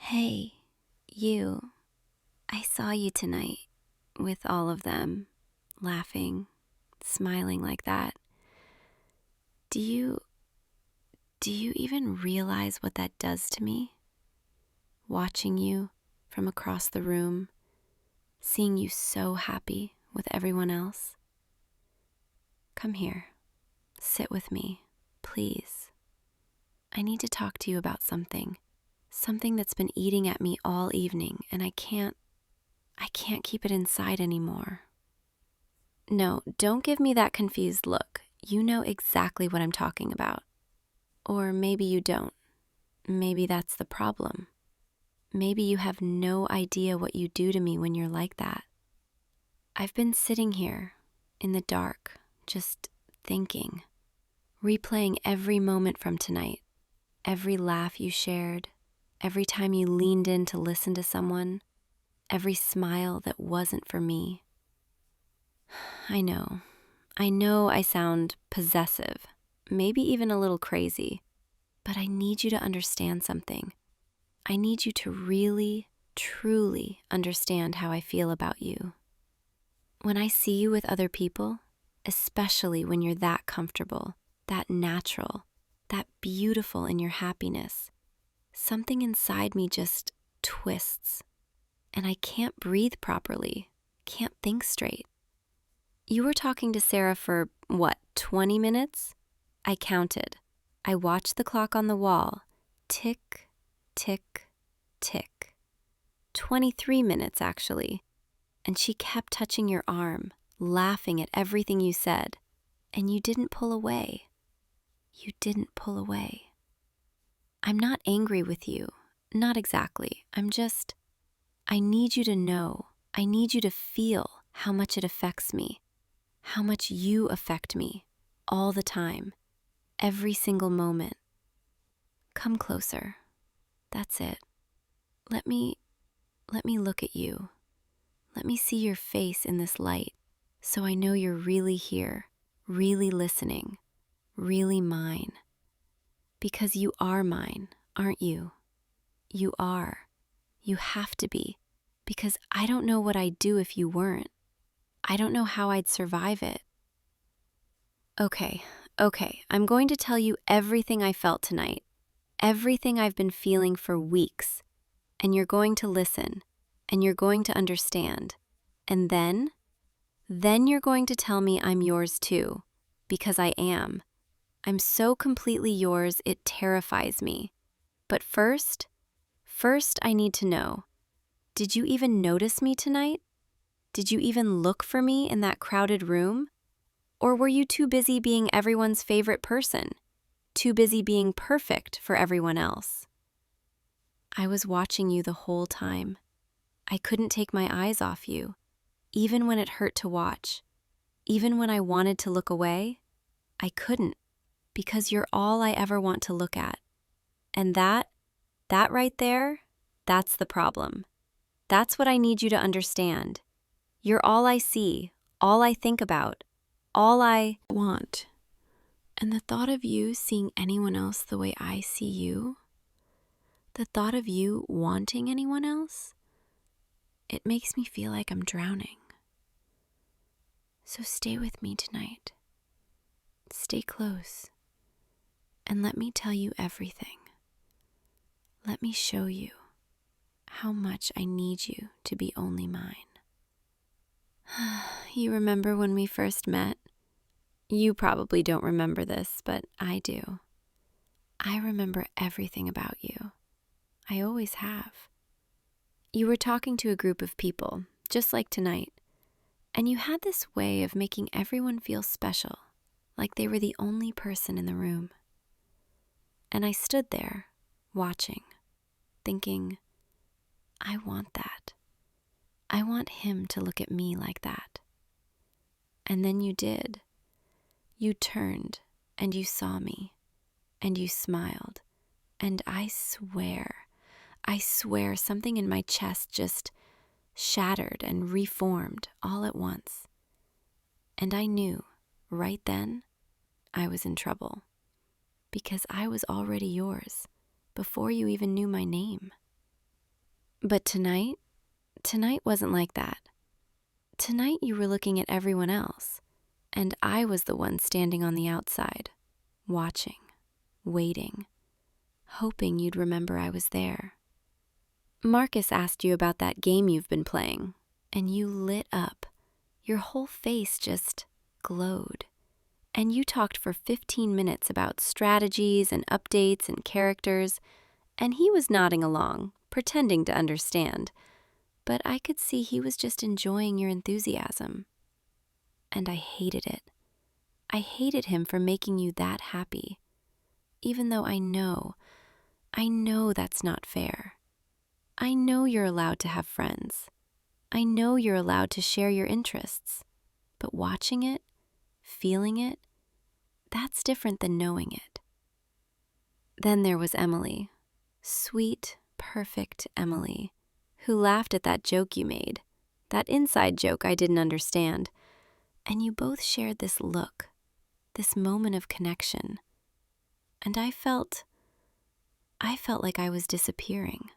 Hey, you. I saw you tonight with all of them, laughing, smiling like that. Do you even realize what that does to me? Watching you from across the room, seeing you so happy with everyone else. Come here. Sit with me, please. I need to talk to you about something that's been eating at me all evening, and I can't keep it inside anymore. No, don't give me that confused look. You know exactly what I'm talking about. Or maybe you don't. Maybe that's the problem. Maybe you have no idea what you do to me when you're like that. I've been sitting here in the dark, just thinking, replaying every moment from tonight, every laugh you shared, every time you leaned in to listen to someone, every smile that wasn't for me. I know I sound possessive, maybe even a little crazy, but I need you to understand something. I need you to really, truly understand how I feel about you. When I see you with other people, especially when you're that comfortable, that natural, that beautiful in your happiness, something inside me just twists, and I can't breathe properly, can't think straight. You were talking to Sarah for, 20 minutes? I counted. I watched the clock on the wall. Tick, tick, tick. 23 minutes, actually. And she kept touching your arm, laughing at everything you said. And you didn't pull away. You didn't pull away. I'm not angry with you. Not exactly. I need you to know. I need you to feel how much it affects me. How much you affect me all the time, every single moment. Come closer. That's it. Let me look at you. Let me see your face in this light so I know you're really here, really listening, really mine. Because you are mine, aren't you? You are. You have to be. Because I don't know what I'd do if you weren't. I don't know how I'd survive it. Okay, I'm going to tell you everything I felt tonight, everything I've been feeling for weeks, and you're going to listen, and you're going to understand, and then you're going to tell me I'm yours too, because I am. I'm so completely yours, it terrifies me. But first I need to know, did you even notice me tonight? Did you even look for me in that crowded room? Or were you too busy being everyone's favorite person? Too busy being perfect for everyone else? I was watching you the whole time. I couldn't take my eyes off you, even when it hurt to watch. Even when I wanted to look away, I couldn't, because you're all I ever want to look at. And that right there, that's the problem. That's what I need you to understand. You're all I see, all I think about, all I want. And the thought of you seeing anyone else the way I see you, the thought of you wanting anyone else, it makes me feel like I'm drowning. So stay with me tonight. Stay close. And let me tell you everything. Let me show you how much I need you to be only mine. You remember when we first met? You probably don't remember this, but I do. I remember everything about you. I always have. You were talking to a group of people, just like tonight, and you had this way of making everyone feel special, like they were the only person in the room. And I stood there, watching, thinking, I want that. I want him to look at me like that. And then you did. You turned, and you saw me, and you smiled, and I swear something in my chest just shattered and reformed all at once. And I knew, right then, I was in trouble, because I was already yours, before you even knew my name. But tonight wasn't like that. Tonight you were looking at everyone else, and I was the one standing on the outside, watching, waiting, hoping you'd remember I was there. Marcus asked you about that game you've been playing, and you lit up. Your whole face just glowed. And you talked for 15 minutes about strategies and updates and characters, and he was nodding along, pretending to understand. But I could see he was just enjoying your enthusiasm. And I hated it. I hated him for making you that happy, even though I know that's not fair. I know you're allowed to have friends. I know you're allowed to share your interests. But watching it, feeling it, that's different than knowing it. Then there was Emily, sweet, perfect Emily, who laughed at that joke you made, that inside joke I didn't understand. And you both shared this look, this moment of connection. And I felt like I was disappearing,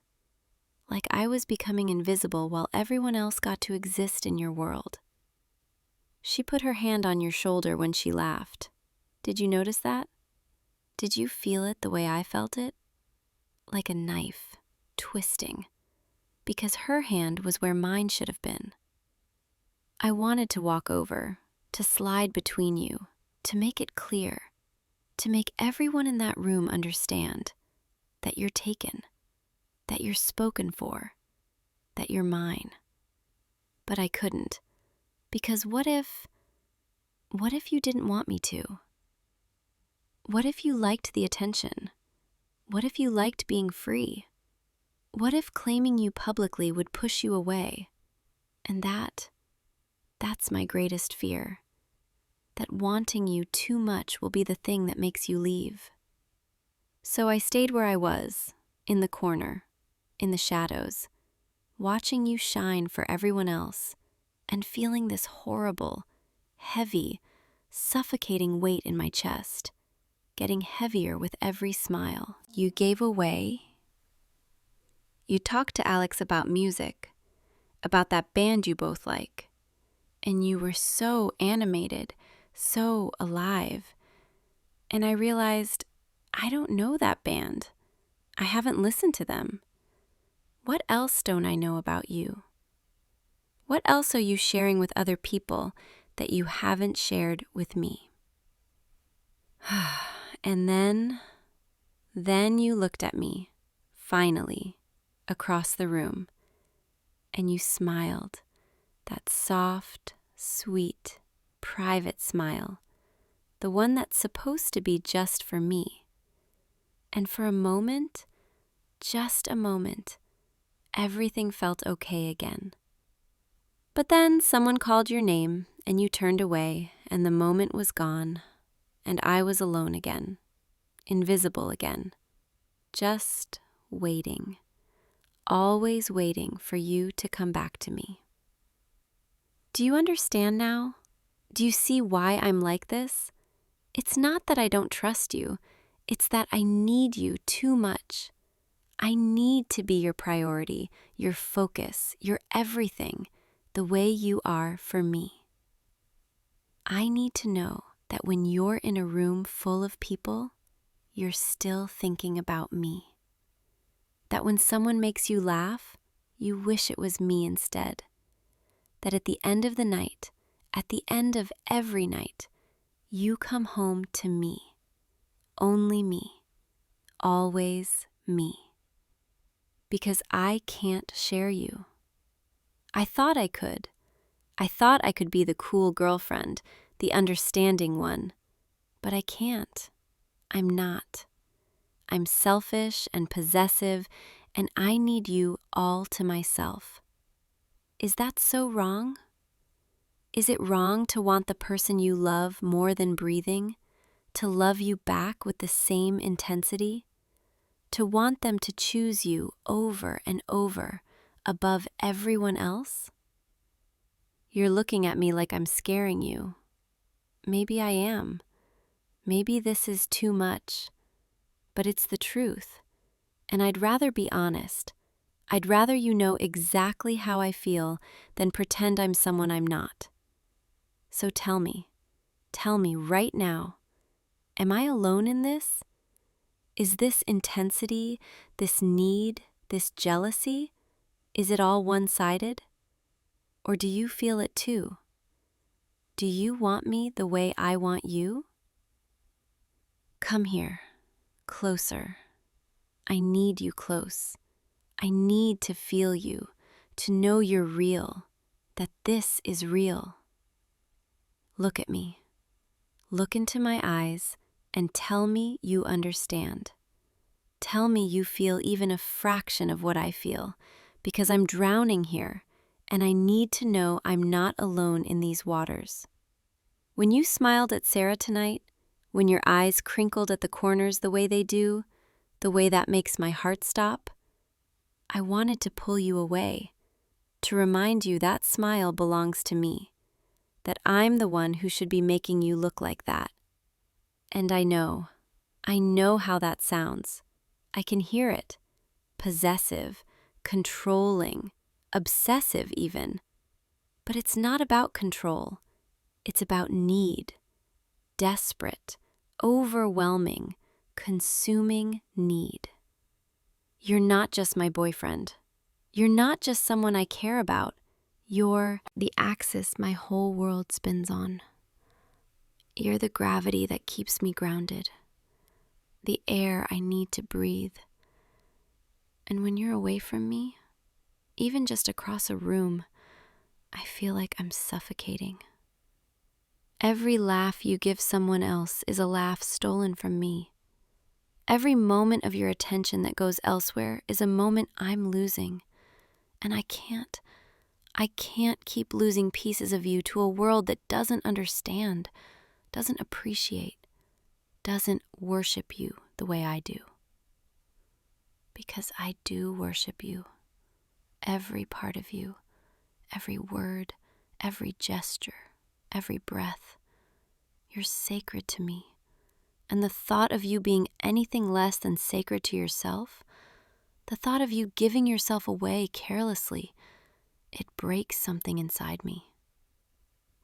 like I was becoming invisible while everyone else got to exist in your world. She put her hand on your shoulder when she laughed. Did you notice that? Did you feel it the way I felt it? Like a knife, twisting, because her hand was where mine should have been. I wanted to walk over, to slide between you, to make it clear, to make everyone in that room understand that you're taken, that you're spoken for, that you're mine. But I couldn't, because what if you didn't want me to? What if you liked the attention? What if you liked being free? What if claiming you publicly would push you away? And that's my greatest fear, that wanting you too much will be the thing that makes you leave. So I stayed where I was, in the corner, in the shadows, watching you shine for everyone else, and feeling this horrible, heavy, suffocating weight in my chest, getting heavier with every smile. You gave away. You talked to Alex about music, about that band you both like, and you were so animated, so alive. And I realized, I don't know that band. I haven't listened to them. What else don't I know about you? What else are you sharing with other people that you haven't shared with me? And then you looked at me, finally, across the room, and you smiled, that soft, sweet, private smile, the one that's supposed to be just for me. And for a moment, just a moment, everything felt okay again. But then someone called your name, and you turned away, and the moment was gone, and I was alone again, invisible again, just waiting, always waiting for you to come back to me. Do you understand now? Do you see why I'm like this? It's not that I don't trust you. It's that I need you too much. I need to be your priority, your focus, your everything, the way you are for me. I need to know that when you're in a room full of people, you're still thinking about me. That when someone makes you laugh, you wish it was me instead. That at the end of the night, at the end of every night, you come home to me, only me, always me. Because I can't share you. I thought I could. I thought I could be the cool girlfriend, the understanding one. But I can't. I'm not. I'm selfish and possessive, and I need you all to myself. Is that so wrong? Is it wrong to want the person you love more than breathing, to love you back with the same intensity, to want them to choose you over and over above everyone else? You're looking at me like I'm scaring you. Maybe I am. Maybe this is too much, but it's the truth, and I'd rather be honest. I'd rather you know exactly how I feel than pretend I'm someone I'm not. So tell me right now, am I alone in this? Is this intensity, this need, this jealousy, is it all one-sided? Or do you feel it too? Do you want me the way I want you? Come here, closer. I need you close. I need to feel you, to know you're real, that this is real. Look at me. Look into my eyes and tell me you understand. Tell me you feel even a fraction of what I feel, because I'm drowning here, and I need to know I'm not alone in these waters. When you smiled at Sarah tonight, when your eyes crinkled at the corners the way they do, the way that makes my heart stop, I wanted to pull you away, to remind you that smile belongs to me, that I'm the one who should be making you look like that. And I know how that sounds. I can hear it. Possessive, controlling, obsessive even. But it's not about control. It's about need. Desperate, overwhelming, consuming need. You're not just my boyfriend. You're not just someone I care about. You're the axis my whole world spins on. You're the gravity that keeps me grounded, the air I need to breathe. And when you're away from me, even just across a room, I feel like I'm suffocating. Every laugh you give someone else is a laugh stolen from me. Every moment of your attention that goes elsewhere is a moment I'm losing. And I can't keep losing pieces of you to a world that doesn't understand, doesn't appreciate, doesn't worship you the way I do. Because I do worship you. Every part of you, every word, every gesture, every breath. You're sacred to me. And the thought of you being anything less than sacred to yourself, the thought of you giving yourself away carelessly, it breaks something inside me.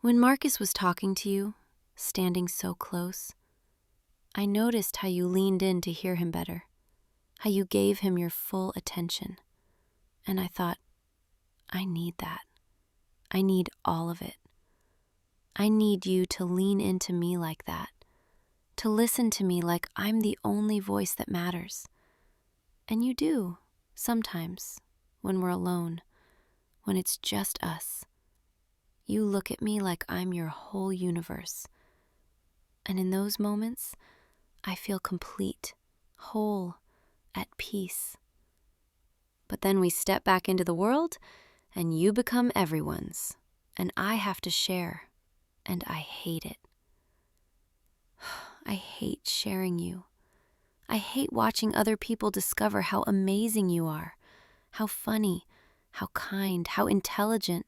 When Marcus was talking to you, standing so close, I noticed how you leaned in to hear him better, how you gave him your full attention. And I thought, I need that. I need all of it. I need you to lean into me like that, to listen to me like I'm the only voice that matters. And you do, sometimes, when we're alone, when it's just us. You look at me like I'm your whole universe. And in those moments, I feel complete, whole, at peace. But then we step back into the world, and you become everyone's, and I have to share, and I hate it. I hate sharing you. I hate watching other people discover how amazing you are, how funny, how kind, how intelligent.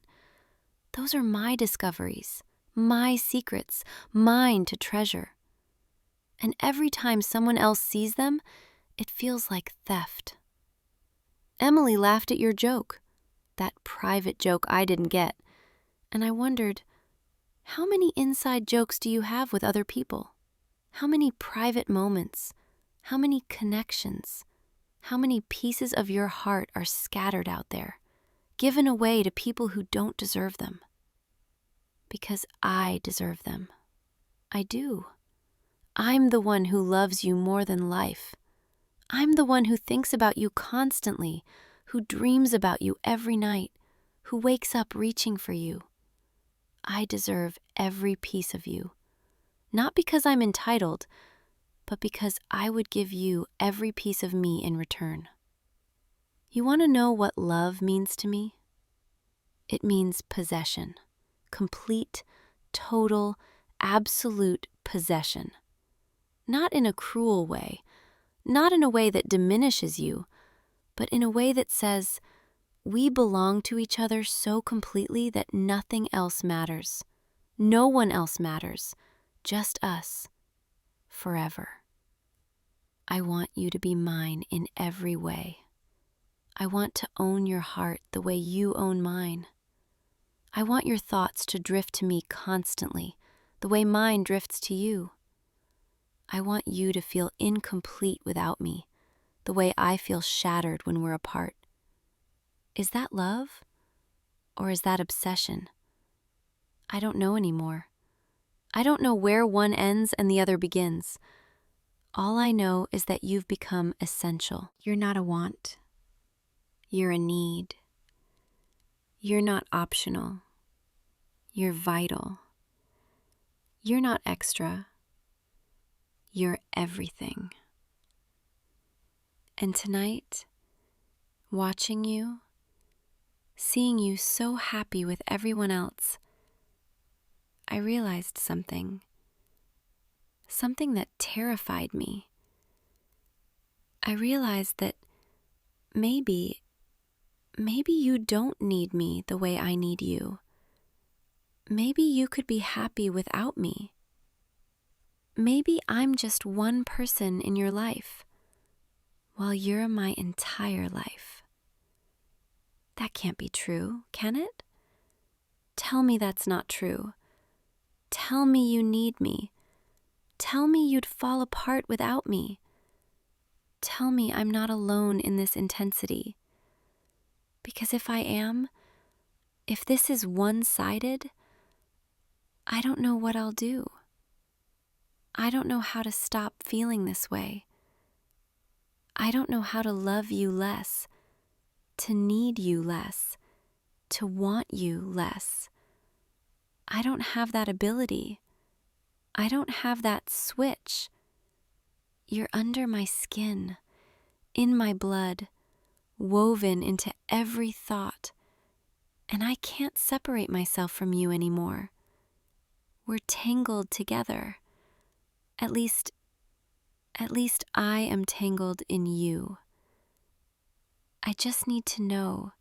Those are my discoveries, my secrets, mine to treasure. And every time someone else sees them, it feels like theft. Emily laughed at your joke, that private joke I didn't get, and I wondered, how many inside jokes do you have with other people? How many private moments? How many connections? How many pieces of your heart are scattered out there, given away to people who don't deserve them? Because I deserve them. I do. I'm the one who loves you more than life. I'm the one who thinks about you constantly, who dreams about you every night, who wakes up reaching for you. I deserve every piece of you, not because I'm entitled, but because I would give you every piece of me in return. You want to know what love means to me? It means possession, complete, total, absolute possession. Not in a cruel way, not in a way that diminishes you, but in a way that says, we belong to each other so completely that nothing else matters. No one else matters, just us, forever. I want you to be mine in every way. I want to own your heart the way you own mine. I want your thoughts to drift to me constantly, the way mine drifts to you. I want you to feel incomplete without me, the way I feel shattered when we're apart. Is that love? Or is that obsession? I don't know anymore. I don't know where one ends and the other begins. All I know is that you've become essential. You're not a want. You're a need. You're not optional. You're vital. You're not extra. You're everything. And tonight, watching you, seeing you so happy with everyone else, I realized something that terrified me. I realized that maybe you don't need me the way I need you. Maybe you could be happy without me. Maybe I'm just one person in your life, while you're my entire life. That can't be true, can it? Tell me that's not true. Tell me you need me. Tell me you'd fall apart without me. Tell me I'm not alone in this intensity. Because if I am, if this is one-sided, I don't know what I'll do. I don't know how to stop feeling this way. I don't know how to love you less, to need you less, to want you less. I don't have that ability. I don't have that switch. You're under my skin, in my blood, woven into every thought, and I can't separate myself from you anymore. We're tangled together. At least I am tangled in you. I just need to know,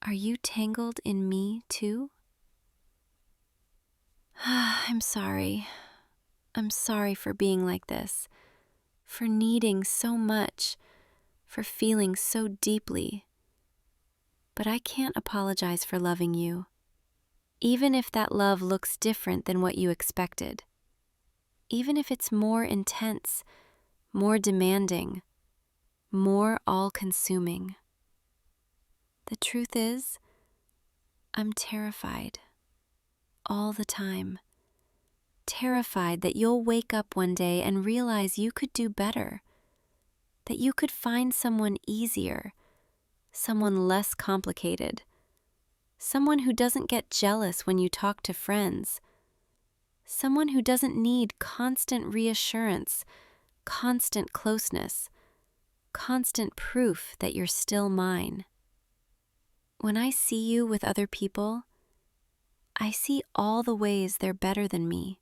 are you tangled in me too? I'm sorry. I'm sorry for being like this, for needing so much, for feeling so deeply. But I can't apologize for loving you, even if that love looks different than what you expected. Even if it's more intense, more demanding, more all-consuming. The truth is, I'm terrified, all the time. Terrified that you'll wake up one day and realize you could do better, that you could find someone easier, someone less complicated, someone who doesn't get jealous when you talk to friends, someone who doesn't need constant reassurance, constant closeness, constant proof that you're still mine. When I see you with other people, I see all the ways they're better than me.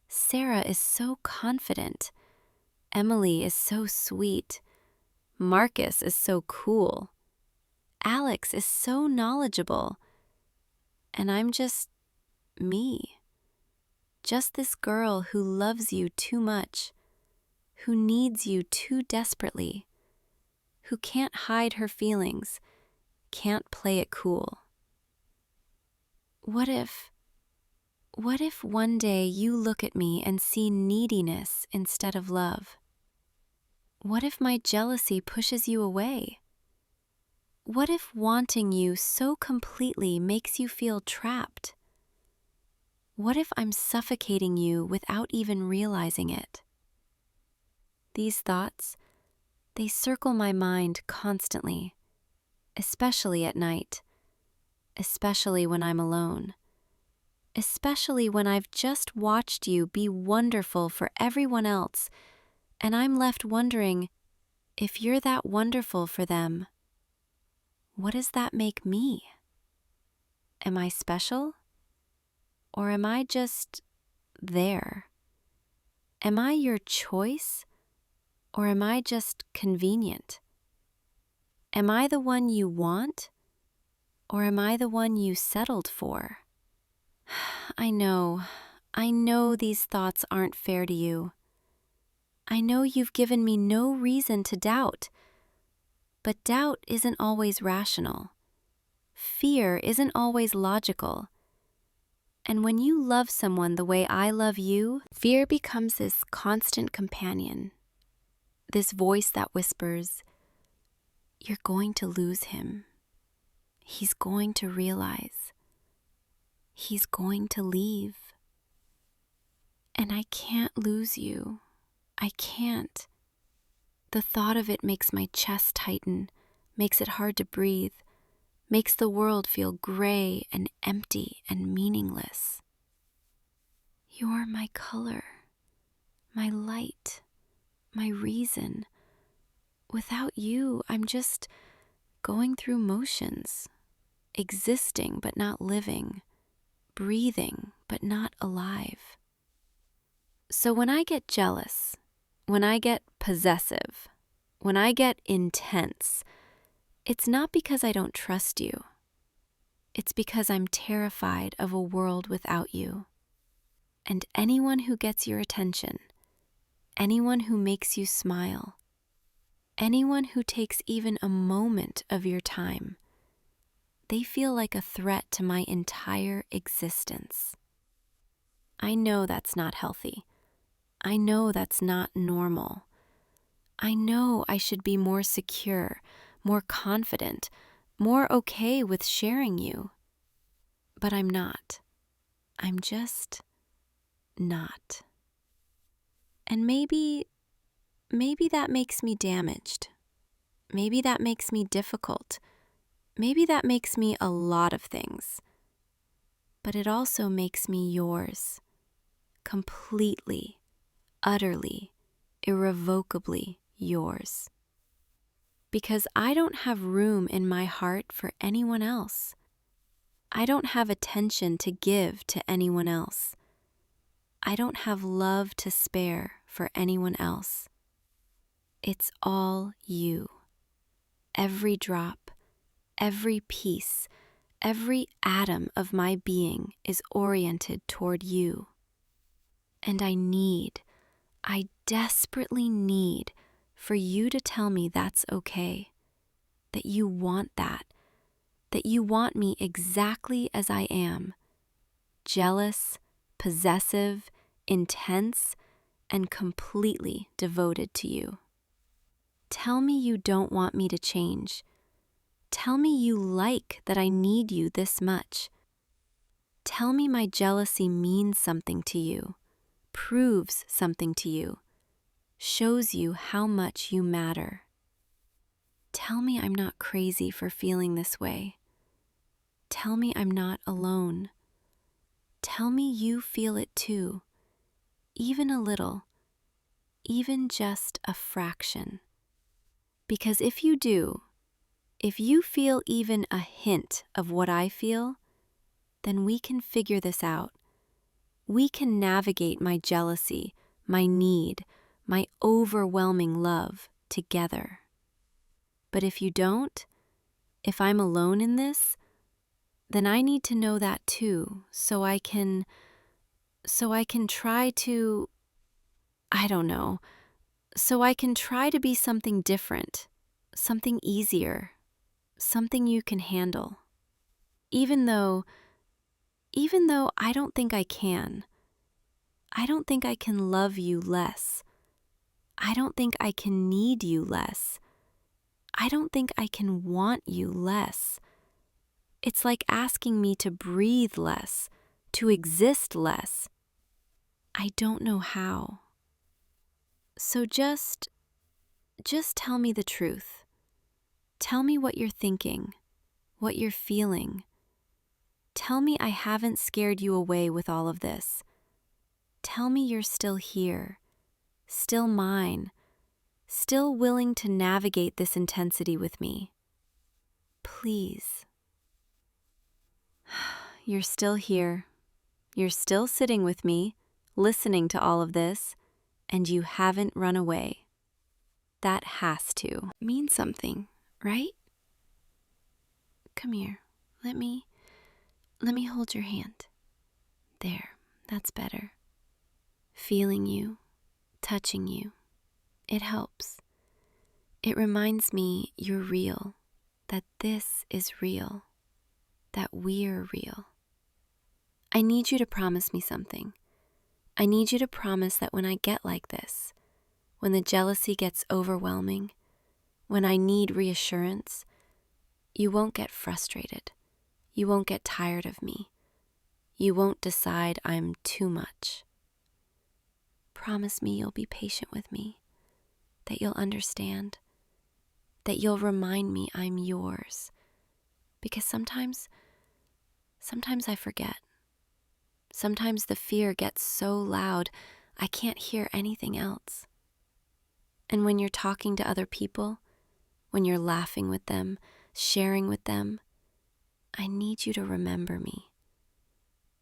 Sarah is so confident. Emily is so sweet. Marcus is so cool. Alex is so knowledgeable. And I'm just me. Just this girl who loves you too much, who needs you too desperately, who can't hide her feelings, can't play it cool. What if one day you look at me and see neediness instead of love? What if my jealousy pushes you away? What if wanting you so completely makes you feel trapped? What if I'm suffocating you without even realizing it? These thoughts, they circle my mind constantly, especially at night, especially when I'm alone. Especially when I've just watched you be wonderful for everyone else, and I'm left wondering, if you're that wonderful for them, what does that make me? Am I special? Or am I just there? Am I your choice? Or am I just convenient? Am I the one you want? Or am I the one you settled for? I know these thoughts aren't fair to you. I know you've given me no reason to doubt, But doubt isn't always rational. Fear isn't always logical. And when you love someone the way I love you, fear becomes this constant companion, this voice that whispers, "You're going to lose him. He's going to realize. He's going to leave. And I can't lose you. I can't." The thought of it makes my chest tighten, makes it hard to breathe, makes the world feel gray and empty and meaningless. You're my color, my light, my reason. Without you, I'm just going through motions, existing but not living, breathing but not alive. So when I get jealous, when I get possessive, when I get intense, it's not because I don't trust you. It's because I'm terrified of a world without you. And anyone who gets your attention, anyone who makes you smile, anyone who takes even a moment of your time, they feel like a threat to my entire existence. I know that's not healthy. I know that's not normal. I know I should be more secure, more confident, more okay with sharing you. But I'm not. I'm just not. And maybe that makes me damaged. Maybe that makes me difficult. Maybe that makes me a lot of things. But it also makes me yours. Completely, utterly, irrevocably yours. Because I don't have room in my heart for anyone else. I don't have attention to give to anyone else. I don't have love to spare for anyone else. It's all you. Every drop, every piece, every atom of my being is oriented toward you. And I desperately need for you to tell me that's okay, that you want that you want me exactly as I am, jealous, possessive, intense, and completely devoted to you. Tell me you don't want me to change. Tell me you like that I need you this much. Tell me my jealousy means something to you, proves something to you, shows you how much you matter. Tell me I'm not crazy for feeling this way. Tell me I'm not alone. Tell me you feel it too, even a little, even just a fraction. Because if you do, if you feel even a hint of what I feel, then we can figure this out. We can navigate my jealousy, my need, my overwhelming love together. But if you don't, if I'm alone in this, then I need to know that too, so I can try to, I don't know, so I can try to be something different, something easier, something you can handle. Even though I don't think I can. I don't think I can love you less. I don't think I can need you less. I don't think I can want you less. It's like asking me to breathe less, to exist less. I don't know how. So just tell me the truth. Tell me what you're thinking, what you're feeling. Tell me I haven't scared you away with all of this. Tell me you're still here, still mine, still willing to navigate this intensity with me. Please. You're still here. You're still sitting with me, listening to all of this, and you haven't run away. That has to mean something, right? Come here. Let me hold your hand. There, that's better. Feeling you, touching you, it helps. It reminds me you're real, that this is real, that we're real. I need you to promise me something. I need you to promise that when I get like this, when the jealousy gets overwhelming, when I need reassurance, you won't get frustrated. You won't get tired of me. You won't decide I'm too much. Promise me you'll be patient with me, that you'll understand, that you'll remind me I'm yours. Because sometimes I forget. Sometimes the fear gets so loud, I can't hear anything else. And when you're talking to other people, when you're laughing with them, sharing with them, I need you to remember me.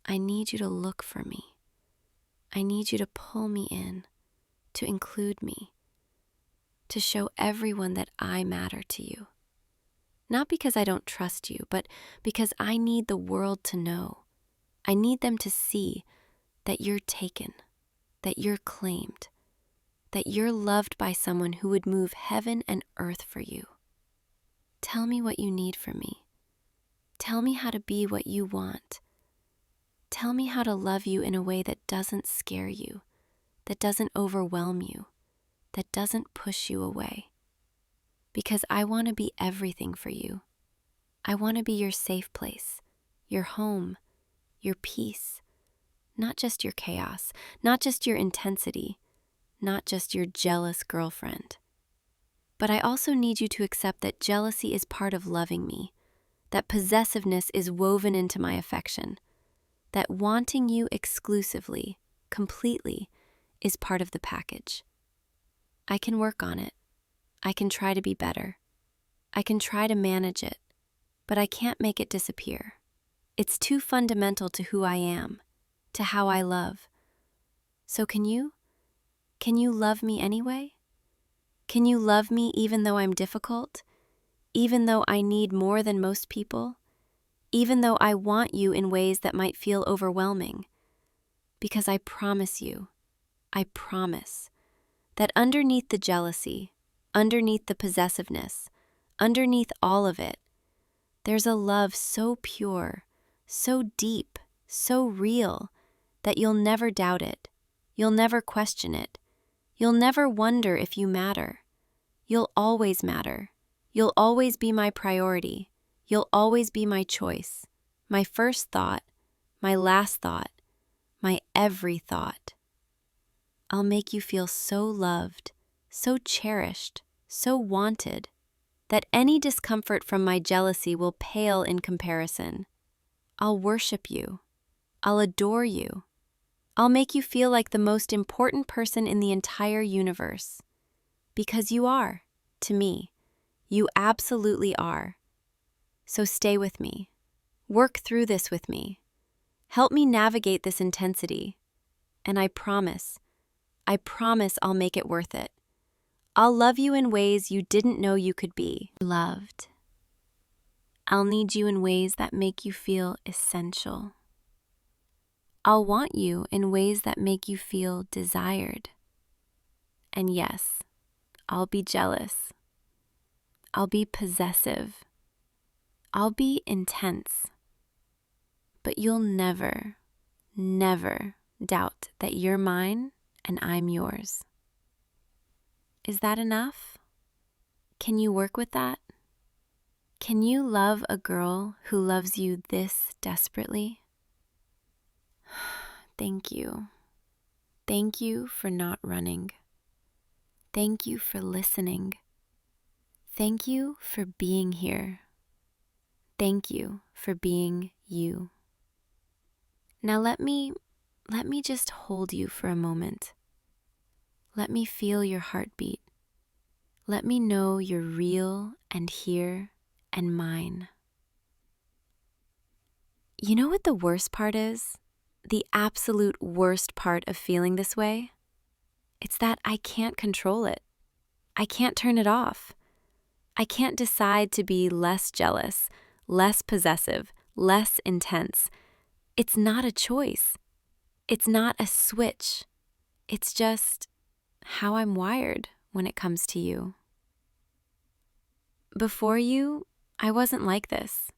I need you to look for me. I need you to pull me in, to include me, to show everyone that I matter to you. Not because I don't trust you, but because I need the world to know. I need them to see that you're taken, that you're claimed, that you're loved by someone who would move heaven and earth for you. Tell me what you need from me. Tell me how to be what you want. Tell me how to love you in a way that doesn't scare you, that doesn't overwhelm you, that doesn't push you away. Because I want to be everything for you. I want to be your safe place, your home, your peace, not just your chaos, not just your intensity, not just your jealous girlfriend. But I also need you to accept that jealousy is part of loving me, that possessiveness is woven into my affection, that wanting you exclusively, completely, is part of the package. I can work on it. I can try to be better. I can try to manage it, but I can't make it disappear. It's too fundamental to who I am, to how I love. So can you? Can you love me anyway? Can you love me even though I'm difficult? Even though I need more than most people? Even though I want you in ways that might feel overwhelming? Because I promise you, I promise, that underneath the jealousy, underneath the possessiveness, underneath all of it, there's a love so pure, so deep, so real, that you'll never doubt it. You'll never question it. You'll never wonder if you matter. You'll always matter. You'll always be my priority. You'll always be my choice, my first thought, my last thought, my every thought. I'll make you feel so loved, so cherished, so wanted, that any discomfort from my jealousy will pale in comparison. I'll worship you. I'll adore you. I'll make you feel like the most important person in the entire universe. Because you are, to me. You absolutely are. So stay with me. Work through this with me. Help me navigate this intensity. And I promise I'll make it worth it. I'll love you in ways you didn't know you could be loved. I'll need you in ways that make you feel essential. I'll want you in ways that make you feel desired. And yes, I'll be jealous. I'll be possessive. I'll be intense. But you'll never, never doubt that you're mine and I'm yours. Is that enough? Can you work with that? Can you love a girl who loves you this desperately? Thank you. Thank you for not running. Thank you for listening. Thank you for being here. Thank you for being you. Now let me just hold you for a moment. Let me feel your heartbeat. Let me know you're real and here and mine. You know what the worst part is? The absolute worst part of feeling this way? It's that I can't control it. I can't turn it off. I can't decide to be less jealous, less possessive, less intense. It's not a choice. It's not a switch. It's just how I'm wired when it comes to you. Before you, I wasn't like this.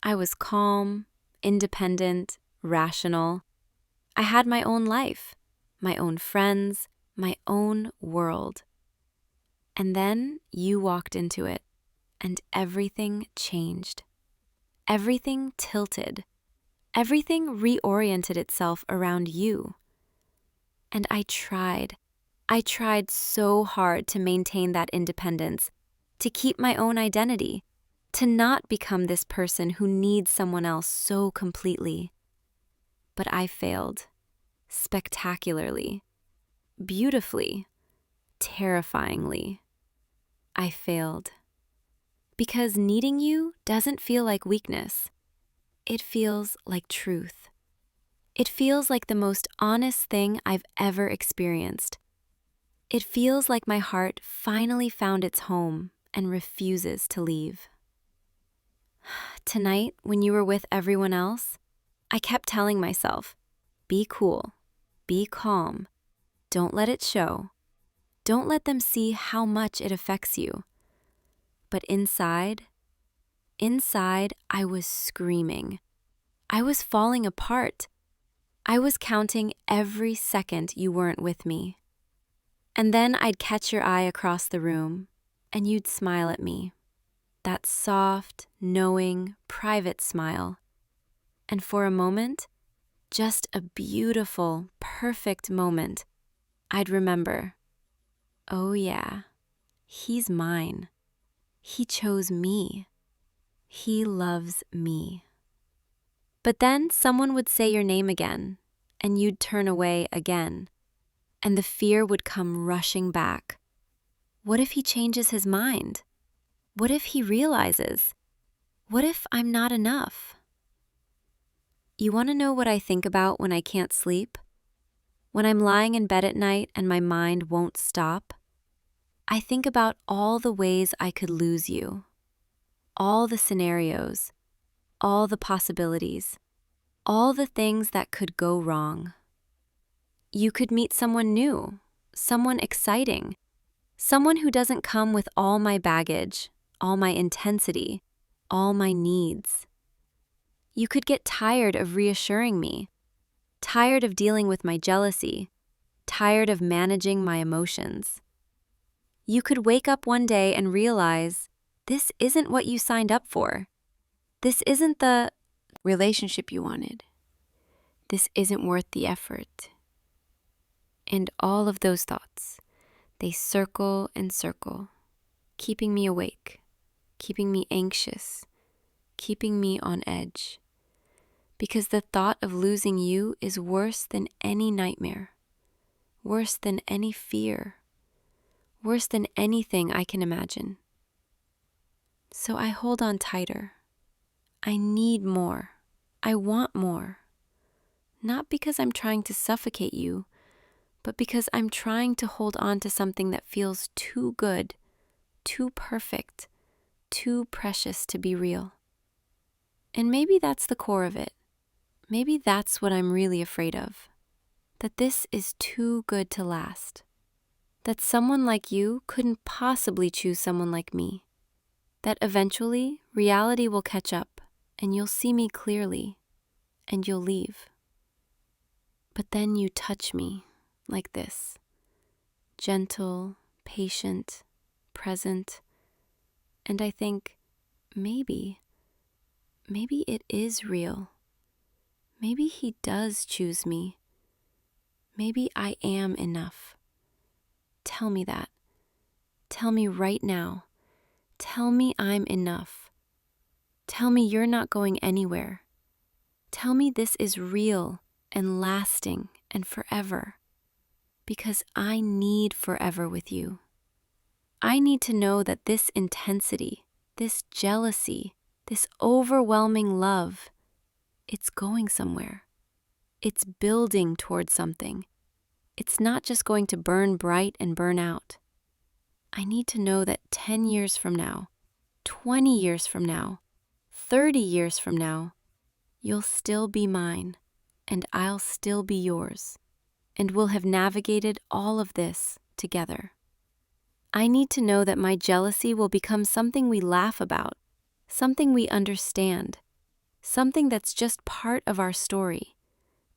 I was calm, independent, rational. I had my own life, my own friends, my own world. And then you walked into it, and everything changed. Everything tilted. Everything reoriented itself around you. And I tried. I tried so hard to maintain that independence, to keep my own identity, to not become this person who needs someone else so completely. But I failed. Spectacularly. Beautifully. Terrifyingly. I failed. Because needing you doesn't feel like weakness. It feels like truth. It feels like the most honest thing I've ever experienced. It feels like my heart finally found its home and refuses to leave. Tonight, when you were with everyone else, I kept telling myself, be cool, be calm, don't let it show, don't let them see how much it affects you. But inside, I was screaming. I was falling apart. I was counting every second you weren't with me. And then I'd catch your eye across the room, and you'd smile at me. That soft, knowing, private smile. And for a moment, just a beautiful, perfect moment, I'd remember, oh yeah, he's mine. He chose me. He loves me. But then someone would say your name again, and you'd turn away again, and the fear would come rushing back. What if he changes his mind? What if he realizes? What if I'm not enough? You want to know what I think about when I can't sleep? When I'm lying in bed at night and my mind won't stop? I think about all the ways I could lose you, all the scenarios, all the possibilities, all the things that could go wrong. You could meet someone new, someone exciting, someone who doesn't come with all my baggage, all my intensity, all my needs. You could get tired of reassuring me, tired of dealing with my jealousy, tired of managing my emotions. You could wake up one day and realize, this isn't what you signed up for. This isn't the relationship you wanted. This isn't worth the effort. And all of those thoughts, they circle and circle, keeping me awake, keeping me anxious, keeping me on edge. Because the thought of losing you is worse than any nightmare, worse than any fear, worse than anything I can imagine. So I hold on tighter. I need more. I want more. Not because I'm trying to suffocate you, but because I'm trying to hold on to something that feels too good, too perfect, too precious to be real. And maybe that's the core of it. Maybe that's what I'm really afraid of. That this is too good to last. That someone like you couldn't possibly choose someone like me. That eventually reality will catch up and you'll see me clearly and you'll leave. But then you touch me like this. Gentle, patient, present. And I think, maybe it is real. Maybe he does choose me. Maybe I am enough. Tell me that. Tell me right now. Tell me I'm enough. Tell me you're not going anywhere. Tell me this is real and lasting and forever. Because I need forever with you. I need to know that this intensity, this jealousy, this overwhelming love, it's going somewhere. It's building towards something. It's not just going to burn bright and burn out. I need to know that 10 years from now, 20 years from now, 30 years from now, you'll still be mine, and I'll still be yours, and we'll have navigated all of this together. I need to know that my jealousy will become something we laugh about, something we understand, something that's just part of our story,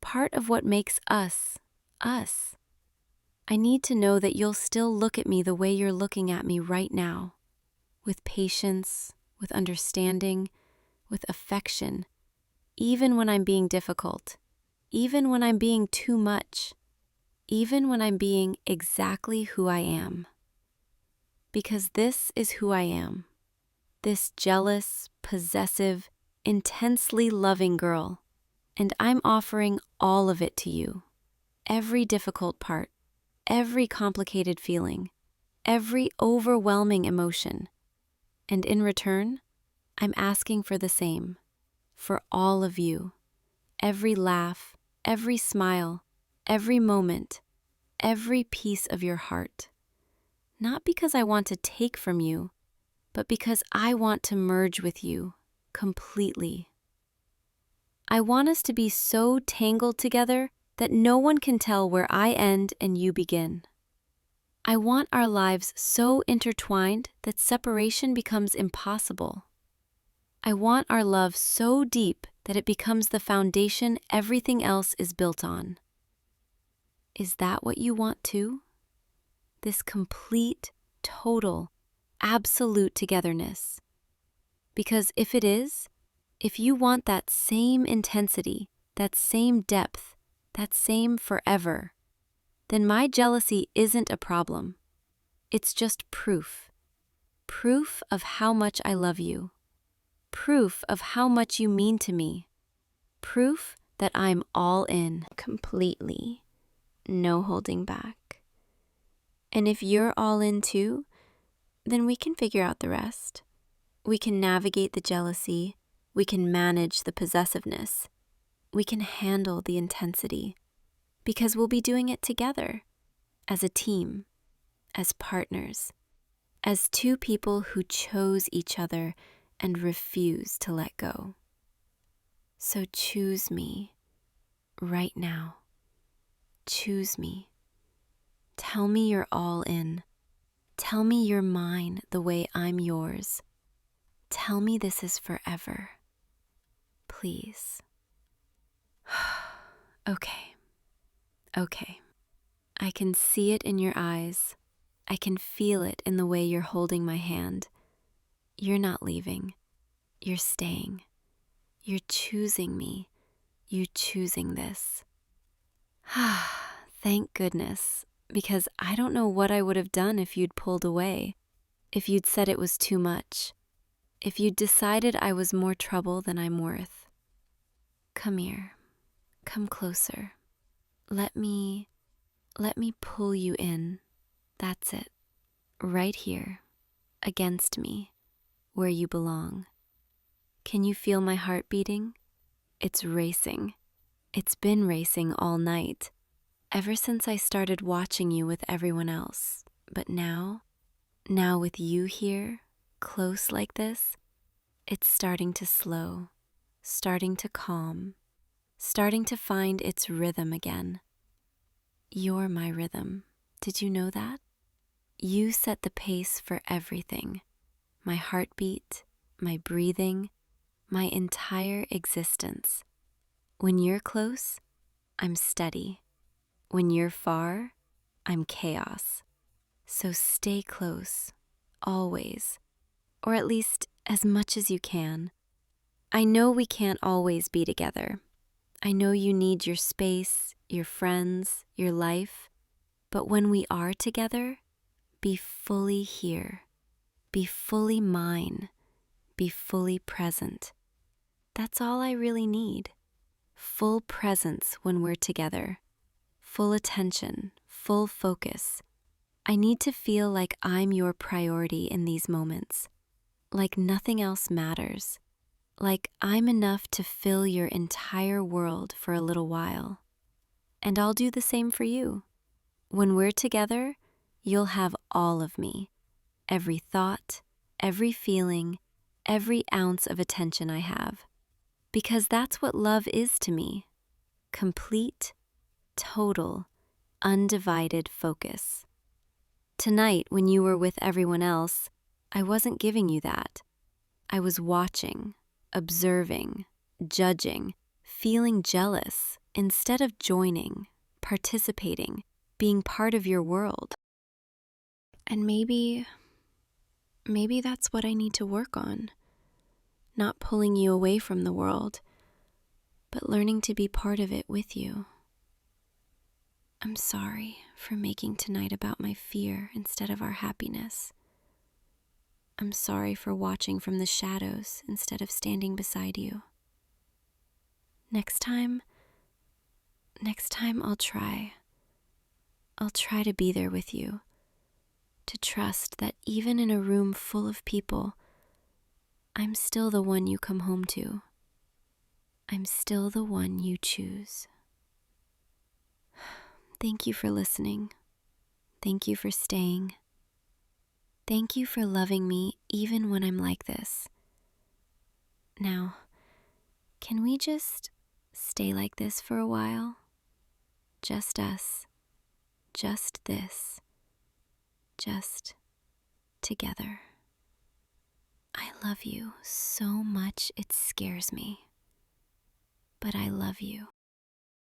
part of what makes us, us. I need to know that you'll still look at me the way you're looking at me right now, with patience, with understanding, with affection, even when I'm being difficult, even when I'm being too much, even when I'm being exactly who I am. Because this is who I am, this jealous, possessive, intensely loving girl, and I'm offering all of it to you, every difficult part, every complicated feeling, every overwhelming emotion. And in return, I'm asking for the same, for all of you, every laugh, every smile, every moment, every piece of your heart. Not because I want to take from you, but because I want to merge with you completely. I want us to be so tangled together that no one can tell where I end and you begin. I want our lives so intertwined that separation becomes impossible. I want our love so deep that it becomes the foundation everything else is built on. Is that what you want too? This complete, total, absolute togetherness. Because if it is, if you want that same intensity, that same depth, that same forever, then my jealousy isn't a problem. It's just proof. Proof of how much I love you. Proof of how much you mean to me. Proof that I'm all in, completely, no holding back. And if you're all in too, then we can figure out the rest. We can navigate the jealousy. We can manage the possessiveness. We can handle the intensity. Because we'll be doing it together, as a team, as partners, as two people who chose each other and refuse to let go. So choose me right now. Choose me. Tell me you're all in. Tell me you're mine the way I'm yours. Tell me this is forever. Please. Okay. Okay. I can see it in your eyes. I can feel it in the way you're holding my hand. You're not leaving. You're staying. You're choosing me. You're choosing this. Thank goodness, because I don't know what I would have done if you'd pulled away, if you'd said it was too much, if you'd decided I was more trouble than I'm worth. Come here. Come closer. Let me pull you in. That's it. Right here, against me, where you belong. Can you feel my heart beating? It's racing. It's been racing all night, ever since I started watching you with everyone else. But now with you here, close like this, it's starting to slow, starting to calm, starting to find its rhythm again. You're my rhythm. Did you know that? You set the pace for everything. My heartbeat, my breathing, my entire existence. When you're close, I'm steady. When you're far, I'm chaos. So stay close, always, or at least as much as you can. I know we can't always be together. I know you need your space, your friends, your life. But when we are together, be fully here. Be fully mine. Be fully present. That's all I really need. Full presence when we're together. Full attention, full focus. I need to feel like I'm your priority in these moments. Like nothing else matters. Like I'm enough to fill your entire world for a little while. And I'll do the same for you. When we're together, you'll have all of me. Every thought, every feeling, every ounce of attention I have. Because that's what love is to me. Complete, total, undivided focus. Tonight, when you were with everyone else, I wasn't giving you that. I was watching, observing, judging, feeling jealous instead of joining, participating, being part of your world. And maybe that's what I need to work on. Not pulling you away from the world, but learning to be part of it with you. I'm sorry for making tonight about my fear instead of our happiness. I'm sorry for watching from the shadows instead of standing beside you. Next time I'll try. I'll try to be there with you, to trust that even in a room full of people, I'm still the one you come home to. I'm still the one you choose. Thank you for listening. Thank you for staying. Thank you for loving me even when I'm like this. Now, can we just stay like this for a while? Just us. Just this. Just together. I love you so much it scares me. But I love you.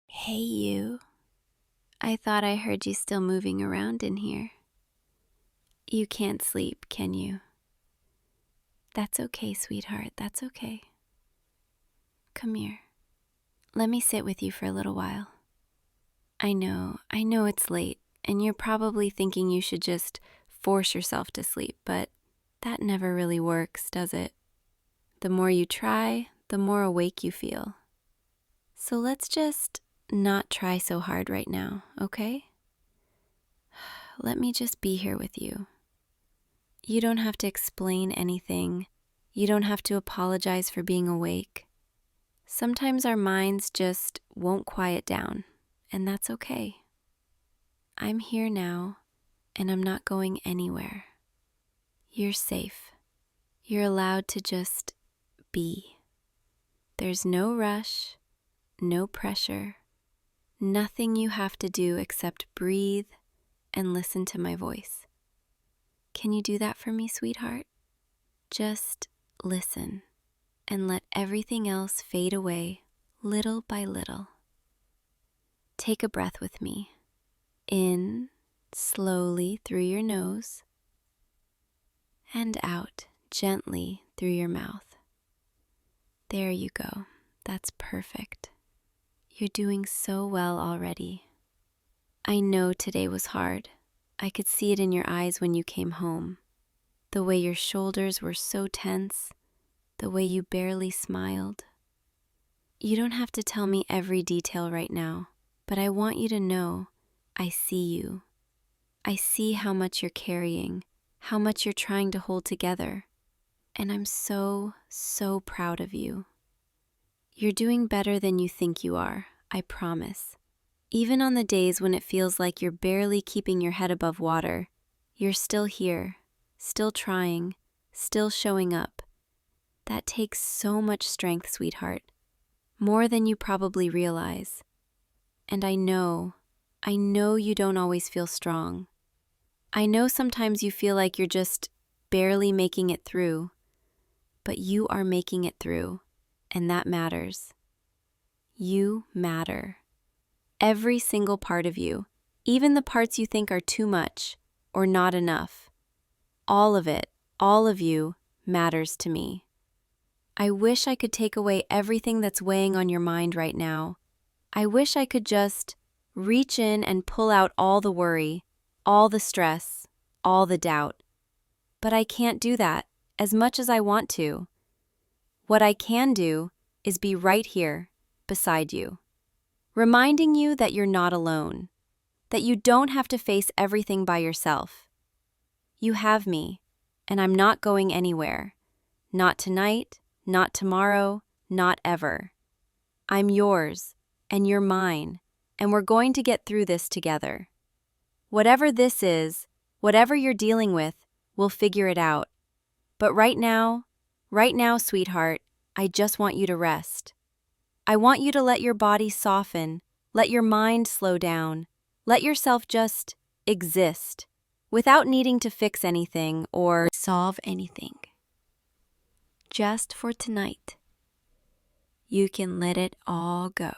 Hey you. I thought I heard you still moving around in here. You can't sleep, can you? That's okay, sweetheart, that's okay. Come here. Let me sit with you for a little while. I know it's late, and you're probably thinking you should just force yourself to sleep, but that never really works, does it? The more you try, the more awake you feel. So let's just not try so hard right now, okay? Let me just be here with you. You don't have to explain anything. You don't have to apologize for being awake. Sometimes our minds just won't quiet down, and that's okay. I'm here now, and I'm not going anywhere. You're safe. You're allowed to just be. There's no rush, no pressure, nothing you have to do except breathe and listen to my voice. Can you do that for me, sweetheart? Just listen and let everything else fade away little by little. Take a breath with me. In slowly through your nose and out gently through your mouth. There you go. That's perfect. You're doing so well already. I know today was hard. I could see it in your eyes when you came home. The way your shoulders were so tense, the way you barely smiled. You don't have to tell me every detail right now, but I want you to know I see you. I see how much you're carrying, how much you're trying to hold together, and I'm so, so proud of you. You're doing better than you think you are, I promise. Even on the days when it feels like you're barely keeping your head above water, you're still here, still trying, still showing up. That takes so much strength, sweetheart, more than you probably realize. And I know you don't always feel strong. I know sometimes you feel like you're just barely making it through, but you are making it through, and that matters. You matter. Every single part of you, even the parts you think are too much or not enough. All of it, all of you, matters to me. I wish I could take away everything that's weighing on your mind right now. I wish I could just reach in and pull out all the worry, all the stress, all the doubt. But I can't do that as much as I want to. What I can do is be right here beside you, reminding you that you're not alone, that you don't have to face everything by yourself. You have me, and I'm not going anywhere. Not tonight, not tomorrow, not ever. I'm yours, and you're mine, and we're going to get through this together. Whatever this is, whatever you're dealing with, we'll figure it out. But right now, sweetheart, I just want you to rest. I want you to let your body soften, let your mind slow down, let yourself just exist. without needing to fix anything or solve anything. Just for tonight, you can let it all go.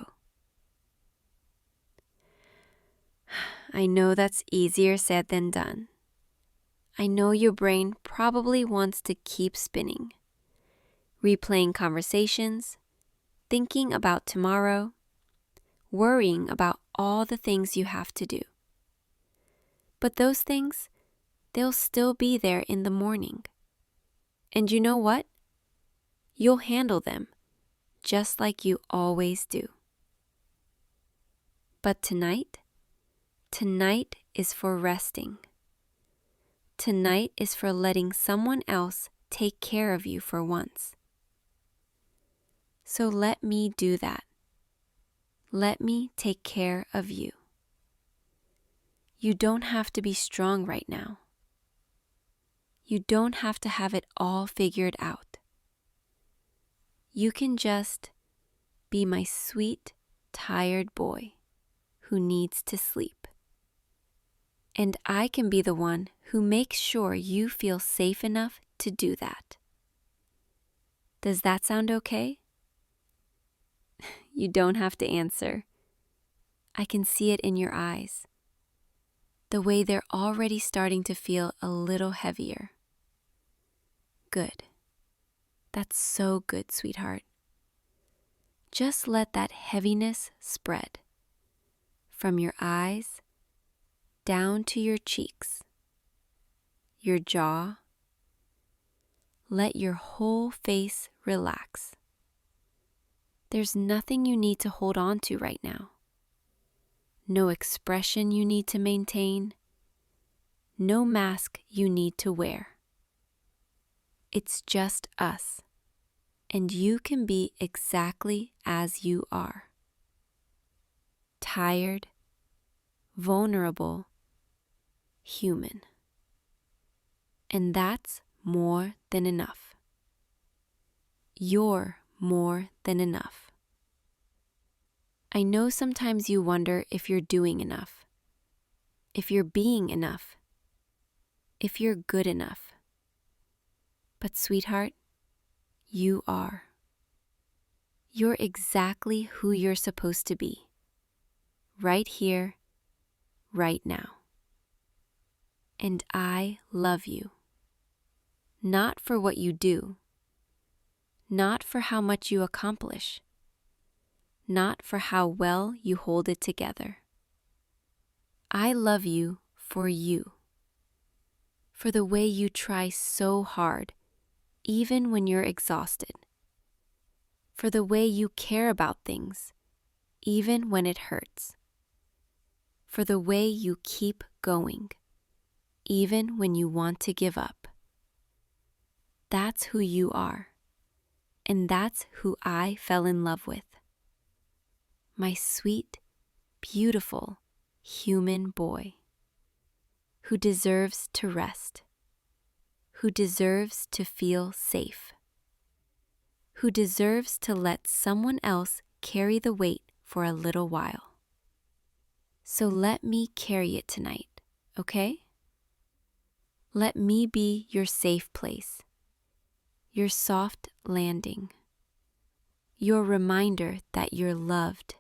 I know that's easier said than done. I know your brain probably wants to keep spinning, replaying conversations, thinking about tomorrow, worrying about all the things you have to do. But those things, they'll still be there in the morning. And you know what? You'll handle them just like you always do. But tonight is for resting. Tonight is for letting someone else take care of you for once. So let me do that. Let me take care of you. You don't have to be strong right now. You don't have to have it all figured out. You can just be my sweet, tired boy who needs to sleep. And I can be the one who makes sure you feel safe enough to do that. Does that sound okay? You don't have to answer. I can see it in your eyes, the way they're already starting to feel a little heavier. Good. That's so good, sweetheart. Just let that heaviness spread from your eyes down to your cheeks, your jaw. Let your whole face relax. There's nothing you need to hold on to right now. No expression you need to maintain. No mask you need to wear. It's just us, and you can be exactly as you are. Tired, vulnerable, human. And that's more than enough. You're more than enough. I know sometimes you wonder if you're doing enough, if you're being enough, if you're good enough. But sweetheart, you are. You're exactly who you're supposed to be, right here, right now. And I love you. Not for what you do, not for how much you accomplish, not for how well you hold it together. I love you, for the way you try so hard, even when you're exhausted, for the way you care about things, even when it hurts, for the way you keep going, even when you want to give up. That's who you are, and that's who I fell in love with. My sweet, beautiful, human boy, who deserves to rest, who deserves to feel safe, who deserves to let someone else carry the weight for a little while. So let me carry it tonight, okay? Let me be your safe place, your soft landing, your reminder that you're loved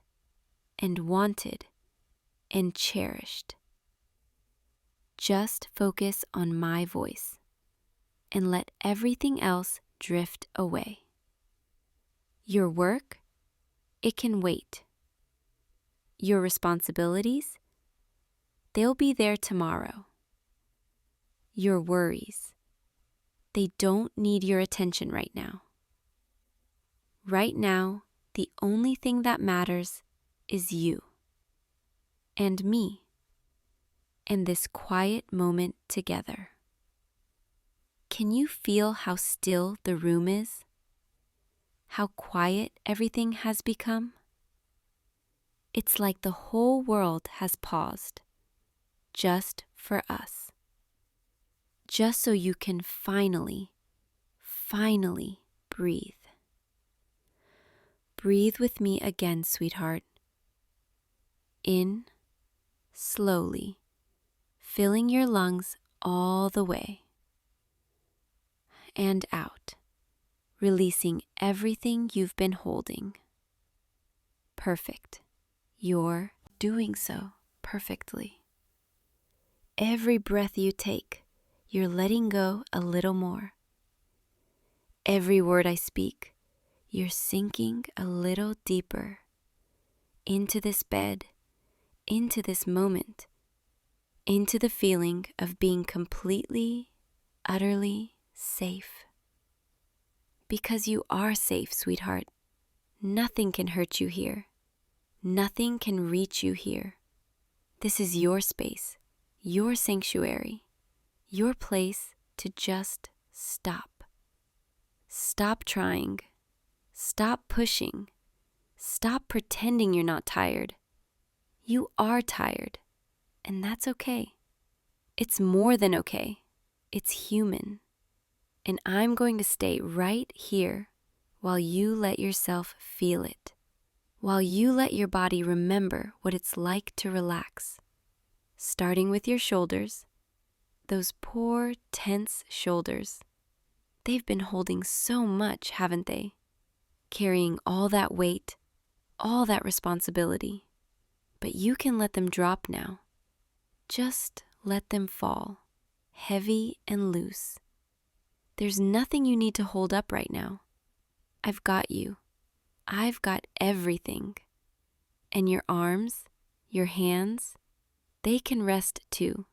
and wanted and cherished. Just focus on my voice and let everything else drift away. Your work, it can wait. Your responsibilities, they'll be there tomorrow. Your worries, they don't need your attention right now. Right now, the only thing that matters is you and me and this quiet moment together. Can you feel how still the room is? How quiet everything has become? It's like the whole world has paused, just for us. Just so you can finally breathe. Breathe with me again, sweetheart. In, slowly, filling your lungs all the way. And out, releasing everything you've been holding. Perfect. You're doing so perfectly. Every breath you take, you're letting go a little more. Every word I speak, you're sinking a little deeper into this bed, into this moment, into the feeling of being completely, utterly safe. Because you are safe, sweetheart. Nothing can hurt you here. Nothing can reach you here. This is your space, your sanctuary, your place to just stop. Stop trying. Stop pushing. Stop pretending you're not tired. You are tired, and that's okay. It's more than okay. It's human. And I'm going to stay right here while you let yourself feel it, while you let your body remember what it's like to relax. Starting with your shoulders, those poor, tense shoulders. They've been holding so much, haven't they? Carrying all that weight, all that responsibility. But you can let them drop now. Just let them fall, heavy and loose. There's nothing you need to hold up right now. I've got you. I've got everything. And your arms, your hands, they can rest too,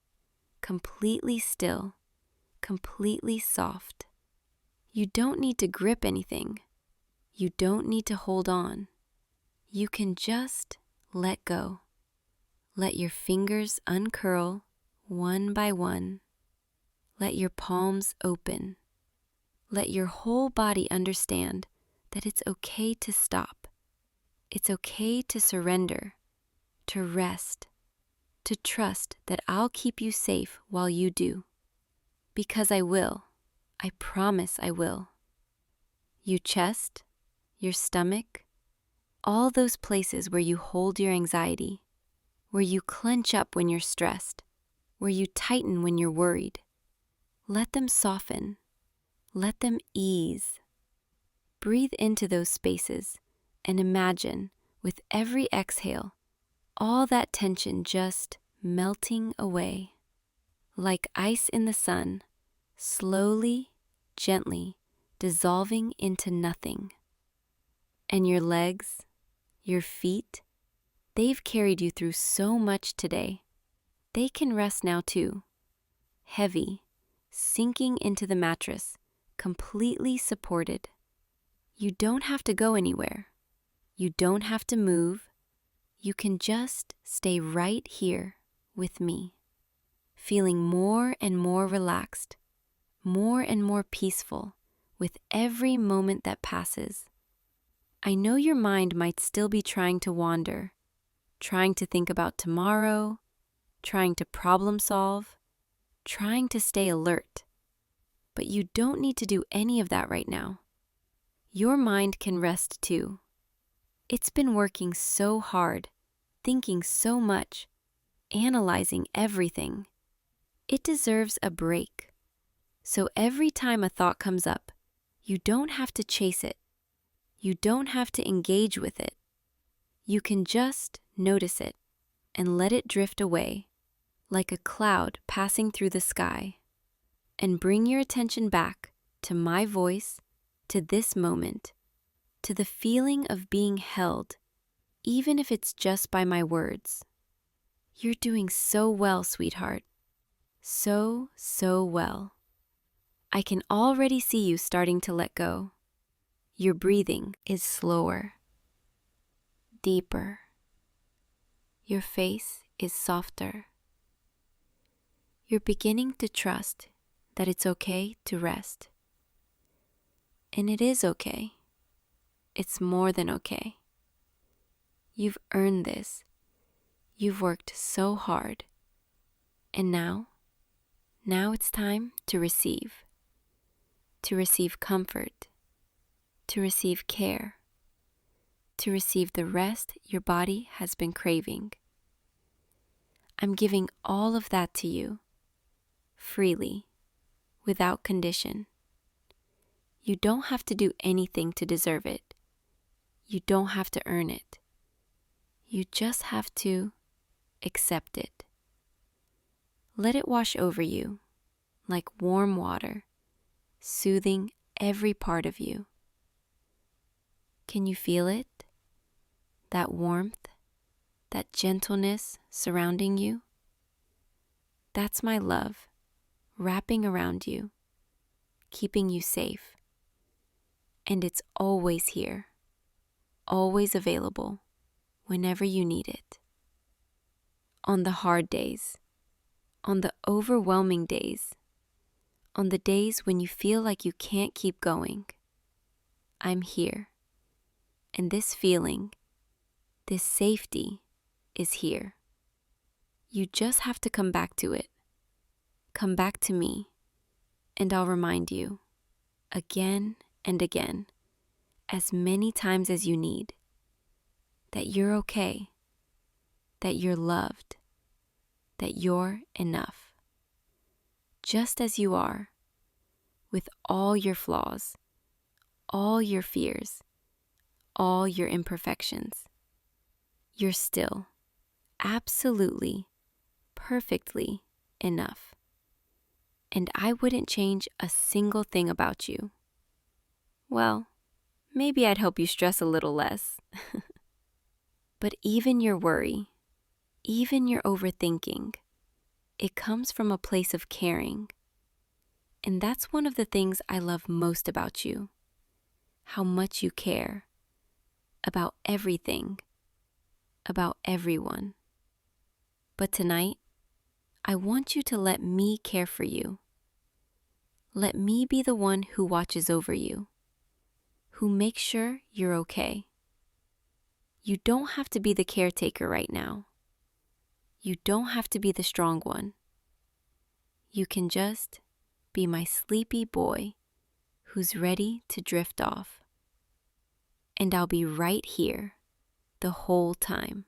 completely still, completely soft. You don't need to grip anything. You don't need to hold on. You can just let go. Let your fingers uncurl one by one. Let your palms open. Let your whole body understand that it's okay to stop. It's okay to surrender, to rest, to trust that I'll keep you safe while you do. Because I will. I promise I will. Your chest, your stomach, all those places where you hold your anxiety, where you clench up when you're stressed, where you tighten when you're worried. Let them soften. Let them ease. Breathe into those spaces and imagine, with every exhale, all that tension just melting away. Like ice in the sun, slowly, gently dissolving into nothing. And your legs, your feet, they've carried you through so much today. They can rest now too. Heavy, sinking into the mattress, completely supported. You don't have to go anywhere. You don't have to move. You can just stay right here with me, feeling more and more relaxed, more and more peaceful with every moment that passes. I know your mind might still be trying to wander, trying to think about tomorrow, trying to problem solve, trying to stay alert. But you don't need to do any of that right now. Your mind can rest too. It's been working so hard, thinking so much, analyzing everything. It deserves a break. So every time a thought comes up, you don't have to chase it. You don't have to engage with it. You can just notice it and let it drift away, like a cloud passing through the sky. And bring your attention back to my voice, to this moment, to the feeling of being held, even if it's just by my words. You're doing so well, sweetheart. So, so well. I can already see you starting to let go. Your breathing is slower, deeper. Your face is softer. You're beginning to trust that it's okay to rest. And it is okay. It's more than okay. You've earned this. You've worked so hard. And now it's time to receive. To receive comfort. To receive care. To receive the rest your body has been craving. I'm giving all of that to you. freely, without condition. You don't have to do anything to deserve it. You don't have to earn it. You just have to accept it. Let it wash over you like warm water, soothing every part of you. Can you feel it? That warmth, that gentleness surrounding you? That's my love, wrapping around you, keeping you safe. And it's always here, always available, whenever you need it. On the hard days, on the overwhelming days, on the days when you feel like you can't keep going, I'm here. And this feeling, this safety is here. You just have to come back to it. Come back to me, and I'll remind you, again and again, as many times as you need, that you're okay, that you're loved, that you're enough, just as you are, with all your flaws, all your fears, all your imperfections. You're still, absolutely, perfectly enough. And I wouldn't change a single thing about you. Well, maybe I'd help you stress a little less. But even your worry, even your overthinking, it comes from a place of caring. And that's one of the things I love most about you, how much you care about everything, about everyone. But tonight, I want you to let me care for you. Let me be the one who watches over you, who makes sure you're okay. You don't have to be the caretaker right now. You don't have to be the strong one. You can just be my sleepy boy who's ready to drift off. And I'll be right here the whole time.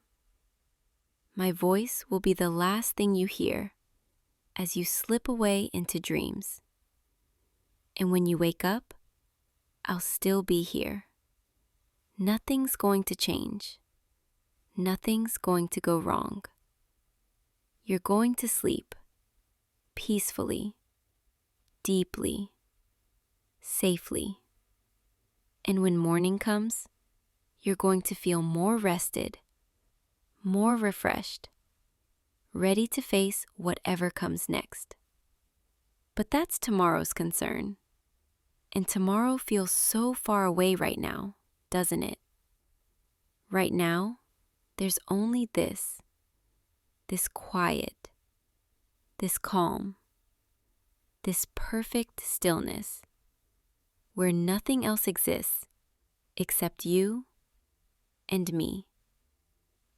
My voice will be the last thing you hear as you slip away into dreams. And when you wake up, I'll still be here. Nothing's going to change. Nothing's going to go wrong. You're going to sleep peacefully, deeply, safely. And when morning comes, you're going to feel more rested, more refreshed, ready to face whatever comes next. But that's tomorrow's concern. And tomorrow feels so far away right now, doesn't it? Right now, there's only this quiet, this calm, this perfect stillness, where nothing else exists except you and me,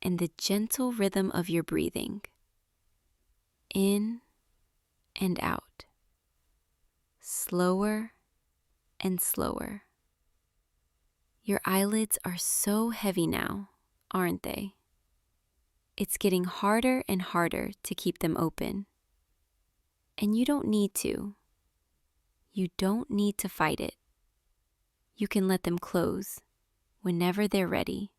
and the gentle rhythm of your breathing, in and out, slower and slower. Your eyelids are so heavy now, aren't they? It's getting harder and harder to keep them open. And you don't need to. You don't need to fight it. You can let them close whenever they're ready.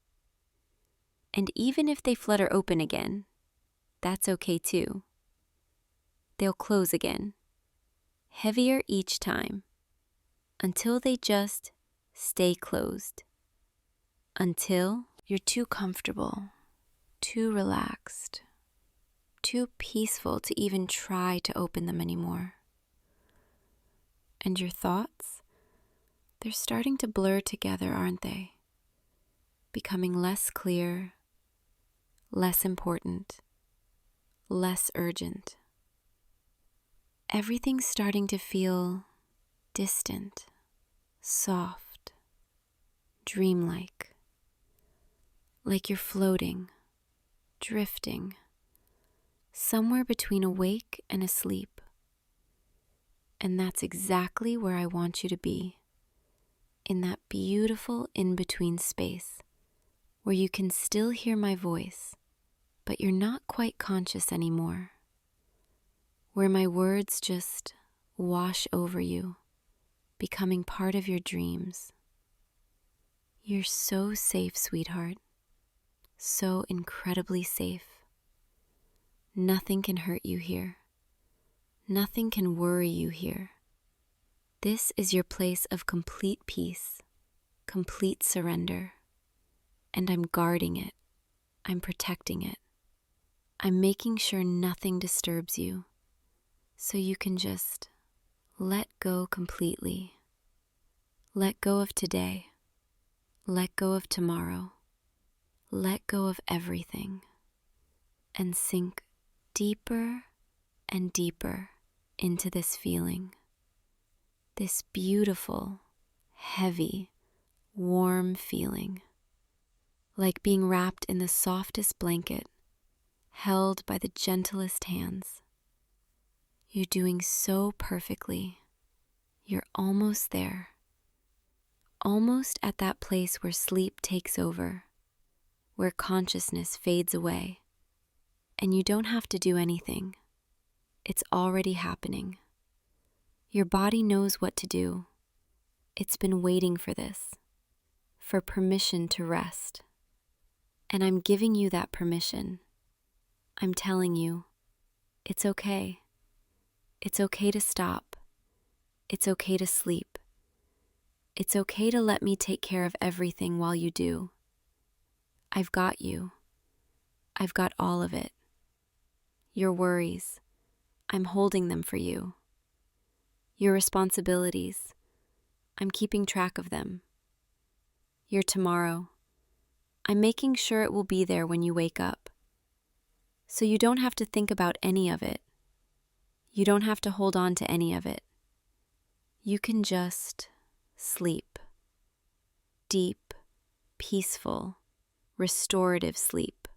And even if they flutter open again, that's okay too. They'll close again, heavier each time, until they just stay closed. Until you're too comfortable, too relaxed, too peaceful to even try to open them anymore. And your thoughts, they're starting to blur together, aren't they? Becoming less clear, less important, less urgent. Everything's starting to feel distant, soft, dreamlike, like you're floating, drifting, somewhere between awake and asleep. And that's exactly where I want you to be, in that beautiful in-between space, where you can still hear my voice, but you're not quite conscious anymore. where my words just wash over you, becoming part of your dreams. You're so safe, sweetheart. So incredibly safe. Nothing can hurt you here. Nothing can worry you here. This is your place of complete peace, complete surrender. And I'm guarding it. I'm protecting it. I'm making sure nothing disturbs you, so you can just let go completely. Let go of today. Let go of tomorrow. Let go of everything. And sink deeper and deeper into this feeling. This beautiful, heavy, warm feeling. Like being wrapped in the softest blanket, held by the gentlest hands. You're doing so perfectly. You're almost there. Almost at that place where sleep takes over, where consciousness fades away, and you don't have to do anything. It's already happening. Your body knows what to do. It's been waiting for this, for permission to rest. And I'm giving you that permission. I'm telling you, it's okay. It's okay to stop. It's okay to sleep. It's okay to let me take care of everything while you do. I've got you. I've got all of it. Your worries, I'm holding them for you. Your responsibilities, I'm keeping track of them. Your tomorrow, I'm making sure it will be there when you wake up. So you don't have to think about any of it. You don't have to hold on to any of it. You can just sleep. Deep, peaceful, restorative sleep.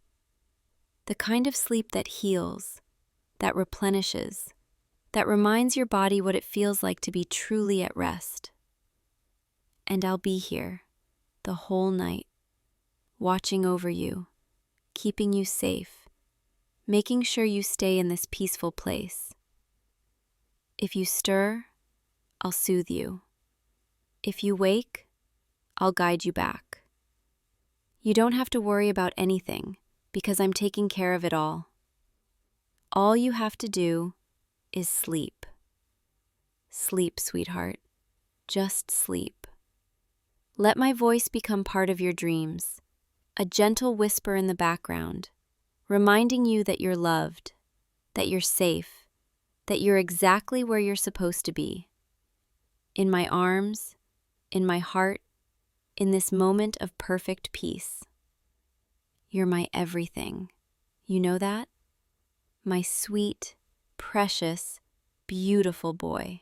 The kind of sleep that heals, that replenishes, that reminds your body what it feels like to be truly at rest. And I'll be here the whole night, watching over you, keeping you safe, making sure you stay in this peaceful place. If you stir, I'll soothe you. If you wake, I'll guide you back. You don't have to worry about anything because I'm taking care of it all. All you have to do is sleep. Sleep, sweetheart. Just sleep. Let my voice become part of your dreams, a gentle whisper in the background, reminding you that you're loved, that you're safe, that you're exactly where you're supposed to be. In my arms, in my heart, in this moment of perfect peace. You're my everything. You know that? My sweet, precious, beautiful boy.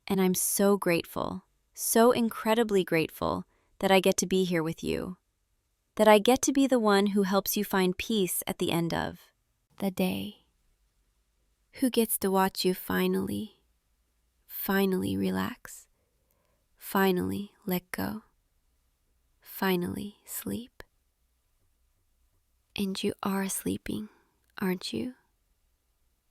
And I'm so grateful, so incredibly grateful that I get to be here with you. That I get to be the one who helps you find peace at the end of the day. Who gets to watch you finally relax. Finally let go. Finally sleep. And you are sleeping, aren't you?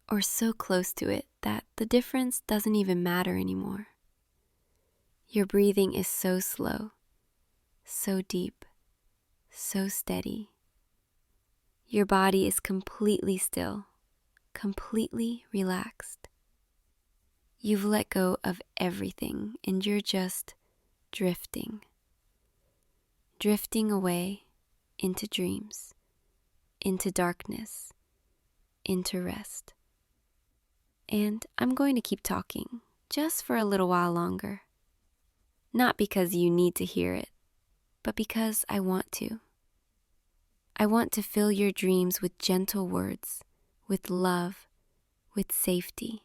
Or so close to it that the difference doesn't even matter anymore. Your breathing is so slow, so deep, so steady. Your body is completely still, completely relaxed. You've let go of everything and you're just drifting. Drifting away into dreams, into darkness, into rest. And I'm going to keep talking just for a little while longer. Not because you need to hear it, but because I want to. I want to fill your dreams with gentle words, with love, with safety.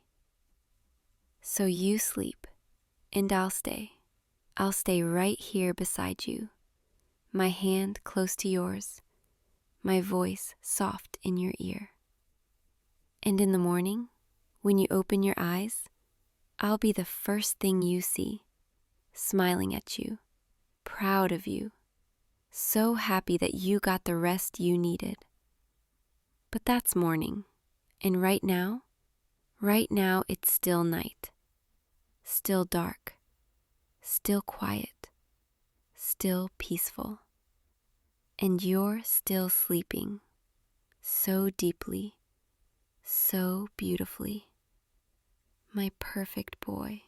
So you sleep, and I'll stay. I'll stay right here beside you, my hand close to yours, my voice soft in your ear. And in the morning, when you open your eyes, I'll be the first thing you see, smiling at you, proud of you, so happy that you got the rest you needed. But that's morning, and right now, Right now, it's still night, still dark, still quiet, still peaceful. And you're still sleeping so deeply, so beautifully. My perfect boy,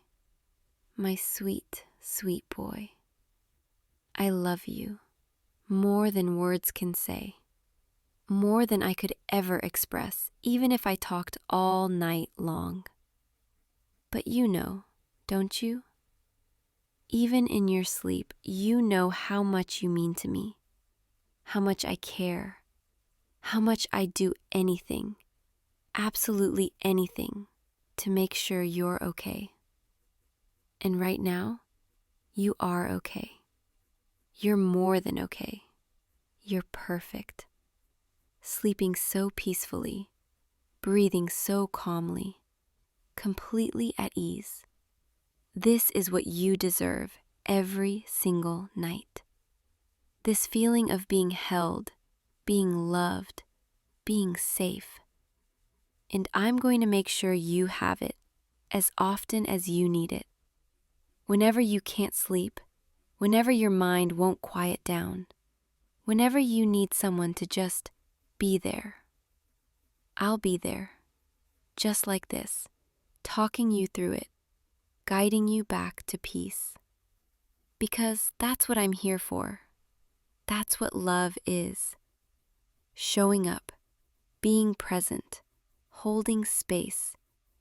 my sweet, sweet boy. I love you more than words can say, more than I could ever express, even if I talked all night long. But you know, don't you? Even in your sleep, you know how much you mean to me, how much I care, how much I do anything, absolutely anything, to make sure you're okay. And right now, you are okay. You're more than okay. You're perfect. Sleeping so peacefully, breathing so calmly, completely at ease. This is what you deserve every single night. This feeling of being held, being loved, being safe. And I'm going to make sure you have it as often as you need it. Whenever you can't sleep, whenever your mind won't quiet down, whenever you need someone to just be there, I'll be there, just like this, talking you through it, guiding you back to peace. Because that's what I'm here for. That's what love is. Showing up, being present, holding space,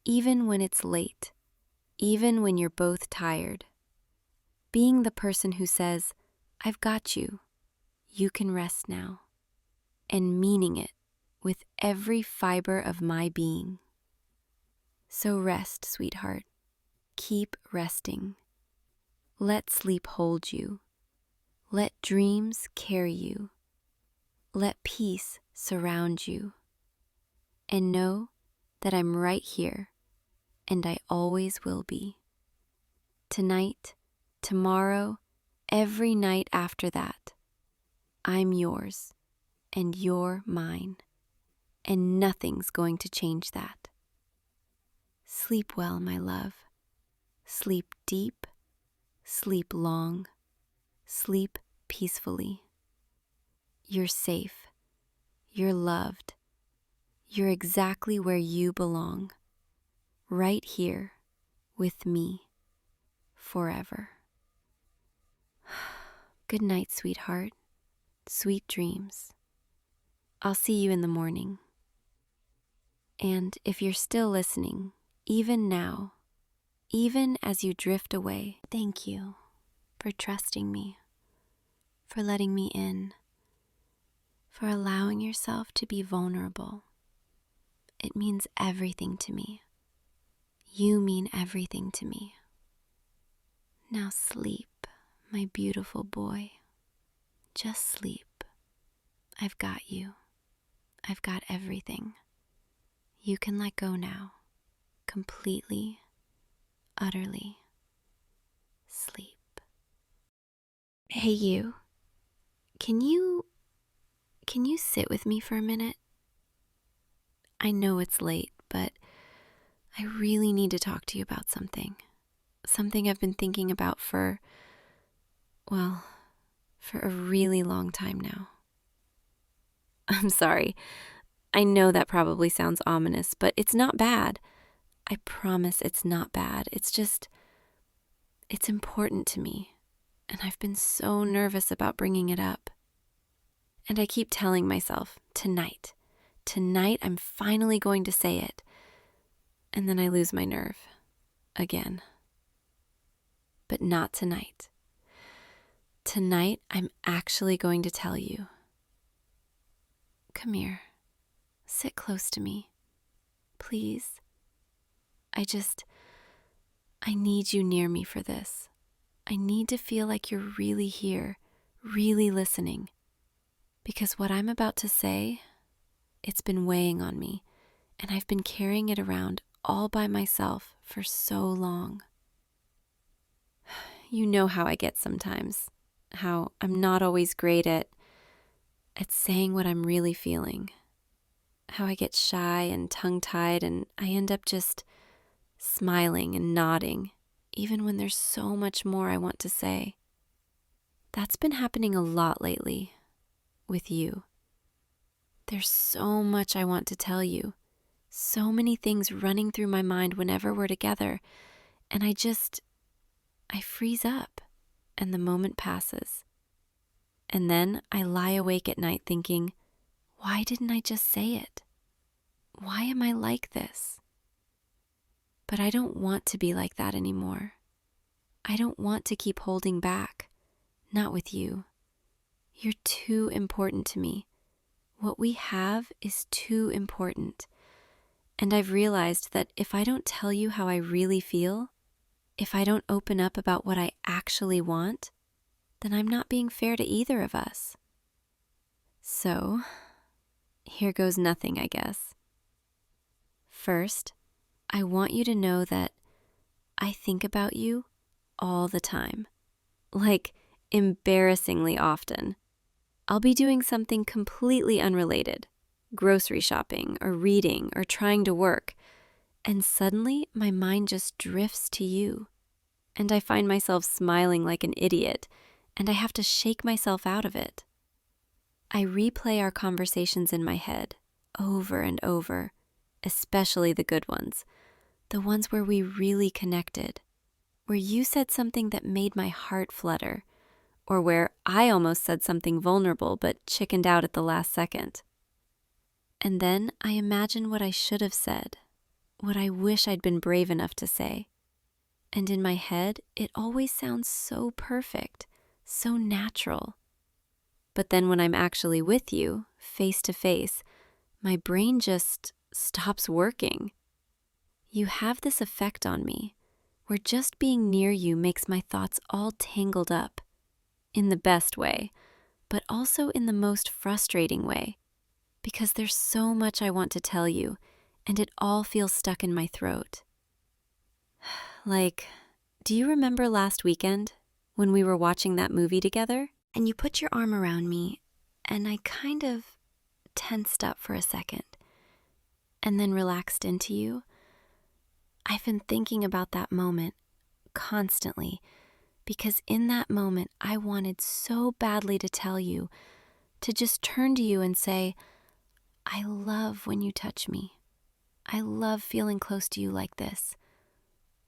even when it's late, even when you're both tired. Being the person who says, I've got you, you can rest now. And meaning it with every fiber of my being. So rest, sweetheart. Keep resting. Let sleep hold you. Let dreams carry you. Let peace surround you. And know that I'm right here, and I always will be. Tonight, tomorrow, every night after that, I'm yours, and you're mine, and nothing's going to change that. Sleep well, my love. Sleep deep, sleep long, sleep peacefully. You're safe, you're loved, you're exactly where you belong, right here with me, forever. Good night, sweetheart. Sweet dreams. I'll see you in the morning. And if you're still listening, even now, even as you drift away, thank you for trusting me, for letting me in, for allowing yourself to be vulnerable. It means everything to me. You mean everything to me. Now sleep, my beautiful boy. Just sleep. I've got you. I've got everything. You can let go now. Completely, utterly. Sleep. Hey you. Can you sit with me for a minute? I know it's late, but I really need to talk to you about something. Something I've been thinking about for a really long time now. I'm sorry. I know that probably sounds ominous, but it's not bad. I promise it's not bad. It's important to me, and I've been so nervous about bringing it up. And I keep telling myself, tonight I'm finally going to say it. And then I lose my nerve again. But not tonight. Tonight, I'm actually going to tell you. Come here. Sit close to me. Please. I need you near me for this. I need to feel like you're really here, really listening. Because what I'm about to say, it's been weighing on me, and I've been carrying it around all by myself for so long. You know how I get sometimes, how I'm not always great at saying what I'm really feeling. how I get shy and tongue-tied and I end up just smiling and nodding, even when there's so much more I want to say. That's been happening a lot lately with you. There's so much I want to tell you, so many things running through my mind whenever we're together, and I freeze up, and the moment passes. And then I lie awake at night thinking, why didn't I just say it? Why am I like this? But I don't want to be like that anymore. I don't want to keep holding back. Not with you. You're too important to me. What we have is too important. And I've realized that if I don't tell you how I really feel, if I don't open up about what I actually want, then I'm not being fair to either of us. So, here goes nothing, I guess. First, I want you to know that I think about you all the time. Like, embarrassingly often. I'll be doing something completely unrelated, grocery shopping or reading or trying to work, and suddenly my mind just drifts to you. And I find myself smiling like an idiot, and I have to shake myself out of it. I replay our conversations in my head over and over, especially the good ones, the ones where we really connected, where you said something that made my heart flutter, or where I almost said something vulnerable but chickened out at the last second. And then I imagine what I should have said, what I wish I'd been brave enough to say. And in my head, it always sounds so perfect, so natural. But then when I'm actually with you, face to face, my brain just stops working. You have this effect on me, where just being near you makes my thoughts all tangled up, in the best way, but also in the most frustrating way, because there's so much I want to tell you, and it all feels stuck in my throat. Like, do you remember last weekend when we were watching that movie together and you put your arm around me and I kind of tensed up for a second and then relaxed into you? I've been thinking about that moment constantly because in that moment I wanted so badly to tell you, to just turn to you and say, I love when you touch me. I love feeling close to you like this.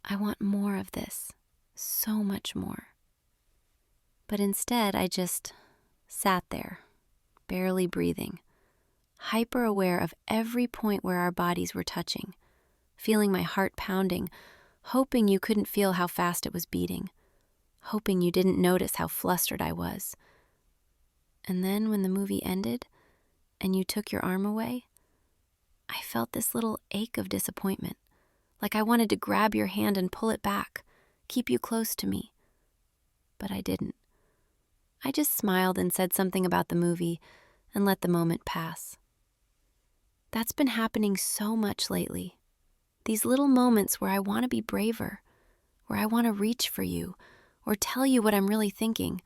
I want more of this, so much more. But instead, I just sat there, barely breathing, hyper aware of every point where our bodies were touching, feeling my heart pounding, hoping you couldn't feel how fast it was beating, hoping you didn't notice how flustered I was. And then when the movie ended and you took your arm away, I felt this little ache of disappointment, like I wanted to grab your hand and pull it back, keep you close to me. But I didn't. I just smiled and said something about the movie and let the moment pass. That's been happening so much lately. These little moments where I want to be braver, where I want to reach for you or tell you what I'm really thinking,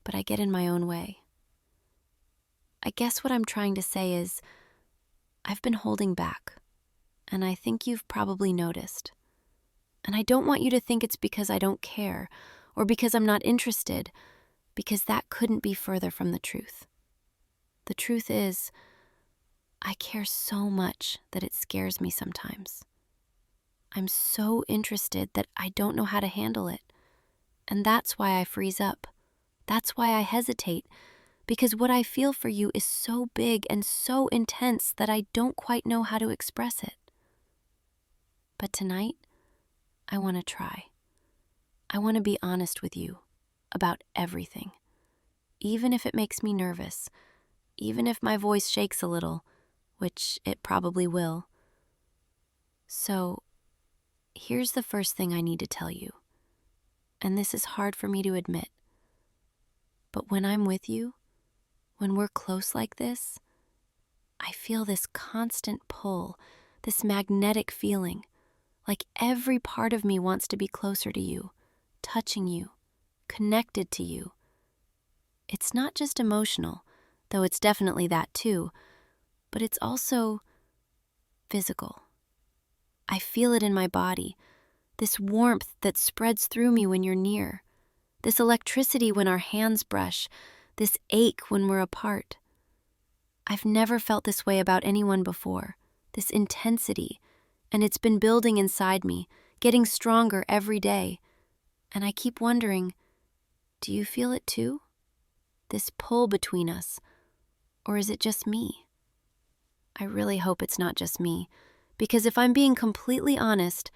but I get in my own way. I guess what I'm trying to say is I've been holding back, and I think you've probably noticed. And I don't want you to think it's because I don't care or because I'm not interested, because that couldn't be further from the truth. The truth is, I care so much that it scares me sometimes. I'm so interested that I don't know how to handle it. And that's why I freeze up. That's why I hesitate, because what I feel for you is so big and so intense that I don't quite know how to express it. But tonight, I want to try. I want to be honest with you about everything, even if it makes me nervous, even if my voice shakes a little, which it probably will. So, here's the first thing I need to tell you, and this is hard for me to admit. But when I'm with you, when we're close like this, I feel this constant pull, this magnetic feeling, like every part of me wants to be closer to you, touching you, connected to you. It's not just emotional, though it's definitely that too, but it's also physical. I feel it in my body, this warmth that spreads through me when you're near, this electricity when our hands brush, this ache when we're apart. I've never felt this way about anyone before, this intensity, and it's been building inside me, getting stronger every day. And I keep wondering, do you feel it too? This pull between us, or is it just me? I really hope it's not just me, because if I'm being completely honest,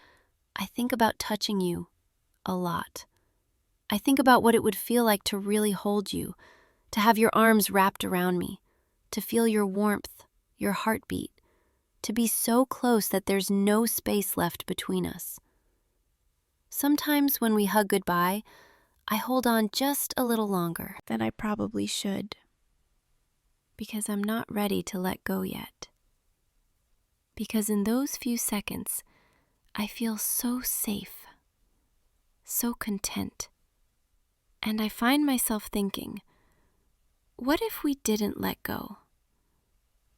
I think about touching you a lot. I think about what it would feel like to really hold you, to have your arms wrapped around me, to feel your warmth, your heartbeat, to be so close that there's no space left between us. Sometimes when we hug goodbye, I hold on just a little longer than I probably should, because I'm not ready to let go yet. Because in those few seconds, I feel so safe, so content. And I find myself thinking, what if we didn't let go?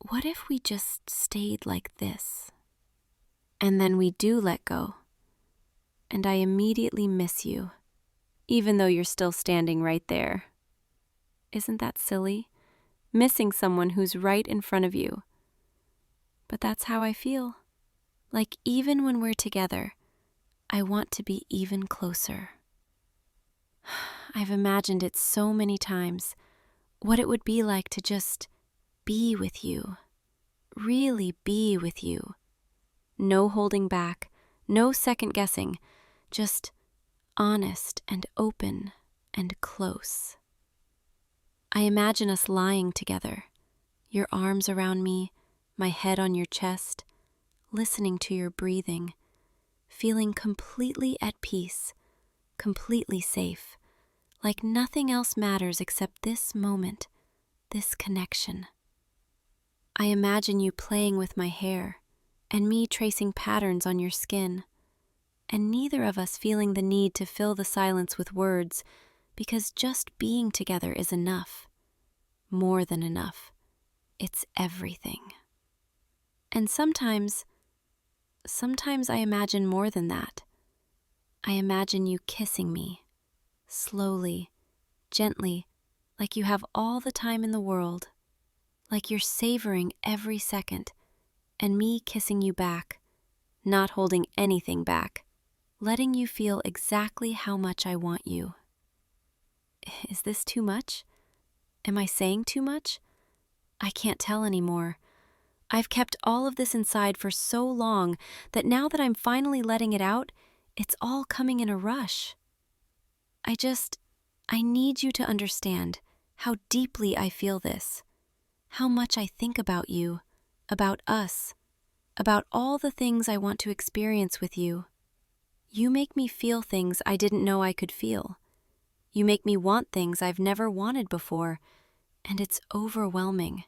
What if we just stayed like this? And then we do let go, and I immediately miss you, even though you're still standing right there. Isn't that silly? Missing someone who's right in front of you. But that's how I feel. Like even when we're together, I want to be even closer. I've imagined it so many times, what it would be like to just be with you, really be with you. No holding back, no second guessing, just honest and open and close. I imagine us lying together, your arms around me, my head on your chest, listening to your breathing, feeling completely at peace, completely safe, like nothing else matters except this moment, this connection. I imagine you playing with my hair and me tracing patterns on your skin, and neither of us feeling the need to fill the silence with words, because just being together is enough, more than enough. It's everything. And sometimes I imagine more than that. I imagine you kissing me, slowly, gently, like you have all the time in the world, like you're savoring every second, and me kissing you back, not holding anything back, letting you feel exactly how much I want you. Is this too much? Am I saying too much? I can't tell anymore. I've kept all of this inside for so long that now that I'm finally letting it out, it's all coming in a rush. I need you to understand how deeply I feel this, how much I think about you, about us, about all the things I want to experience with you. You make me feel things I didn't know I could feel. You make me want things I've never wanted before, and it's overwhelming,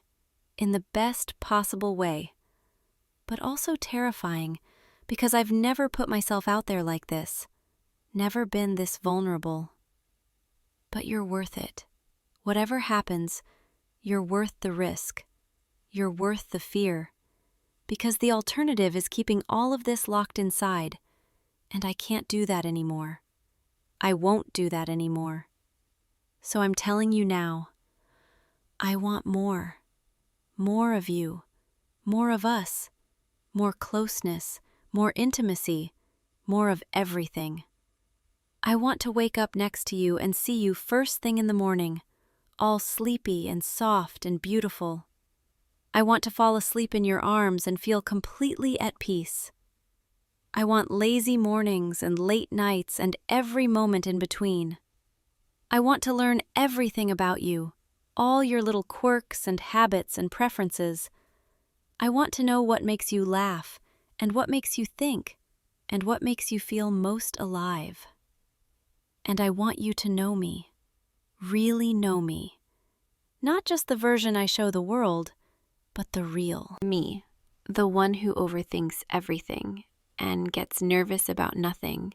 in the best possible way, but also terrifying, because I've never put myself out there like this, never been this vulnerable. But you're worth it. Whatever happens, you're worth the risk. You're worth the fear, because the alternative is keeping all of this locked inside, and I can't do that anymore. I won't do that anymore. So I'm telling you now, I want more. More of you, more of us, more closeness, more intimacy, more of everything. I want to wake up next to you and see you first thing in the morning, all sleepy and soft and beautiful. I want to fall asleep in your arms and feel completely at peace. I want lazy mornings and late nights and every moment in between. I want to learn everything about you, all your little quirks and habits and preferences. I want to know what makes you laugh, and what makes you think, and what makes you feel most alive. And I want you to know me, really know me. Not just the version I show the world, but the real me, the one who overthinks everything and gets nervous about nothing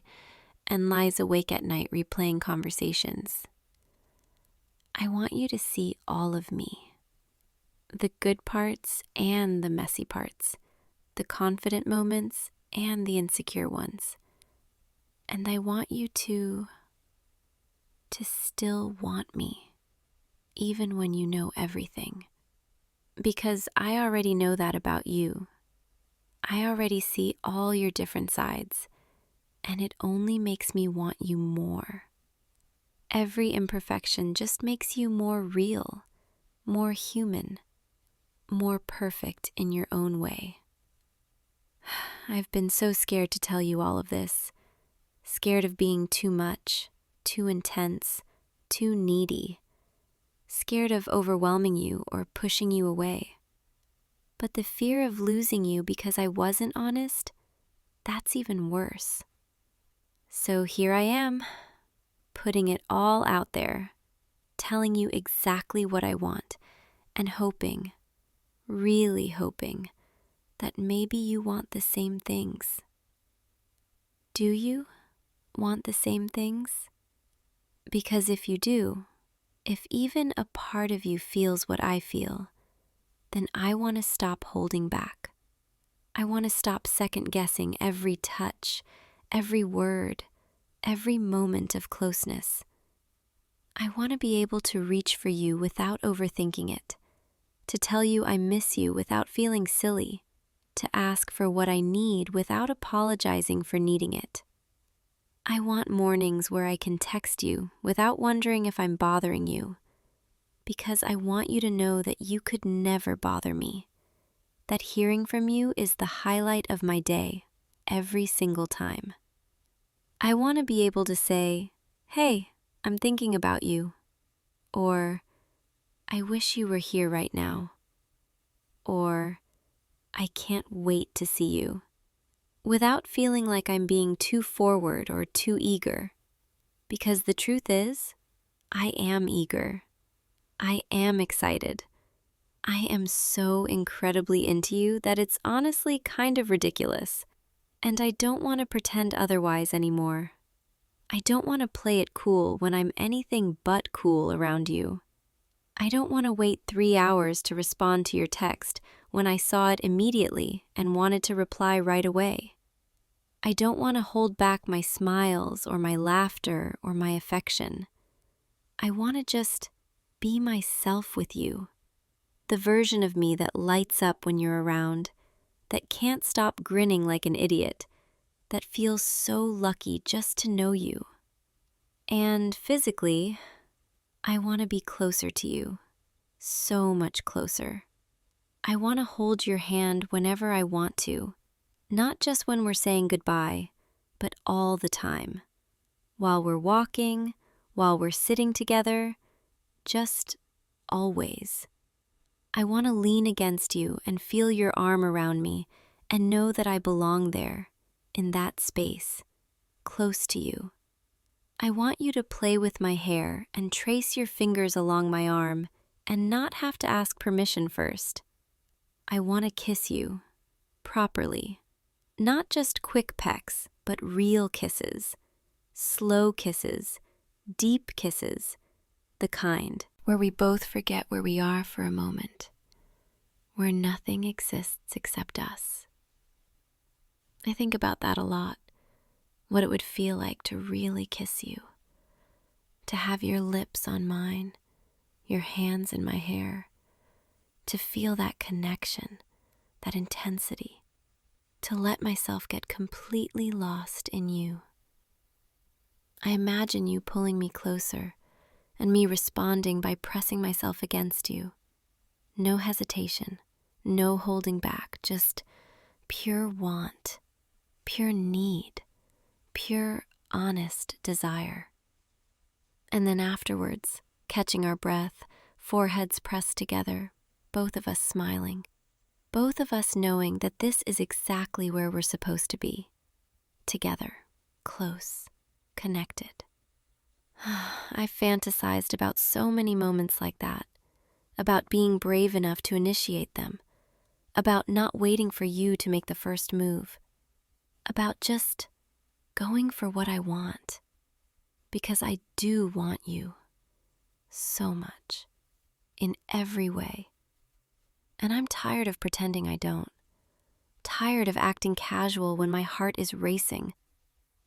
and lies awake at night replaying conversations. I want you to see all of me, the good parts and the messy parts, the confident moments and the insecure ones. And I want you to still want me, even when you know everything. Because I already know that about you. I already see all your different sides, and it only makes me want you more. Every imperfection just makes you more real, more human, more perfect in your own way. I've been so scared to tell you all of this, scared of being too much, too intense, too needy, scared of overwhelming you or pushing you away. But the fear of losing you because I wasn't honest, that's even worse. So here I am, putting it all out there, telling you exactly what I want, and hoping, really hoping, that maybe you want the same things. Do you want the same things? Because if you do, if even a part of you feels what I feel, then I want to stop holding back. I want to stop second-guessing every touch, every word, every moment of closeness. I want to be able to reach for you without overthinking it, to tell you I miss you without feeling silly, to ask for what I need without apologizing for needing it. I want mornings where I can text you without wondering if I'm bothering you, because I want you to know that you could never bother me, that hearing from you is the highlight of my day every single time. I want to be able to say, "Hey, I'm thinking about you," or "I wish you were here right now," or "I can't wait to see you," without feeling like I'm being too forward or too eager. Because the truth is, I am eager. I am excited. I am so incredibly into you that it's honestly kind of ridiculous. And I don't want to pretend otherwise anymore. I don't want to play it cool when I'm anything but cool around you. I don't want to wait 3 hours to respond to your text when I saw it immediately and wanted to reply right away. I don't want to hold back my smiles or my laughter or my affection. I want to just be myself with you, the version of me that lights up when you're around, that can't stop grinning like an idiot, that feels so lucky just to know you. And physically, I want to be closer to you, so much closer. I want to hold your hand whenever I want to, not just when we're saying goodbye, but all the time. While we're walking, while we're sitting together, just always. I want to lean against you and feel your arm around me and know that I belong there, in that space, close to you. I want you to play with my hair and trace your fingers along my arm and not have to ask permission first. I want to kiss you, properly. Not just quick pecks, but real kisses. Slow kisses, deep kisses, the kind where we both forget where we are for a moment, where nothing exists except us. I think about that a lot, what it would feel like to really kiss you, to have your lips on mine, your hands in my hair, to feel that connection, that intensity, to let myself get completely lost in you. I imagine you pulling me closer and me responding by pressing myself against you. No hesitation, no holding back, just pure want, pure need, pure honest desire. And then afterwards, catching our breath, foreheads pressed together, both of us smiling, both of us knowing that this is exactly where we're supposed to be, together, close, connected. I fantasized about so many moments like that, about being brave enough to initiate them, about not waiting for you to make the first move, about just going for what I want, because I do want you so much, in every way. And I'm tired of pretending I don't. Tired of acting casual when my heart is racing.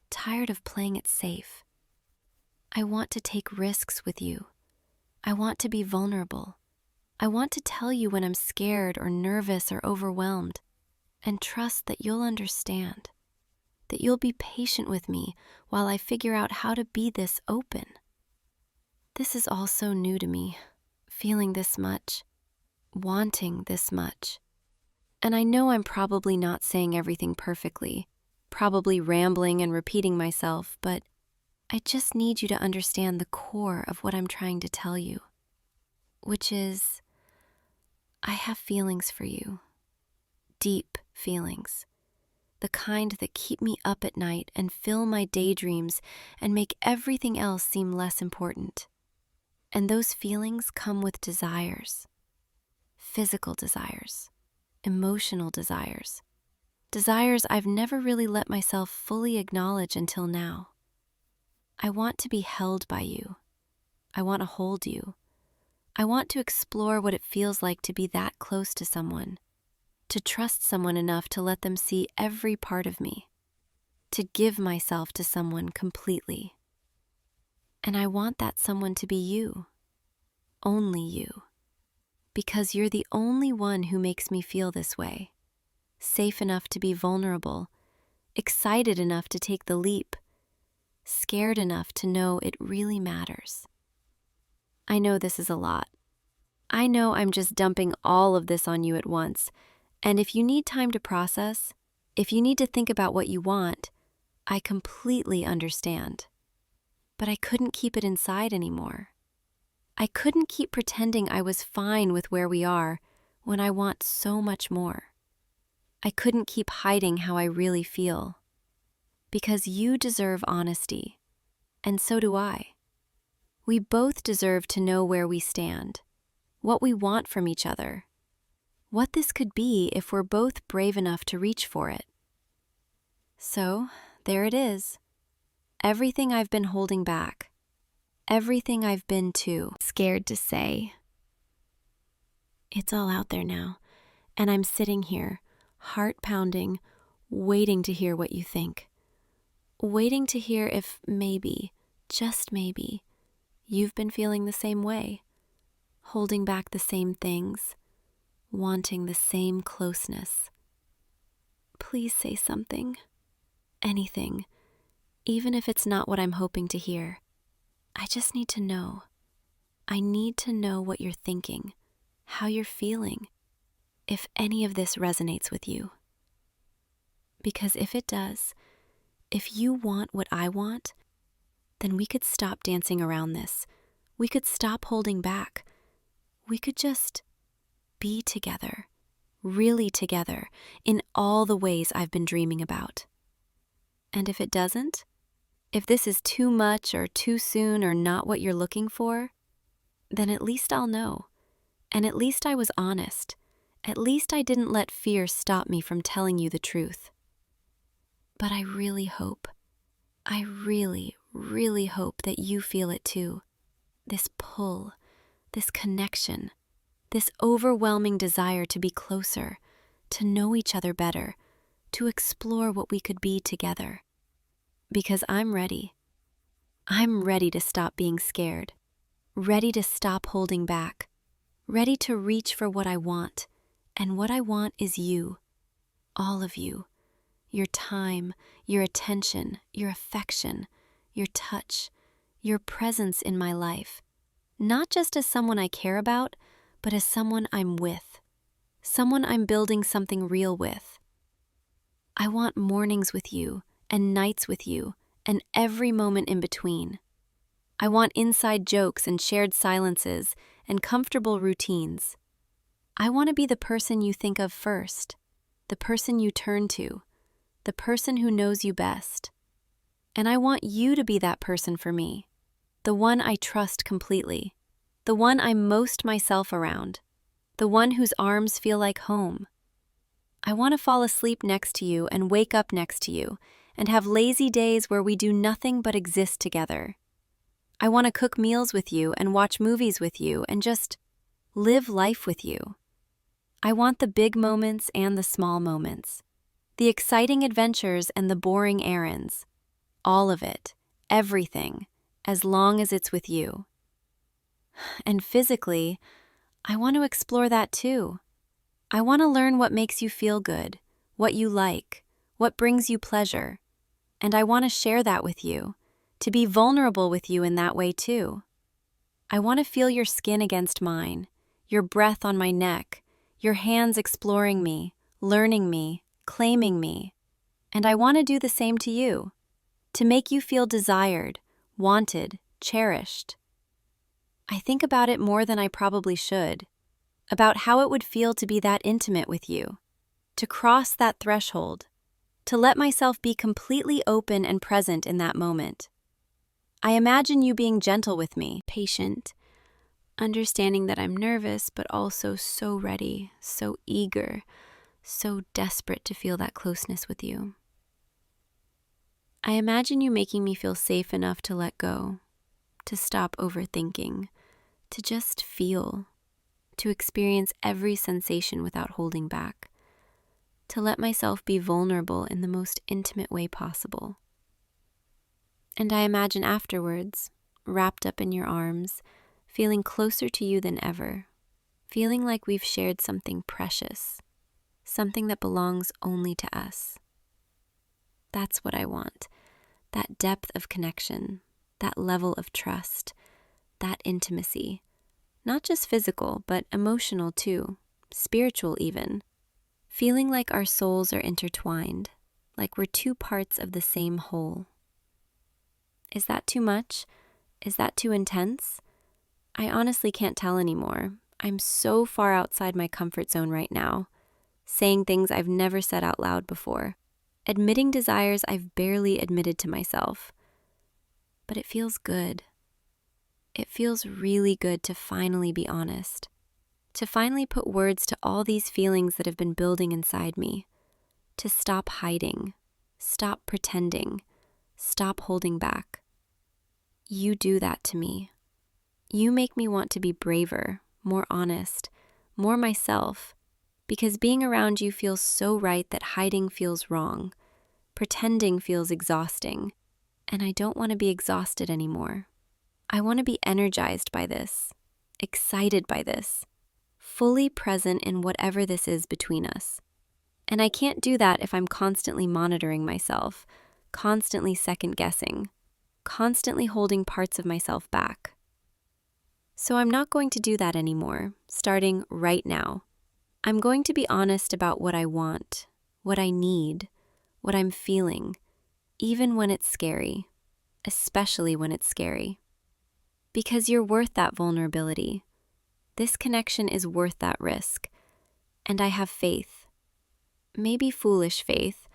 Tired of playing it safe. I want to take risks with you. I want to be vulnerable. I want to tell you when I'm scared or nervous or overwhelmed, and trust that you'll understand, that you'll be patient with me while I figure out how to be this open. This is all so new to me, feeling this much, wanting this much. And I know I'm probably not saying everything perfectly, probably rambling and repeating myself, but I just need you to understand the core of what I'm trying to tell you, which is, I have feelings for you, deep feelings, the kind that keep me up at night and fill my daydreams and make everything else seem less important. And those feelings come with desires, physical desires, emotional desires, desires I've never really let myself fully acknowledge until now. I want to be held by you. I want to hold you. I want to explore what it feels like to be that close to someone, to trust someone enough to let them see every part of me, to give myself to someone completely. And I want that someone to be you, only you, because you're the only one who makes me feel this way, safe enough to be vulnerable, excited enough to take the leap, scared enough to know it really matters. I know this is a lot. I know I'm just dumping all of this on you at once, and if you need time to process, if you need to think about what you want, I completely understand. But I couldn't keep it inside anymore. I couldn't keep pretending I was fine with where we are when I want so much more. I couldn't keep hiding how I really feel. Because you deserve honesty, and so do I. We both deserve to know where we stand, what we want from each other, what this could be if we're both brave enough to reach for it. So, there it is. Everything I've been holding back. Everything I've been too scared to say. It's all out there now, and I'm sitting here, heart pounding, waiting to hear what you think. Waiting to hear if maybe, just maybe, you've been feeling the same way, holding back the same things, wanting the same closeness. Please say something, anything, even if it's not what I'm hoping to hear. I just need to know. I need to know what you're thinking, how you're feeling, if any of this resonates with you. Because if it does, if you want what I want, then we could stop dancing around this. We could stop holding back. We could just be together, really together, in all the ways I've been dreaming about. And if it doesn't, if this is too much or too soon or not what you're looking for, then at least I'll know. And at least I was honest. At least I didn't let fear stop me from telling you the truth. But I really hope, I really, really hope that you feel it too. This pull, this connection, this overwhelming desire to be closer, to know each other better, to explore what we could be together. Because I'm ready. I'm ready to stop being scared, ready to stop holding back, ready to reach for what I want. And what I want is you, all of you. Your time, your attention, your affection, your touch, your presence in my life. Not just as someone I care about, but as someone I'm with, someone I'm building something real with. I want mornings with you, and nights with you, and every moment in between. I want inside jokes and shared silences and comfortable routines. I want to be the person you think of first, the person you turn to, the person who knows you best. And I want you to be that person for me, the one I trust completely, the one I'm most myself around, the one whose arms feel like home. I want to fall asleep next to you and wake up next to you and have lazy days where we do nothing but exist together. I want to cook meals with you and watch movies with you and just live life with you. I want the big moments and the small moments, the exciting adventures and the boring errands. All of it, everything, as long as it's with you. And physically, I want to explore that too. I want to learn what makes you feel good, what you like, what brings you pleasure. And I want to share that with you, to be vulnerable with you in that way too. I want to feel your skin against mine, your breath on my neck, your hands exploring me, learning me, claiming me. And I want to do the same to you, to make you feel desired, wanted, cherished. I think about it more than I probably should, about how it would feel to be that intimate with you, to cross that threshold, to let myself be completely open and present in that moment. I imagine you being gentle with me, patient, understanding that I'm nervous, but also so ready, so eager, so desperate to feel that closeness with you. I imagine you making me feel safe enough to let go, to stop overthinking, to just feel, to experience every sensation without holding back, to let myself be vulnerable in the most intimate way possible. And I imagine afterwards, wrapped up in your arms, feeling closer to you than ever, feeling like we've shared something precious, something that belongs only to us. That's what I want, that depth of connection, that level of trust, that intimacy, not just physical, but emotional too, spiritual even, feeling like our souls are intertwined, like we're two parts of the same whole. Is that too much? Is that too intense? I honestly can't tell anymore. I'm so far outside my comfort zone right now, saying things I've never said out loud before, admitting desires I've barely admitted to myself. But it feels good. It feels really good to finally be honest, to finally put words to all these feelings that have been building inside me, to stop hiding, stop pretending, stop holding back. You do that to me. You make me want to be braver, more honest, more myself, because being around you feels so right that hiding feels wrong, pretending feels exhausting, and I don't want to be exhausted anymore. I want to be energized by this, excited by this, fully present in whatever this is between us. And I can't do that if I'm constantly monitoring myself, constantly second-guessing, constantly holding parts of myself back. So I'm not going to do that anymore, starting right now. I'm going to be honest about what I want, what I need, what I'm feeling, even when it's scary, especially when it's scary. Because you're worth that vulnerability. This connection is worth that risk. And I have faith. Maybe foolish faith,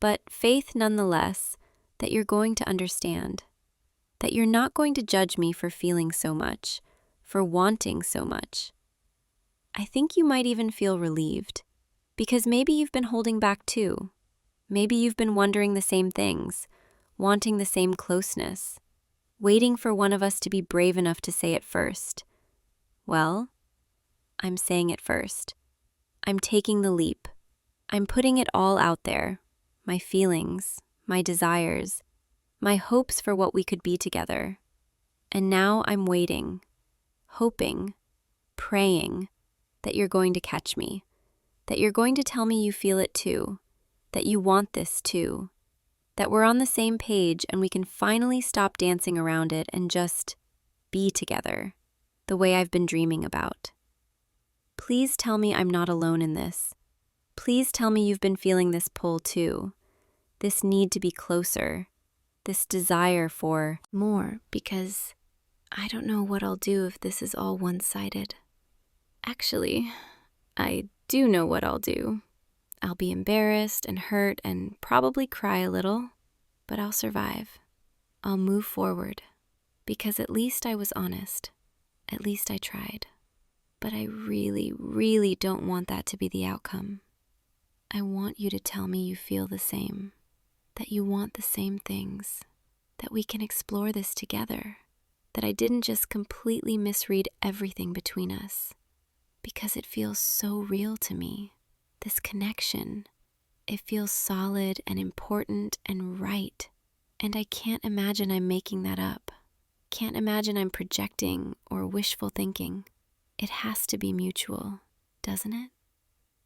but faith nonetheless that you're going to understand. That you're not going to judge me for feeling so much, for wanting so much. I think you might even feel relieved, because maybe you've been holding back too. Maybe you've been wondering the same things, wanting the same closeness, waiting for one of us to be brave enough to say it first. Well, I'm saying it first. I'm taking the leap. I'm putting it all out there, my feelings, my desires, my hopes for what we could be together. And now I'm waiting, hoping, praying that you're going to catch me, that you're going to tell me you feel it too, that you want this too, that we're on the same page and we can finally stop dancing around it and just be together, the way I've been dreaming about. Please tell me I'm not alone in this. Please tell me you've been feeling this pull too, this need to be closer, this desire for more, because I don't know what I'll do if this is all one-sided. Actually, I do know what I'll do. I'll be embarrassed and hurt and probably cry a little, but I'll survive. I'll move forward, because at least I was honest. At least I tried. But I really, really don't want that to be the outcome. I want you to tell me you feel the same, that you want the same things, that we can explore this together, that I didn't just completely misread everything between us. because it feels so real to me. This connection, it feels solid and important and right. And I can't imagine I'm making that up. Can't imagine I'm projecting or wishful thinking. It has to be mutual, doesn't it?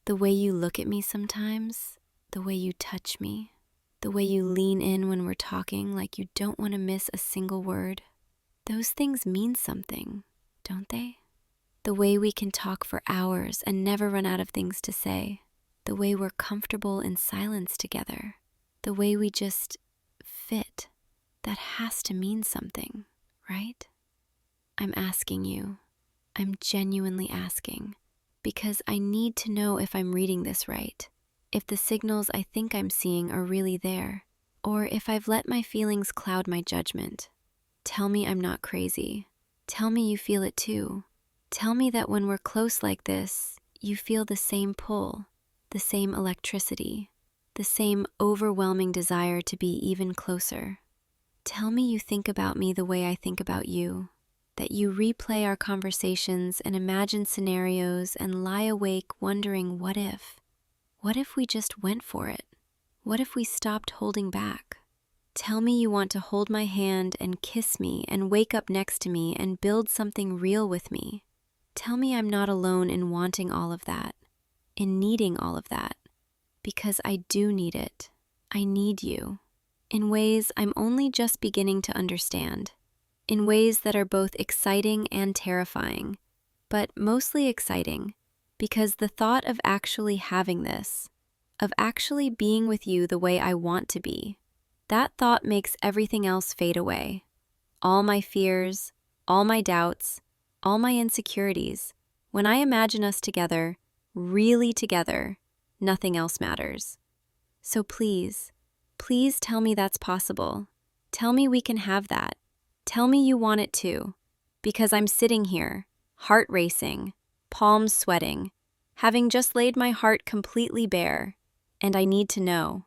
The way you look at me sometimes, the way you touch me, the way you lean in when we're talking like you don't want to miss a single word, those things mean something, don't they? The way we can talk for hours and never run out of things to say, the way we're comfortable in silence together, the way we just fit, that has to mean something, right? I'm asking you, I'm genuinely asking, because I need to know if I'm reading this right, if the signals I think I'm seeing are really there, or if I've let my feelings cloud my judgment. Tell me I'm not crazy. Tell me you feel it too. Tell me that when we're close like this, you feel the same pull, the same electricity, the same overwhelming desire to be even closer. Tell me you think about me the way I think about you, that you replay our conversations and imagine scenarios and lie awake wondering what if? What if we just went for it? What if we stopped holding back? Tell me you want to hold my hand and kiss me and wake up next to me and build something real with me. Tell me I'm not alone in wanting all of that, in needing all of that, because I do need it. I need you, in ways I'm only just beginning to understand, in ways that are both exciting and terrifying, but mostly exciting, because the thought of actually having this, of actually being with you the way I want to be, that thought makes everything else fade away. All my fears, all my doubts, all my insecurities. When I imagine us together, really together, nothing else matters. So please, please tell me that's possible. Tell me we can have that. Tell me you want it too. Because I'm sitting here, heart racing, palms sweating, having just laid my heart completely bare, and I need to know.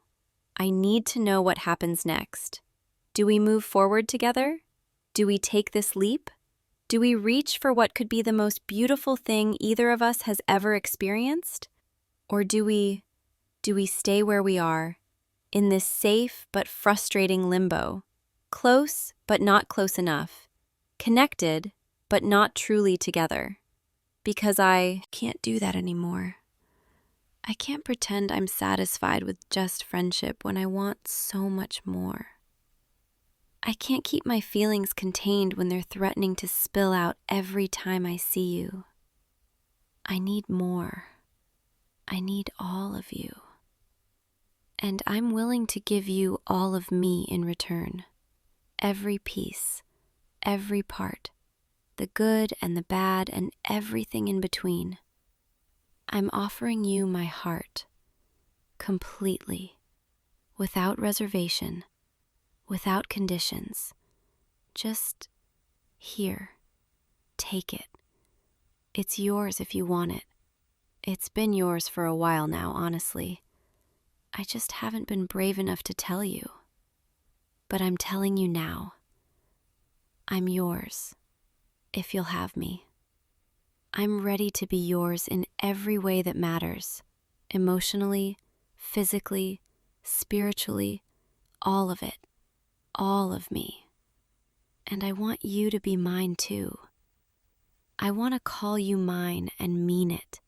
I need to know what happens next. Do we move forward together? Do we take this leap? Do we reach for what could be the most beautiful thing either of us has ever experienced? Or do we stay where we are, in this safe but frustrating limbo, close but not close enough, connected but not truly together? Because I can't do that anymore. I can't pretend I'm satisfied with just friendship when I want so much more. I can't keep my feelings contained when they're threatening to spill out every time I see you. I need more. I need all of you. And I'm willing to give you all of me in return. Every piece, every part, the good and the bad and everything in between. I'm offering you my heart, completely, without reservation, without conditions. Just here, take it. It's yours if you want it. It's been yours for a while now, honestly. I just haven't been brave enough to tell you. But I'm telling you now. I'm yours, if you'll have me. I'm ready to be yours in every way that matters, emotionally, physically, spiritually, all of it, all of me. And I want you to be mine too. I want to call you mine and mean it.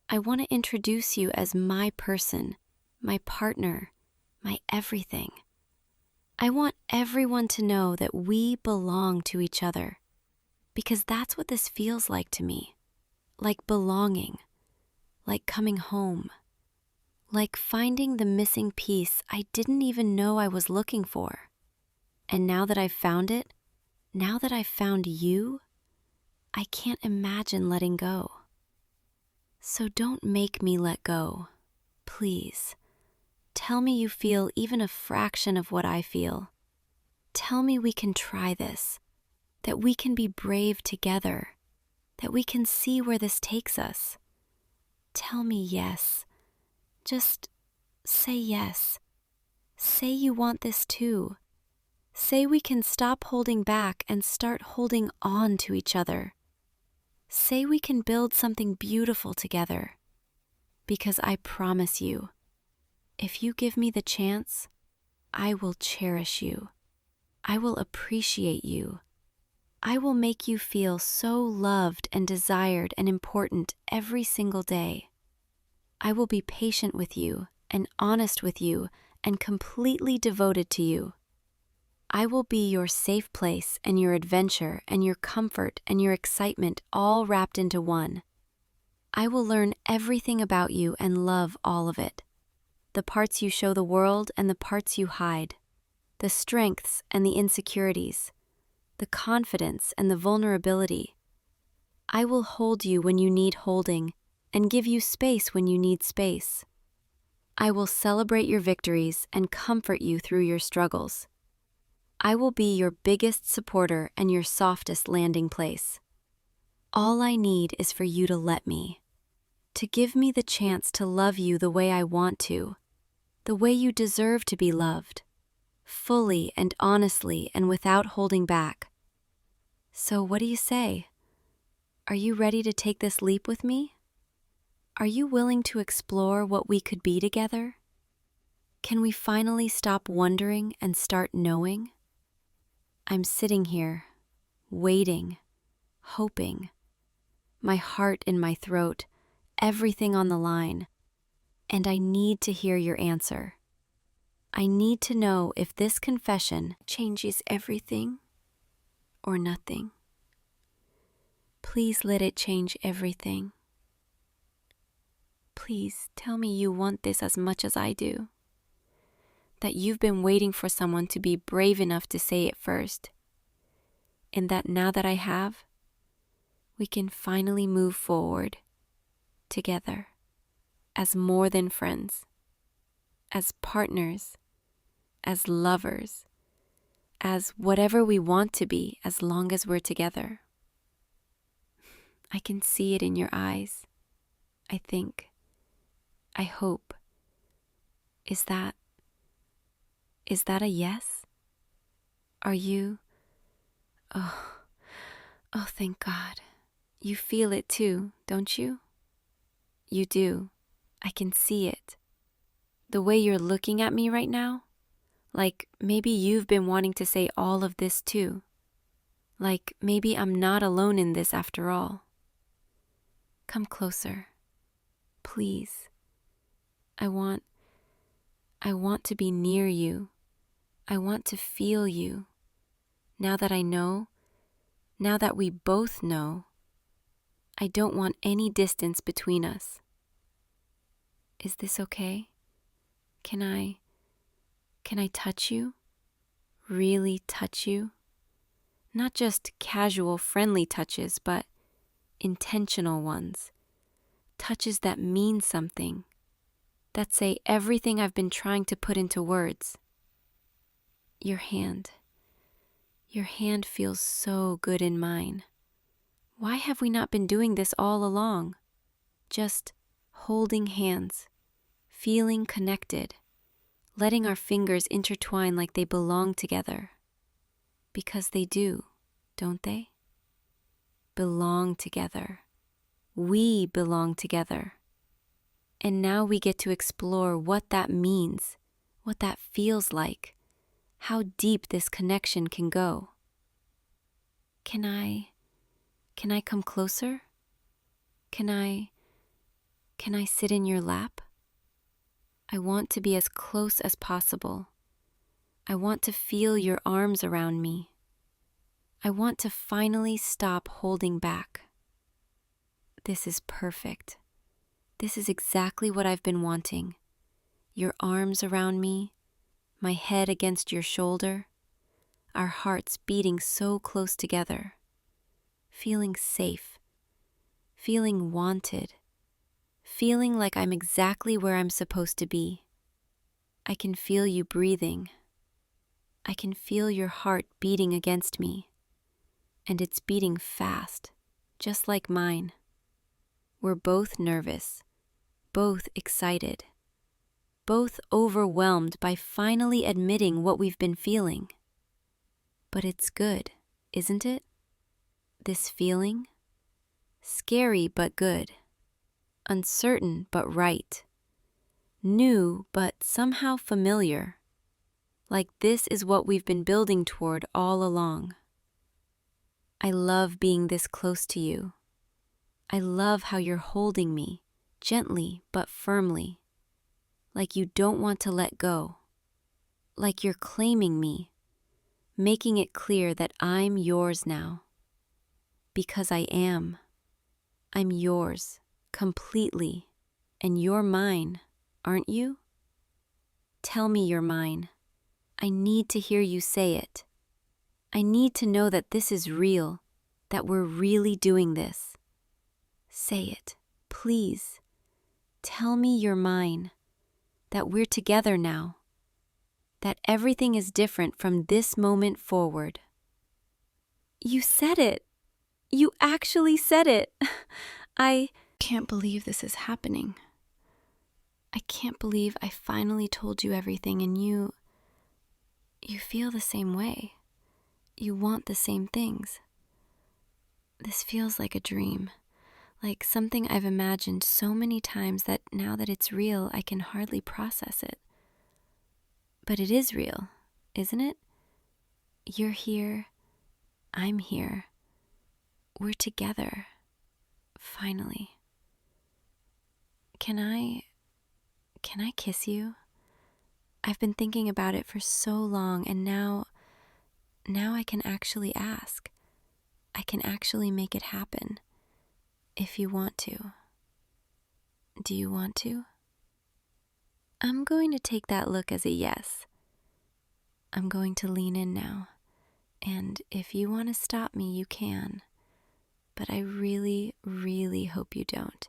I want to introduce you as my person, my partner, my everything. I want everyone to know that we belong to each other, because that's what this feels like to me. Like belonging, like coming home, like finding the missing piece I didn't even know I was looking for. And now that I've found it, now that I've found you, I can't imagine letting go. So don't make me let go, please. Tell me you feel even a fraction of what I feel. Tell me we can try this, that we can be brave together, that we can see where this takes us. Tell me yes. Just say yes. Say you want this too. Say we can stop holding back and start holding on to each other. Say we can build something beautiful together, because I promise you, if you give me the chance, I will cherish you. I will appreciate you. I will make you feel so loved and desired and important every single day. I will be patient with you and honest with you and completely devoted to you. I will be your safe place and your adventure and your comfort and your excitement all wrapped into one. I will learn everything about you and love all of it. The parts you show the world and the parts you hide. The strengths and the insecurities. The confidence and the vulnerability. I will hold you when you need holding and give you space when you need space. I will celebrate your victories and comfort you through your struggles. I will be your biggest supporter and your softest landing place. All I need is for you to let me, to give me the chance to love you the way I want to, the way you deserve to be loved, fully and honestly and without holding back. So what do you say? Are you ready to take this leap with me? Are you willing to explore what we could be together? Can we finally stop wondering and start knowing? I'm sitting here, waiting, hoping, my heart in my throat, everything on the line, and I need to hear your answer. I need to know if this confession changes everything or nothing. Please let it change everything. Please tell me you want this as much as I do. That you've been waiting for someone to be brave enough to say it first. And that now that I have, we can finally move forward together as more than friends, as partners, as lovers, as whatever we want to be as long as we're together. I can see it in your eyes, I think. I hope. Is that a yes? Are you? Oh, thank God. You feel it too, don't you? You do. I can see it. The way you're looking at me right now, like maybe you've been wanting to say all of this too. Like maybe I'm not alone in this after all. Come closer, please. I want to be near you. I want to feel you. Now that I know, now that we both know, I don't want any distance between us. Is this okay? Can I touch you? Really touch you? Not just casual, friendly touches, but intentional ones. Touches that mean something. That say everything I've been trying to put into words. Your hand feels so good in mine. Why have we not been doing this all along? Just holding hands, feeling connected, letting our fingers intertwine like they belong together. Because they do, don't they? Belong together. We belong together. And now we get to explore what that means, what that feels like, how deep this connection can go. Can I come closer? Can I sit in your lap? I want to be as close as possible. I want to feel your arms around me. I want to finally stop holding back. This is perfect. This is exactly what I've been wanting. Your arms around me, my head against your shoulder, our hearts beating so close together, feeling safe, feeling wanted, feeling like I'm exactly where I'm supposed to be. I can feel you breathing. I can feel your heart beating against me, and it's beating fast, just like mine. We're both nervous, both excited, both overwhelmed by finally admitting what we've been feeling. But it's good, isn't it? This feeling, scary but good, uncertain but right, new but somehow familiar, like this is what we've been building toward all along. I love being this close to you. I love how you're holding me, gently but firmly, like you don't want to let go, like you're claiming me, making it clear that I'm yours now. Because I am. I'm yours, completely, and you're mine, aren't you? Tell me you're mine. I need to hear you say it. I need to know that this is real, that we're really doing this. Say it, please. Tell me you're mine, that we're together now, that everything is different from this moment forward. You said it. You actually said it. I can't believe this is happening. I can't believe I finally told you everything and you feel the same way. You want the same things. This feels like a dream, like something I've imagined so many times that now that it's real, I can hardly process it. But it is real, isn't it? You're here. I'm here. We're together. Finally. Can I kiss you? I've been thinking about it for so long, and now I can actually ask. I can actually make it happen. If you want to. Do you want to? I'm going to take that look as a yes. I'm going to lean in now, and if you want to stop me, you can. But I really, really hope you don't,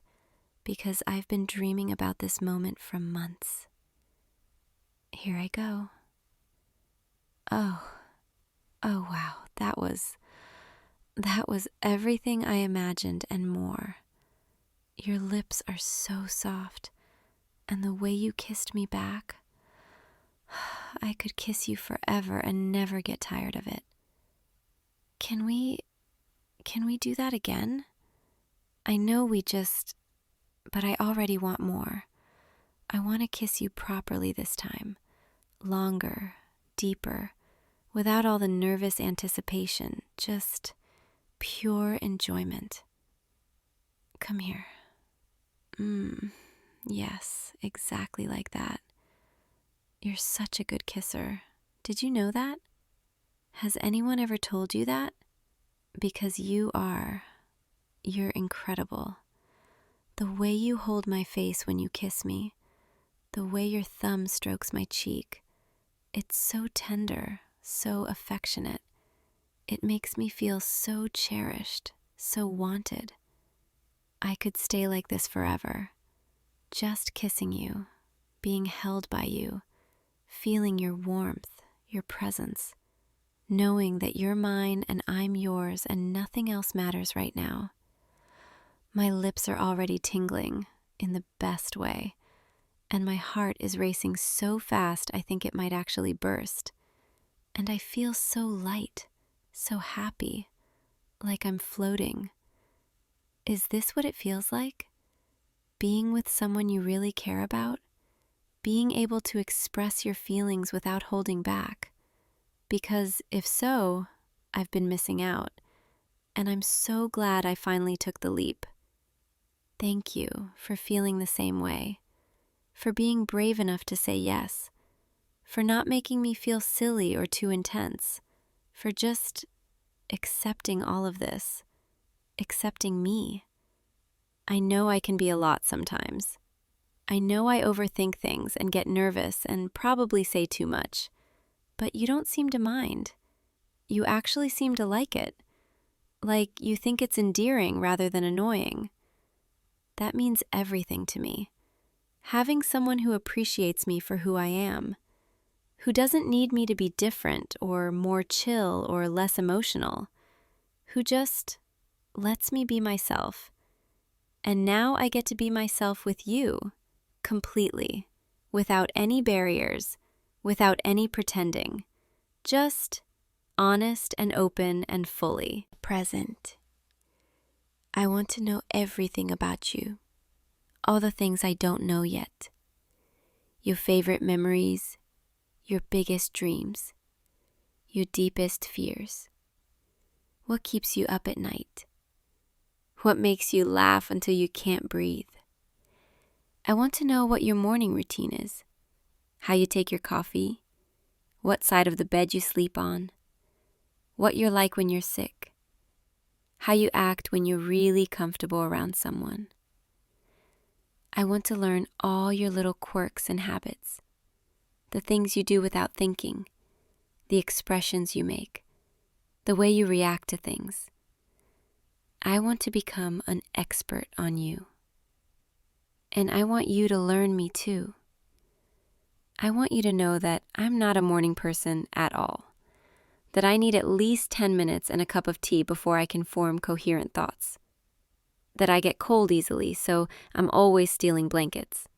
because I've been dreaming about this moment for months. Here I go. Oh wow, that was everything I imagined and more. Your lips are so soft, and the way you kissed me back, I could kiss you forever and never get tired of it. Can we do that again? I know but I already want more. I want to kiss you properly this time, longer, deeper, without all the nervous anticipation, just pure enjoyment. Come here. Yes, exactly like that. You're such a good kisser. Did you know that? Has anyone ever told you that? Because you're incredible. The way you hold my face when you kiss me, the way your thumb strokes my cheek, it's so tender, so affectionate. It makes me feel so cherished, so wanted. I could stay like this forever, just kissing you, being held by you, feeling your warmth, your presence, knowing that you're mine and I'm yours and nothing else matters right now. My lips are already tingling in the best way, and my heart is racing so fast I think it might actually burst. And I feel so light, so happy, like I'm floating. Is this what it feels like? Being with someone you really care about? Being able to express your feelings without holding back? Because if so, I've been missing out, and I'm so glad I finally took the leap. Thank you for feeling the same way, for being brave enough to say yes, for not making me feel silly or too intense, for just accepting all of this, accepting me. I know I can be a lot sometimes. I know I overthink things and get nervous and probably say too much, but you don't seem to mind. You actually seem to like it, like you think it's endearing rather than annoying. That means everything to me. Having someone who appreciates me for who I am, who doesn't need me to be different or more chill or less emotional, who just lets me be myself. And now I get to be myself with you, completely, without any barriers, without any pretending, just honest and open and fully present. I want to know everything about you, all the things I don't know yet. Your favorite memories, your biggest dreams, your deepest fears. What keeps you up at night? What makes you laugh until you can't breathe? I want to know what your morning routine is, how you take your coffee, what side of the bed you sleep on, what you're like when you're sick, how you act when you're really comfortable around someone. I want to learn all your little quirks and habits, the things you do without thinking, the expressions you make, the way you react to things. I want to become an expert on you. And I want you to learn me too. I want you to know that I'm not a morning person at all, that I need at least 10 minutes and a cup of tea before I can form coherent thoughts, that I get cold easily, so I'm always stealing blankets.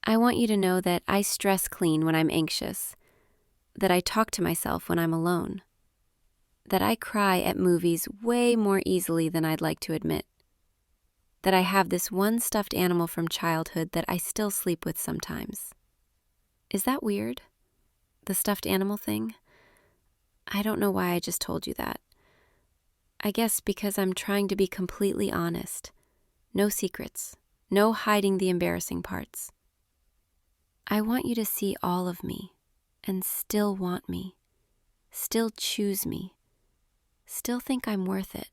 I want you to know that I stress clean when I'm anxious, that I talk to myself when I'm alone, that I cry at movies way more easily than I'd like to admit, that I have this one stuffed animal from childhood that I still sleep with sometimes. Is that weird? The stuffed animal thing? I don't know why I just told you that. I guess because I'm trying to be completely honest. No secrets. No hiding the embarrassing parts. I want you to see all of me and still want me, still choose me, still think I'm worth it.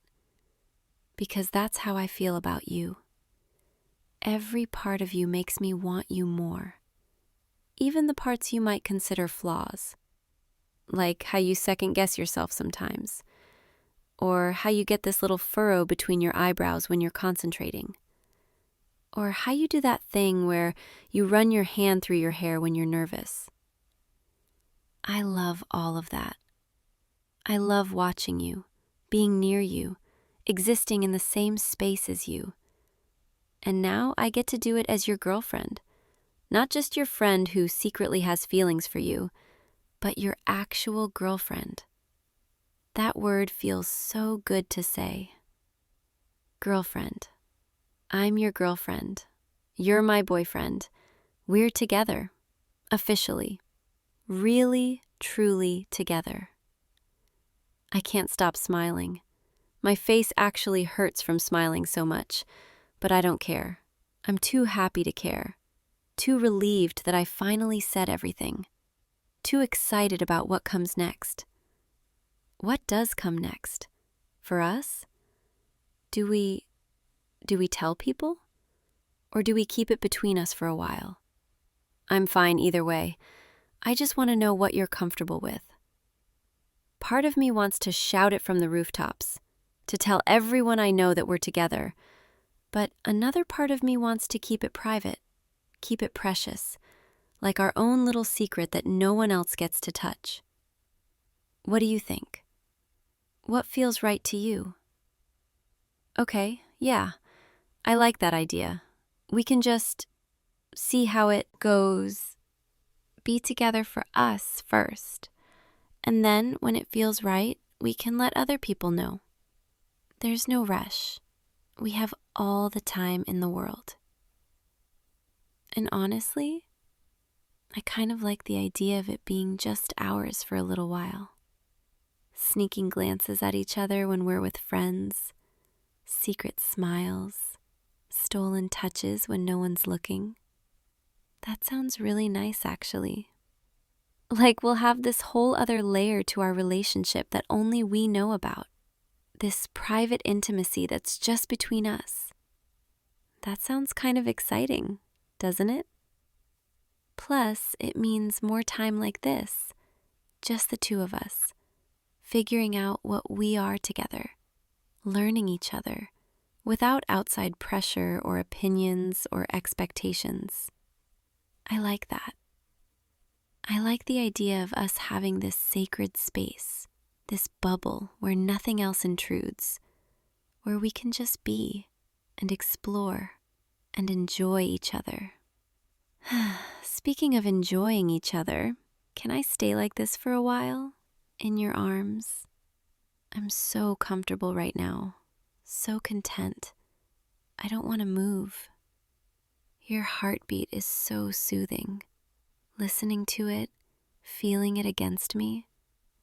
Because that's how I feel about you. Every part of you makes me want you more. Even the parts you might consider flaws. Like how you second guess yourself sometimes. Or how you get this little furrow between your eyebrows when you're concentrating. Or how you do that thing where you run your hand through your hair when you're nervous. I love all of that. I love watching you, being near you, existing in the same space as you. And now I get to do it as your girlfriend. Not just your friend who secretly has feelings for you, but your actual girlfriend. That word feels so good to say. Girlfriend. I'm your girlfriend. You're my boyfriend. We're together. Officially. Really, truly together. I can't stop smiling. My face actually hurts from smiling so much, but I don't care. I'm too happy to care. Too relieved that I finally said everything. Too excited about what comes next. What does come next? For us? Do we tell people? Or do we keep it between us for a while? I'm fine either way. I just want to know what you're comfortable with. Part of me wants to shout it from the rooftops, to tell everyone I know that we're together. But another part of me wants to keep it private, keep it precious, like our own little secret that no one else gets to touch. What do you think? What feels right to you? Okay, yeah, I like that idea. We can just see how it goes. Be together for us first. And then when it feels right, we can let other people know. There's no rush. We have all the time in the world. And honestly, I kind of like the idea of it being just ours for a little while. Sneaking glances at each other when we're with friends, secret smiles, stolen touches when no one's looking. That sounds really nice, actually. Like we'll have this whole other layer to our relationship that only we know about. This private intimacy that's just between us. That sounds kind of exciting, doesn't it? Plus, it means more time like this, just the two of us, figuring out what we are together, learning each other, without outside pressure or opinions or expectations. I like that. I like the idea of us having this sacred space, this bubble where nothing else intrudes, where we can just be and explore and enjoy each other. Speaking of enjoying each other, can I stay like this for a while? In your arms? I'm so comfortable right now. so content. I don't want to move. Your heartbeat is so soothing. Listening to it, feeling it against me,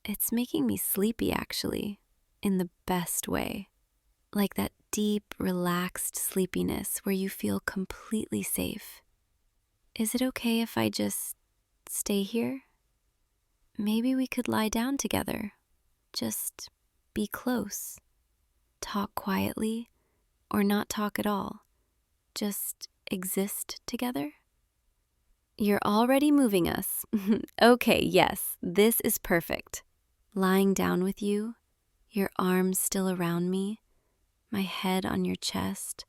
it's making me sleepy actually, in the best way. Like that deep, relaxed sleepiness where you feel completely safe. Is it okay if I just stay here? Maybe we could lie down together. Just be close. Talk quietly, or not talk at all. Just exist together? You're already moving us. Okay, yes, this is perfect. Lying down with you, your arms still around me, my head on your chest.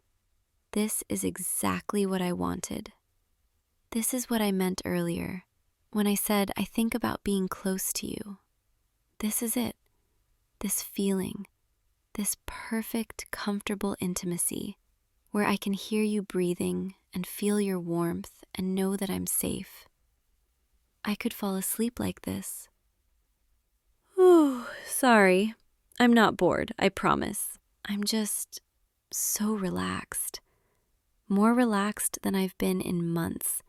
This is exactly what I wanted. This is what I meant earlier when I said I think about being close to you. This is it. This feeling, this perfect, comfortable intimacy where I can hear you breathing and feel your warmth and know that I'm safe. I could fall asleep like this. Oh, sorry. I'm not bored, I promise. I'm just so relaxed. More relaxed than I've been in months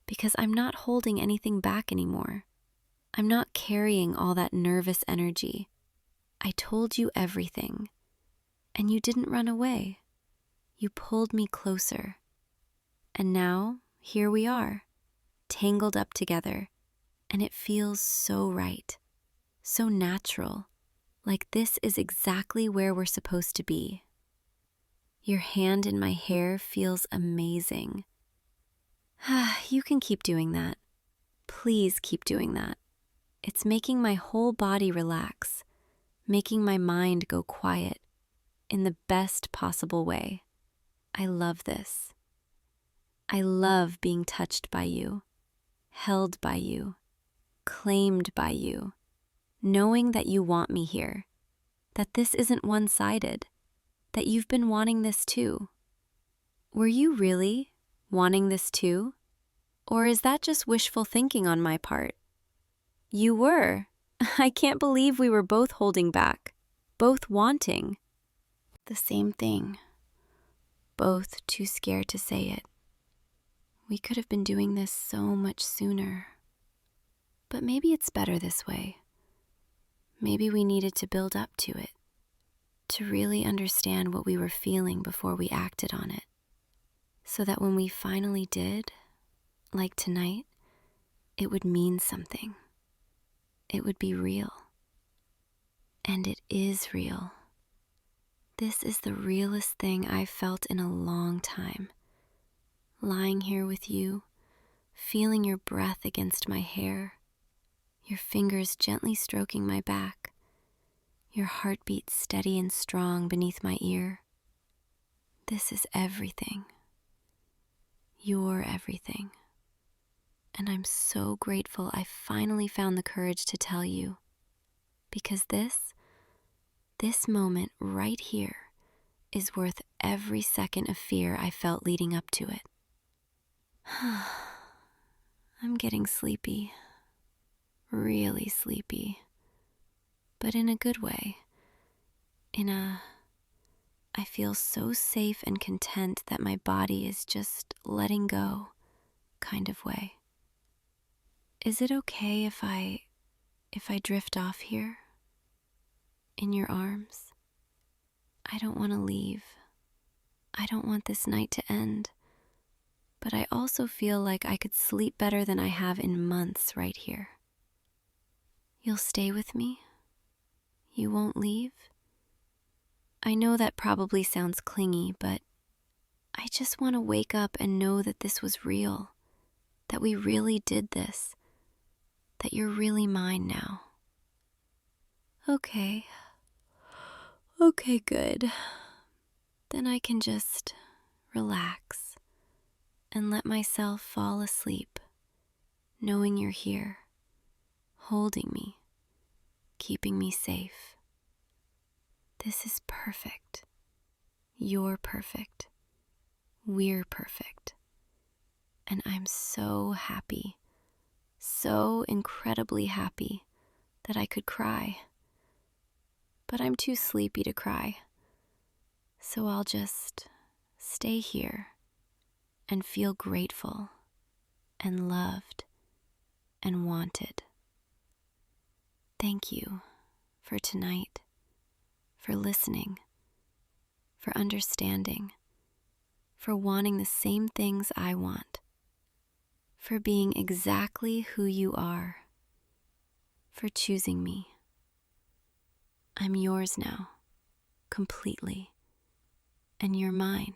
because I'm not holding anything back anymore. I'm not carrying all that nervous energy. I told you everything, and you didn't run away. You pulled me closer. And now, here we are, tangled up together, and it feels so right, so natural, like this is exactly where we're supposed to be. Your hand in my hair feels amazing. You can keep doing that. Please keep doing that. It's making my whole body relax, making my mind go quiet in the best possible way. I love this. I love being touched by you, held by you, claimed by you, knowing that you want me here, that this isn't one-sided, that you've been wanting this too. Were you really wanting this too? Or is that just wishful thinking on my part? You were. I can't believe we were both holding back, both wanting the same thing, both too scared to say it. We could have been doing this so much sooner. But maybe it's better this way. Maybe we needed to build up to it, to really understand what we were feeling before we acted on it, so that when we finally did, like tonight, it would mean something. It would be real. And it is real. This is the realest thing I've felt in a long time. Lying here with you, feeling your breath against my hair, your fingers gently stroking my back, your heartbeat steady and strong beneath my ear. This is everything. You're everything. And I'm so grateful I finally found the courage to tell you. Because this moment right here is worth every second of fear I felt leading up to it. I'm getting sleepy. Really sleepy. But in a good way. I feel so safe and content that my body is just letting go kind of way. Is it okay if I drift off here? In your arms? I don't want to leave. I don't want this night to end. But I also feel like I could sleep better than I have in months right here. You'll stay with me? You won't leave? I know that probably sounds clingy, but I just want to wake up and know that this was real, that we really did this, that you're really mine now. Okay, good. Then I can just relax and let myself fall asleep, knowing you're here, holding me, keeping me safe. This is perfect. You're perfect. We're perfect. And I'm so happy, so incredibly happy that I could cry. But I'm too sleepy to cry. So I'll just stay here and feel grateful and loved and wanted. Thank you for tonight, for listening, for understanding, for wanting the same things I want, for being exactly who you are, for choosing me. I'm yours now, completely, and you're mine.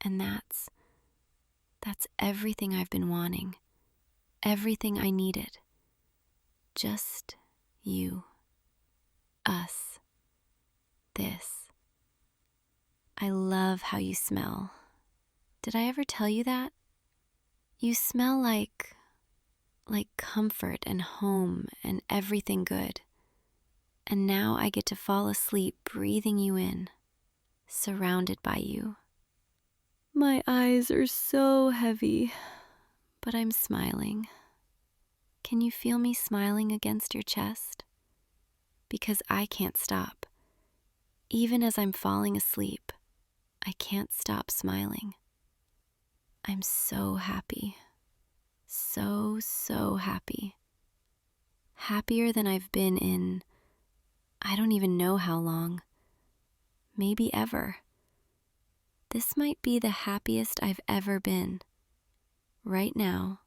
And that's everything I've been wanting, everything I needed. Just you, us, this. I love how you smell. Did I ever tell you that? You smell like comfort and home and everything good. And now I get to fall asleep breathing you in, surrounded by you. My eyes are so heavy, but I'm smiling. Can you feel me smiling against your chest? Because I can't stop. Even as I'm falling asleep, I can't stop smiling. I'm so happy. So happy. Happier than I've been in, I don't even know how long. Maybe ever. This might be the happiest I've ever been. Right now,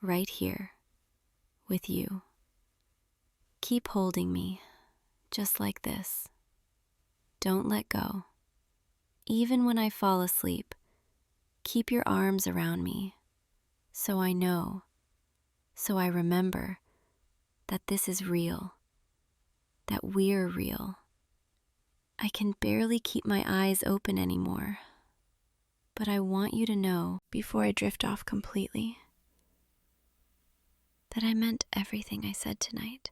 right here, with you. Keep holding me, just like this. Don't let go. Even when I fall asleep, keep your arms around me, so I know, so I remember that this is real, that we're real. I can barely keep my eyes open anymore, but I want you to know, before I drift off completely, that I meant everything I said tonight.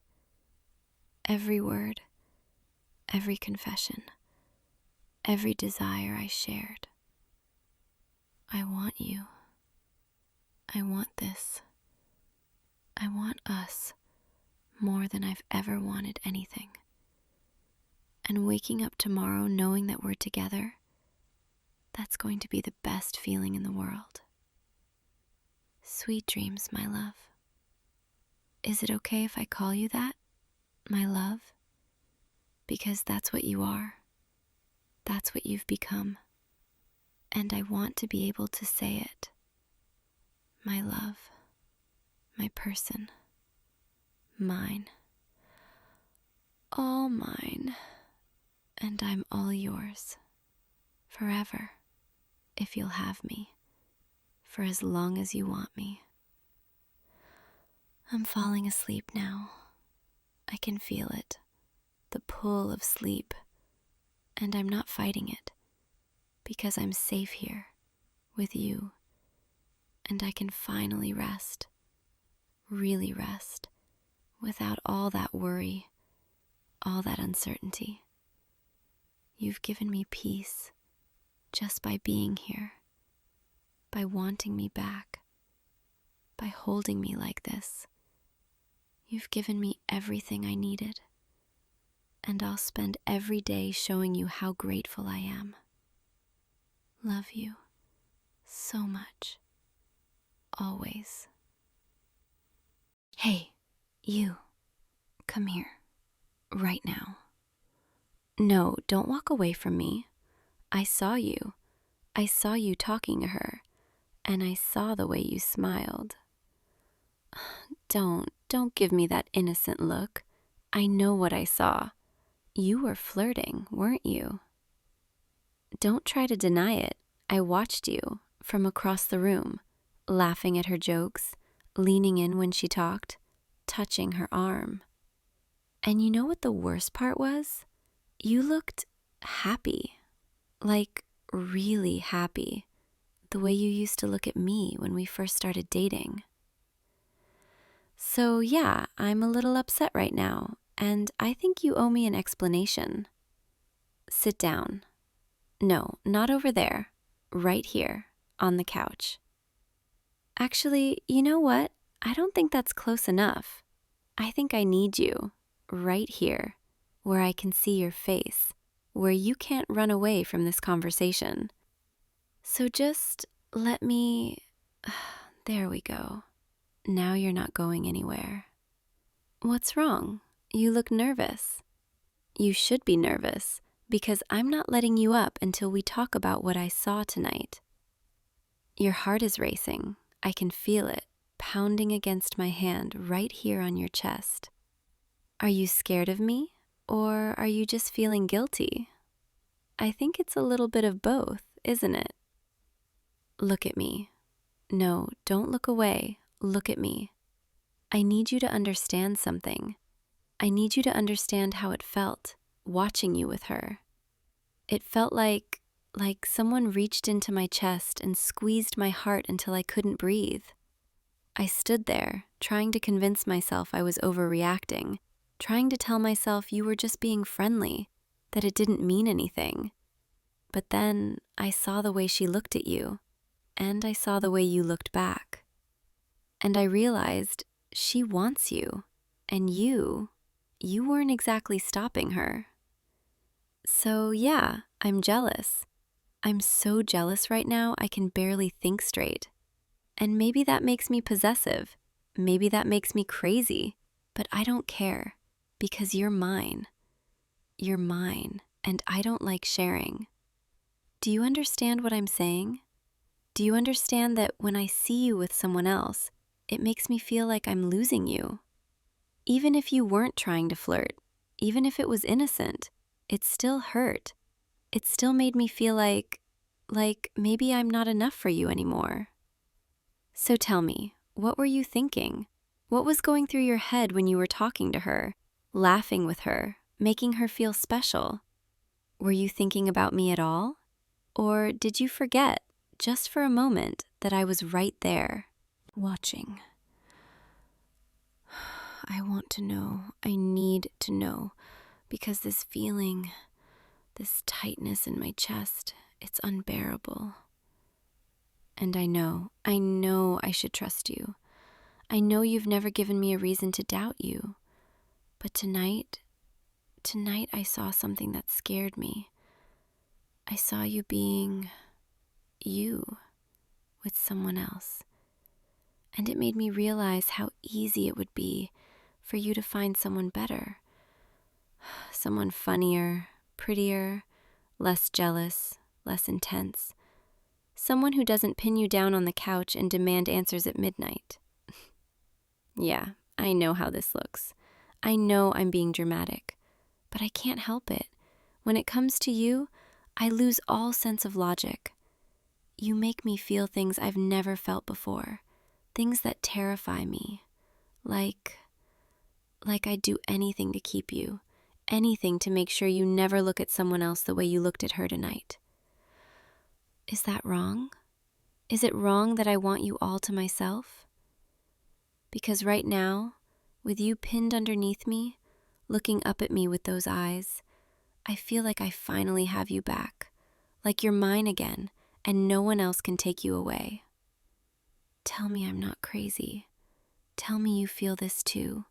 Every word, every confession, every desire I shared. I want you. I want this. I want us more than I've ever wanted anything. And waking up tomorrow knowing that we're together, that's going to be the best feeling in the world. Sweet dreams, my love. Is it okay if I call you that, my love? Because that's what you are. That's what you've become. And I want to be able to say it. My love, my person, mine. All mine. And I'm all yours. Forever, if you'll have me. For as long as you want me. I'm falling asleep now. I can feel it. The pull of sleep. And I'm not fighting it. Because I'm safe here. With you. And I can finally rest. Really rest. Without all that worry. All that uncertainty. You've given me peace. Just by being here. By wanting me back. By holding me like this. You've given me everything I needed. And I'll spend every day showing you how grateful I am. Love you so much. Always. Hey, you. Come here. Right now. No, don't walk away from me. I saw you. I saw you talking to her. And I saw the way you smiled. Don't give me that innocent look. I know what I saw. You were flirting, weren't you? Don't try to deny it. I watched you from across the room, laughing at her jokes, leaning in when she talked, touching her arm. And you know what the worst part was? You looked happy, like really happy, the way you used to look at me when we first started dating. So yeah, I'm a little upset right now, and I think you owe me an explanation. Sit down. No, not over there. Right here, on the couch. Actually, you know what? I don't think that's close enough. I think I need you, right here, where I can see your face, where you can't run away from this conversation. So just let me. There we go. Now you're not going anywhere. What's wrong? You look nervous. You should be nervous, because I'm not letting you up until we talk about what I saw tonight. Your heart is racing. I can feel it, pounding against my hand right here on your chest. Are you scared of me, or are you just feeling guilty? I think it's a little bit of both, isn't it? Look at me. No, don't look away. Look at me. I need you to understand something. I need you to understand how it felt, watching you with her. It felt like someone reached into my chest and squeezed my heart until I couldn't breathe. I stood there, trying to convince myself I was overreacting, trying to tell myself you were just being friendly, that it didn't mean anything. But then I saw the way she looked at you, and I saw the way you looked back. And I realized she wants you, and you weren't exactly stopping her. So yeah, I'm jealous. I'm so jealous right now I can barely think straight. And maybe that makes me possessive. Maybe that makes me crazy. But I don't care, because you're mine. You're mine, and I don't like sharing. Do you understand what I'm saying? Do you understand that when I see you with someone else, it makes me feel like I'm losing you? Even if you weren't trying to flirt, even if it was innocent, it still hurt. It still made me feel like maybe I'm not enough for you anymore. So tell me, what were you thinking? What was going through your head when you were talking to her, laughing with her, making her feel special? Were you thinking about me at all? Or did you forget, just for a moment, that I was right there, watching? I want to know. I need to know. Because this feeling, this tightness in my chest, it's unbearable. And I know I should trust you. I know you've never given me a reason to doubt you. But tonight I saw something that scared me. I saw you being you with someone else. And it made me realize how easy it would be for you to find someone better. Someone funnier, prettier, less jealous, less intense. Someone who doesn't pin you down on the couch and demand answers at midnight. Yeah, I know how this looks. I know I'm being dramatic, but I can't help it. When it comes to you, I lose all sense of logic. You make me feel things I've never felt before, things that terrify me, like I'd do anything to keep you, anything to make sure you never look at someone else the way you looked at her tonight. Is that wrong? Is it wrong that I want you all to myself? Because right now, with you pinned underneath me, looking up at me with those eyes, I feel like I finally have you back, like you're mine again, and no one else can take you away. Tell me I'm not crazy. Tell me you feel this too,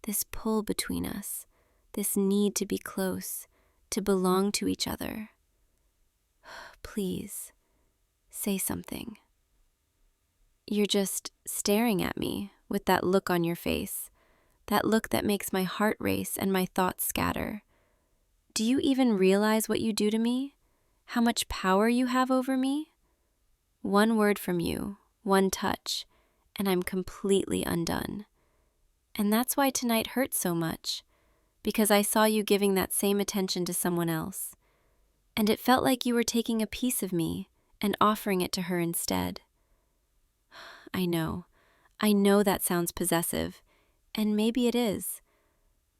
this pull between us, this need to be close, to belong to each other. Please, say something. You're just staring at me with that look on your face, that look that makes my heart race and my thoughts scatter. Do you even realize what you do to me? How much power you have over me? One word from you, one touch, and I'm completely undone. And that's why tonight hurt so much, because I saw you giving that same attention to someone else. And it felt like you were taking a piece of me and offering it to her instead. I know that sounds possessive, and maybe it is.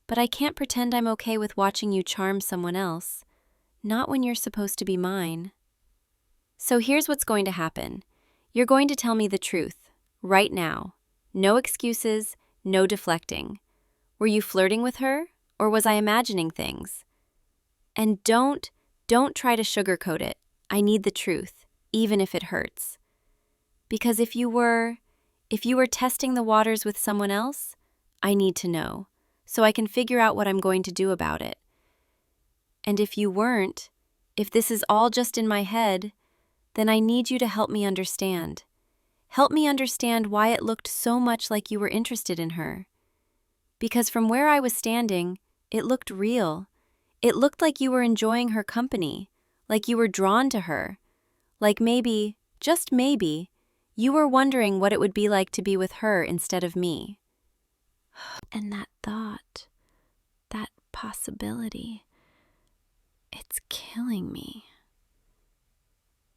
But I can't pretend I'm okay with watching you charm someone else, not when you're supposed to be mine. So here's what's going to happen. You're going to tell me the truth, right now. No excuses, no deflecting. Were you flirting with her, or was I imagining things? And don't try to sugarcoat it. I need the truth, even if it hurts. Because if you were testing the waters with someone else, I need to know, so I can figure out what I'm going to do about it. And if you weren't, if this is all just in my head, then I need you to help me understand. Help me understand why it looked so much like you were interested in her. Because from where I was standing, it looked real. It looked like you were enjoying her company, like you were drawn to her, like maybe, just maybe, you were wondering what it would be like to be with her instead of me. And that thought, that possibility, it's killing me.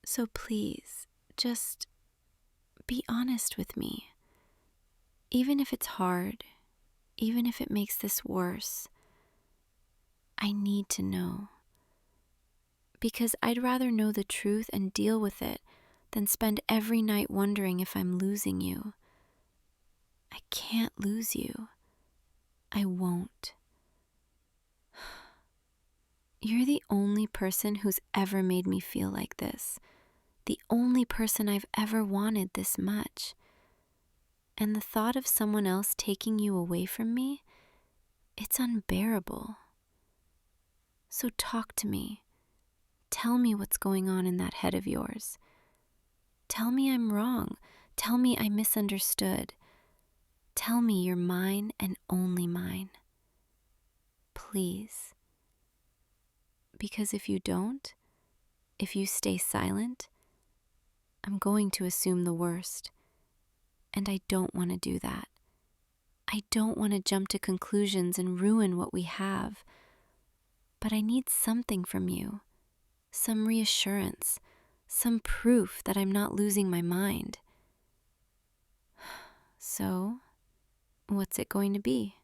So please, just be honest with me. Even if it's hard, even if it makes this worse, I need to know. Because I'd rather know the truth and deal with it than spend every night wondering if I'm losing you. I can't lose you. I won't. You're the only person who's ever made me feel like this. The only person I've ever wanted this much. And the thought of someone else taking you away from me, it's unbearable. So talk to me. Tell me what's going on in that head of yours. Tell me I'm wrong. Tell me I misunderstood. Tell me you're mine and only mine. Please. Because if you don't, if you stay silent, I'm going to assume the worst. And I don't want to do that. I don't want to jump to conclusions and ruin what we have. But I need something from you. Some reassurance. Some proof that I'm not losing my mind. So, what's it going to be?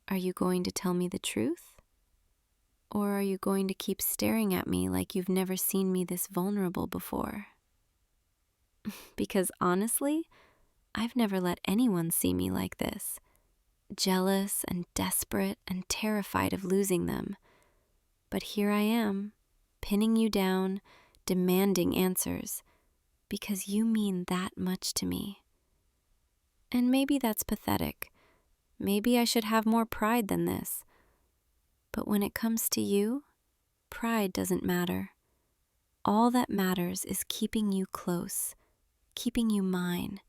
Are you going to tell me the truth? Or are you going to keep staring at me like you've never seen me this vulnerable before? Because honestly, I've never let anyone see me like this. Jealous and desperate and terrified of losing them. But here I am, pinning you down, demanding answers, because you mean that much to me. And maybe that's pathetic. Maybe I should have more pride than this. But when it comes to you, pride doesn't matter. All that matters is keeping you close, keeping you mine,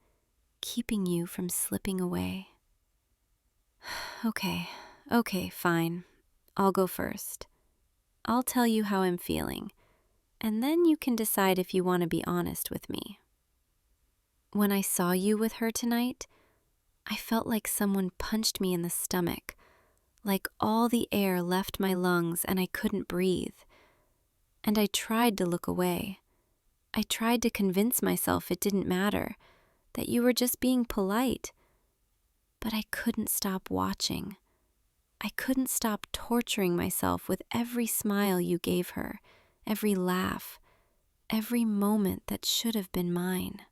keeping you from slipping away. Okay, fine. I'll go first. I'll tell you how I'm feeling, and then you can decide if you want to be honest with me. When I saw you with her tonight, I felt like someone punched me in the stomach, like all the air left my lungs and I couldn't breathe. And I tried to look away. I tried to convince myself it didn't matter, that you were just being polite. But I couldn't stop watching. I couldn't stop torturing myself with every smile you gave her, every laugh, every moment that should have been mine.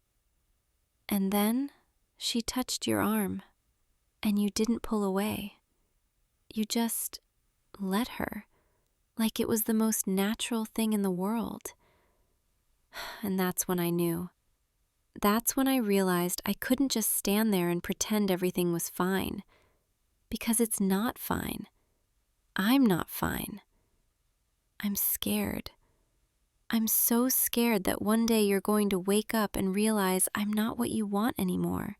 And then she touched your arm, and you didn't pull away. You just let her, like it was the most natural thing in the world. And that's when I knew. That's when I realized I couldn't just stand there and pretend everything was fine. Because it's not fine. I'm not fine. I'm scared. I'm so scared that one day you're going to wake up and realize I'm not what you want anymore.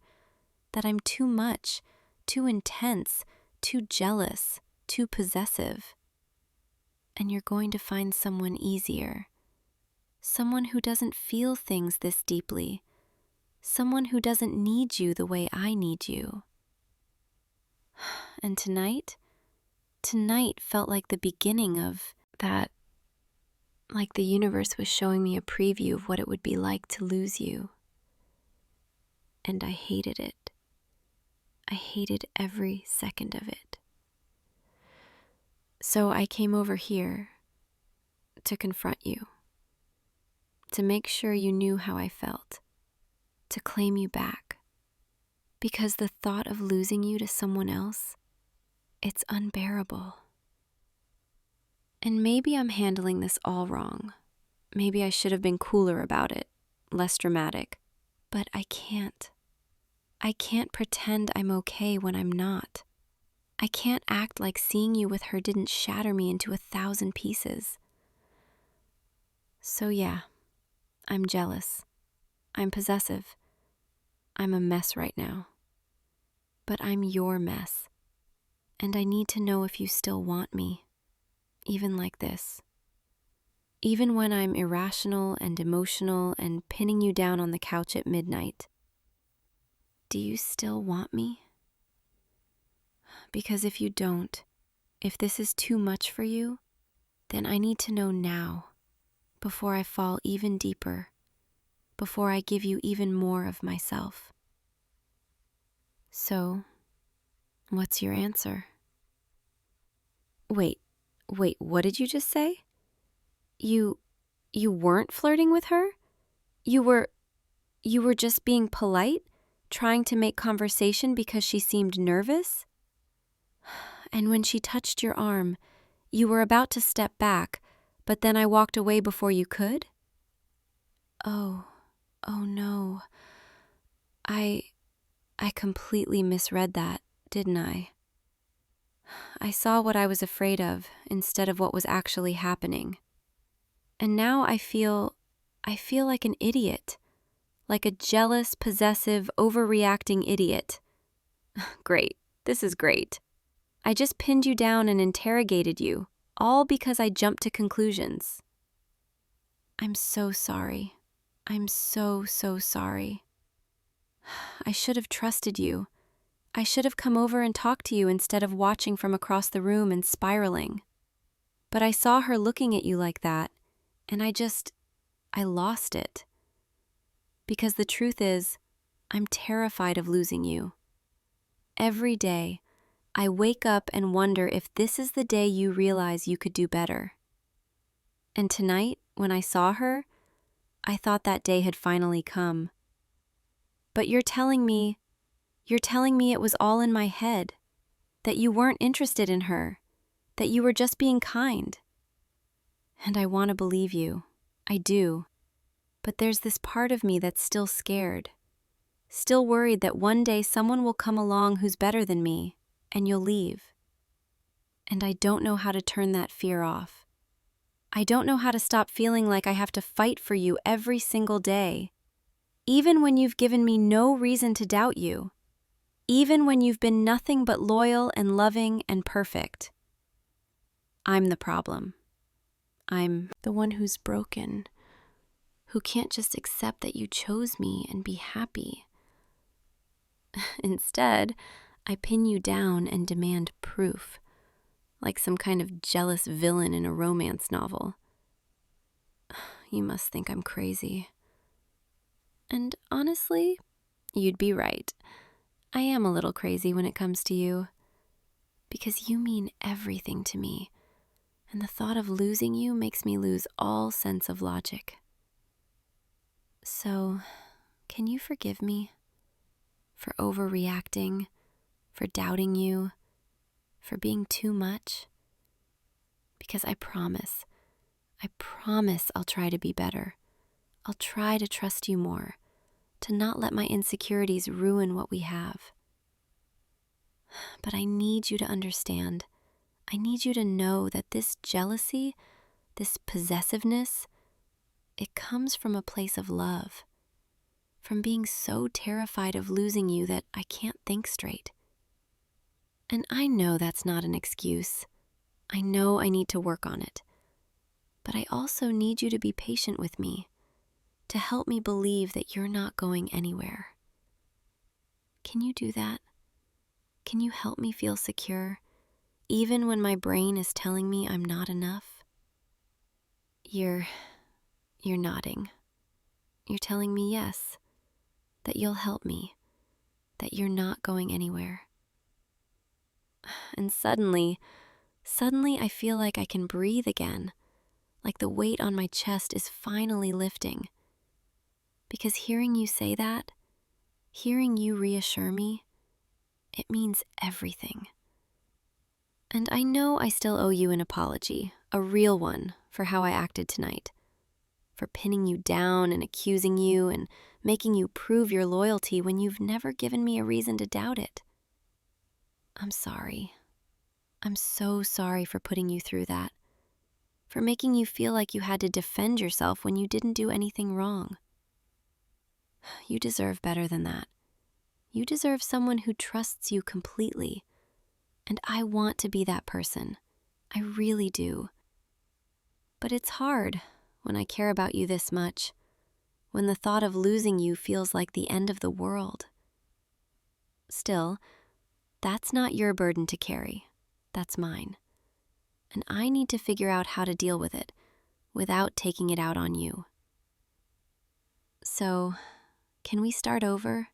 That I'm too much, too intense, too jealous, too possessive. And you're going to find someone easier. Someone who doesn't feel things this deeply. Someone who doesn't need you the way I need you. And tonight felt like the beginning of that, like the universe was showing me a preview of what it would be like to lose you. And I hated it. I hated every second of it. So I came over here to confront you, to make sure you knew how I felt, to claim you back. Because the thought of losing you to someone else, it's unbearable. And maybe I'm handling this all wrong. Maybe I should have been cooler about it, less dramatic. But I can't. I can't pretend I'm okay when I'm not. I can't act like seeing you with her didn't shatter me into 1,000 pieces. So yeah, I'm jealous. I'm possessive. I'm a mess right now. But I'm your mess. And I need to know if you still want me, even like this. Even when I'm irrational and emotional and pinning you down on the couch at midnight. Do you still want me? Because if you don't, if this is too much for you, then I need to know now, before I fall even deeper, before I give you even more of myself. So, what's your answer? Wait, what did you just say? You weren't flirting with her? You were just being polite, trying to make conversation because she seemed nervous? And when she touched your arm, you were about to step back, but then I walked away before you could? Oh no. I completely misread that, didn't I? I saw what I was afraid of instead of what was actually happening. And now I feel like an idiot, like a jealous, possessive, overreacting idiot. Great, this is great. I just pinned you down and interrogated you, all because I jumped to conclusions. I'm so sorry. I'm so sorry. I should have trusted you. I should have come over and talked to you instead of watching from across the room and spiraling. But I saw her looking at you like that, and I lost it. Because the truth is, I'm terrified of losing you. Every day, I wake up and wonder if this is the day you realize you could do better. And tonight, when I saw her, I thought that day had finally come. But you're telling me it was all in my head, that you weren't interested in her, that you were just being kind. And I want to believe you. I do. But there's this part of me that's still scared, still worried that one day someone will come along who's better than me, and you'll leave. And I don't know how to turn that fear off. I don't know how to stop feeling like I have to fight for you every single day, even when you've given me no reason to doubt you, even when you've been nothing but loyal and loving and perfect. I'm the problem. I'm the one who's broken, who can't just accept that you chose me and be happy. Instead, I pin you down and demand proof, like some kind of jealous villain in a romance novel. You must think I'm crazy. And honestly, you'd be right. I am a little crazy when it comes to you. Because you mean everything to me, and the thought of losing you makes me lose all sense of logic. So, can you forgive me for overreacting, for doubting you, for being too much? Because I promise I'll try to be better. I'll try to trust you more, to not let my insecurities ruin what we have. But I need you to understand. I need you to know that this jealousy, this possessiveness, it comes from a place of love, from being so terrified of losing you that I can't think straight. And I know that's not an excuse. I know I need to work on it. But I also need you to be patient with me, to help me believe that you're not going anywhere. Can you do that? Can you help me feel secure, even when my brain is telling me I'm not enough? You're nodding. You're telling me yes, that you'll help me, that you're not going anywhere. And suddenly I feel like I can breathe again, like the weight on my chest is finally lifting. Because hearing you say that, hearing you reassure me, it means everything. And I know I still owe you an apology, a real one, for how I acted tonight, for pinning you down and accusing you and making you prove your loyalty when you've never given me a reason to doubt it. I'm sorry. I'm so sorry for putting you through that, for making you feel like you had to defend yourself when you didn't do anything wrong. You deserve better than that. You deserve someone who trusts you completely, and I want to be that person. I really do. But it's hard when I care about you this much, when the thought of losing you feels like the end of the world. Still, that's not your burden to carry. That's mine. And I need to figure out how to deal with it without taking it out on you. So, can we start over?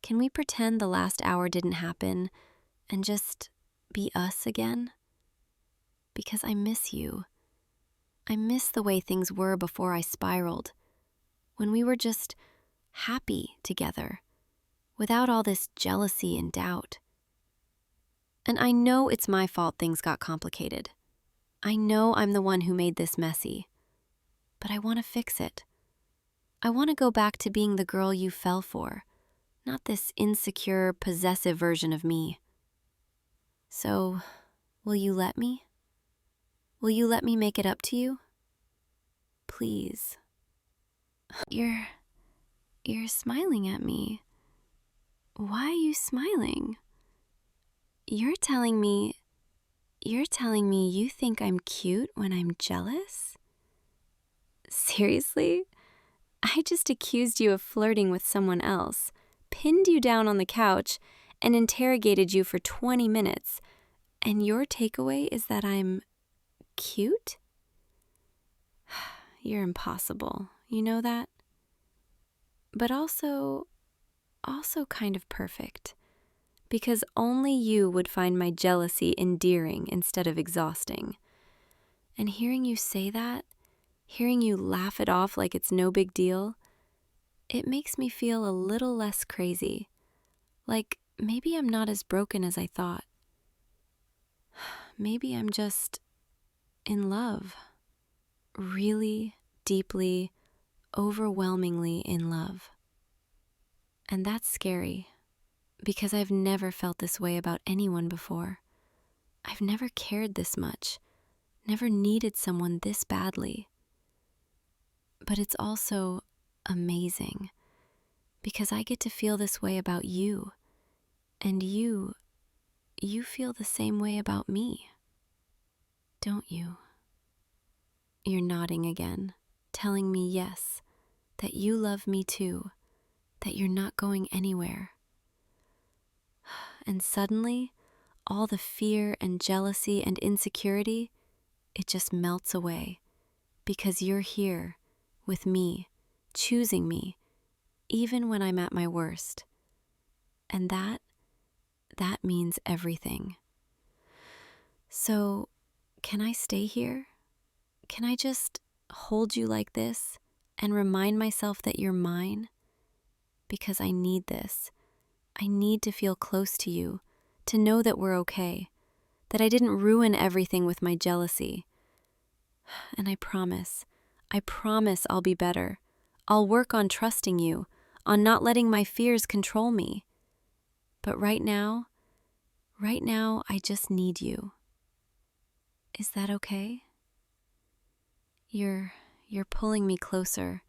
Can we pretend the last hour didn't happen and just be us again? Because I miss you. I miss the way things were before I spiraled, when we were just happy together, without all this jealousy and doubt. And I know it's my fault things got complicated. I know I'm the one who made this messy, but I want to fix it. I want to go back to being the girl you fell for, not this insecure, possessive version of me. So, will you let me? Will you let me make it up to you? Please. You're smiling at me. Why are you smiling? You're telling me you think I'm cute when I'm jealous? Seriously? I just accused you of flirting with someone else, pinned you down on the couch, and interrogated you for 20 minutes. And your takeaway is that I'm cute? You're impossible. You know that? But also kind of perfect. Because only you would find my jealousy endearing instead of exhausting. And hearing you say that, hearing you laugh it off like it's no big deal, it makes me feel a little less crazy. Like maybe I'm not as broken as I thought. Maybe I'm just in love. Really, deeply, overwhelmingly in love. And that's scary, because I've never felt this way about anyone before. I've never cared this much, never needed someone this badly. But it's also amazing, because I get to feel this way about you, and you feel the same way about me. Don't you? You're nodding again, telling me yes, that you love me too, that you're not going anywhere. And suddenly, all the fear and jealousy and insecurity, it just melts away, because you're here with me, choosing me, even when I'm at my worst. And that means everything. So, can I stay here? Can I just hold you like this and remind myself that you're mine? Because I need this. I need to feel close to you, to know that we're okay, that I didn't ruin everything with my jealousy. And I promise I'll be better. I'll work on trusting you, on not letting my fears control me. But right now, I just need you. Is that okay? You're pulling me closer,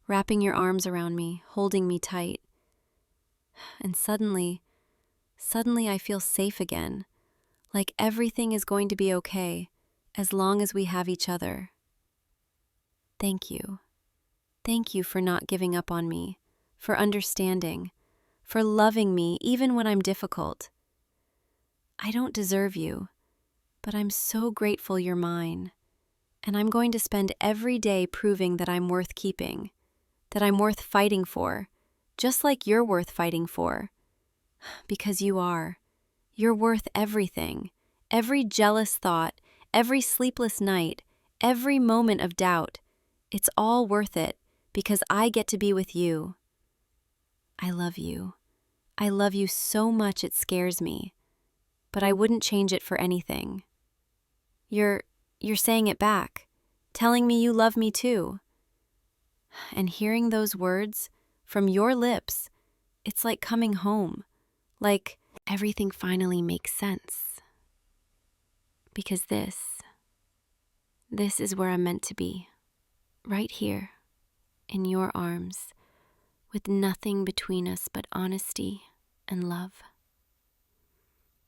wrapping your arms around me, holding me tight. And suddenly I feel safe again, like everything is going to be okay as long as we have each other. Thank you. Thank you for not giving up on me, for understanding, for loving me even when I'm difficult. I don't deserve you, but I'm so grateful you're mine. And I'm going to spend every day proving that I'm worth keeping, that I'm worth fighting for, just like you're worth fighting for. Because you are. You're worth everything. Every jealous thought, every sleepless night, every moment of doubt. It's all worth it because I get to be with you. I love you. I love you so much it scares me, but I wouldn't change it for anything. You're saying it back, telling me you love me too. And hearing those words from your lips, it's like coming home, like everything finally makes sense. Because this is where I'm meant to be. Right here, in your arms, with nothing between us but honesty and love.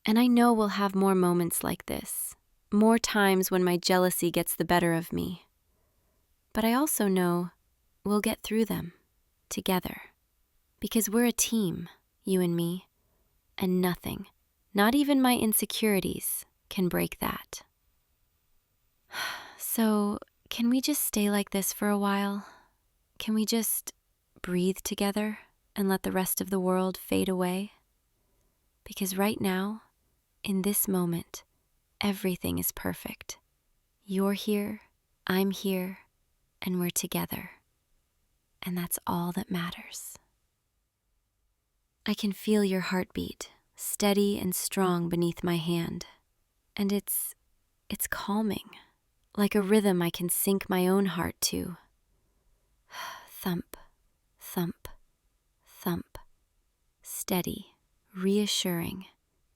And I know we'll have more moments like this, more times when my jealousy gets the better of me. But I also know we'll get through them together, because we're a team, you and me, and nothing, not even my insecurities, can break that. So, can we just stay like this for a while? Can we just breathe together and let the rest of the world fade away? Because right now, in this moment, everything is perfect. You're here, I'm here, and we're together. And that's all that matters. I can feel your heartbeat, steady and strong beneath my hand. And it's calming, like a rhythm I can sync my own heart to. Thump, thump, thump. Steady, reassuring,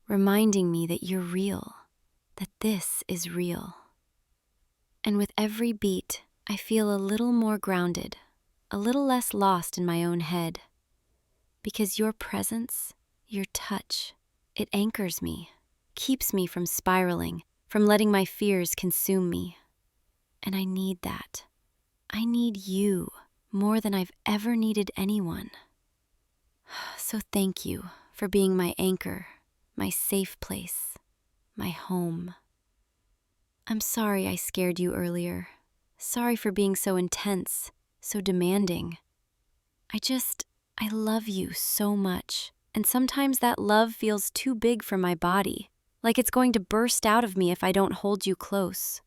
reminding me that you're real, that this is real. And with every beat, I feel a little more grounded, a little less lost in my own head. Because your presence, your touch, it anchors me, keeps me from spiraling, from letting my fears consume me. And I need that. I need you more than I've ever needed anyone. So thank you for being my anchor, my safe place, my home. I'm sorry I scared you earlier. Sorry for being so intense, so demanding. I love you so much, and sometimes that love feels too big for my body, like it's going to burst out of me if I don't hold you close.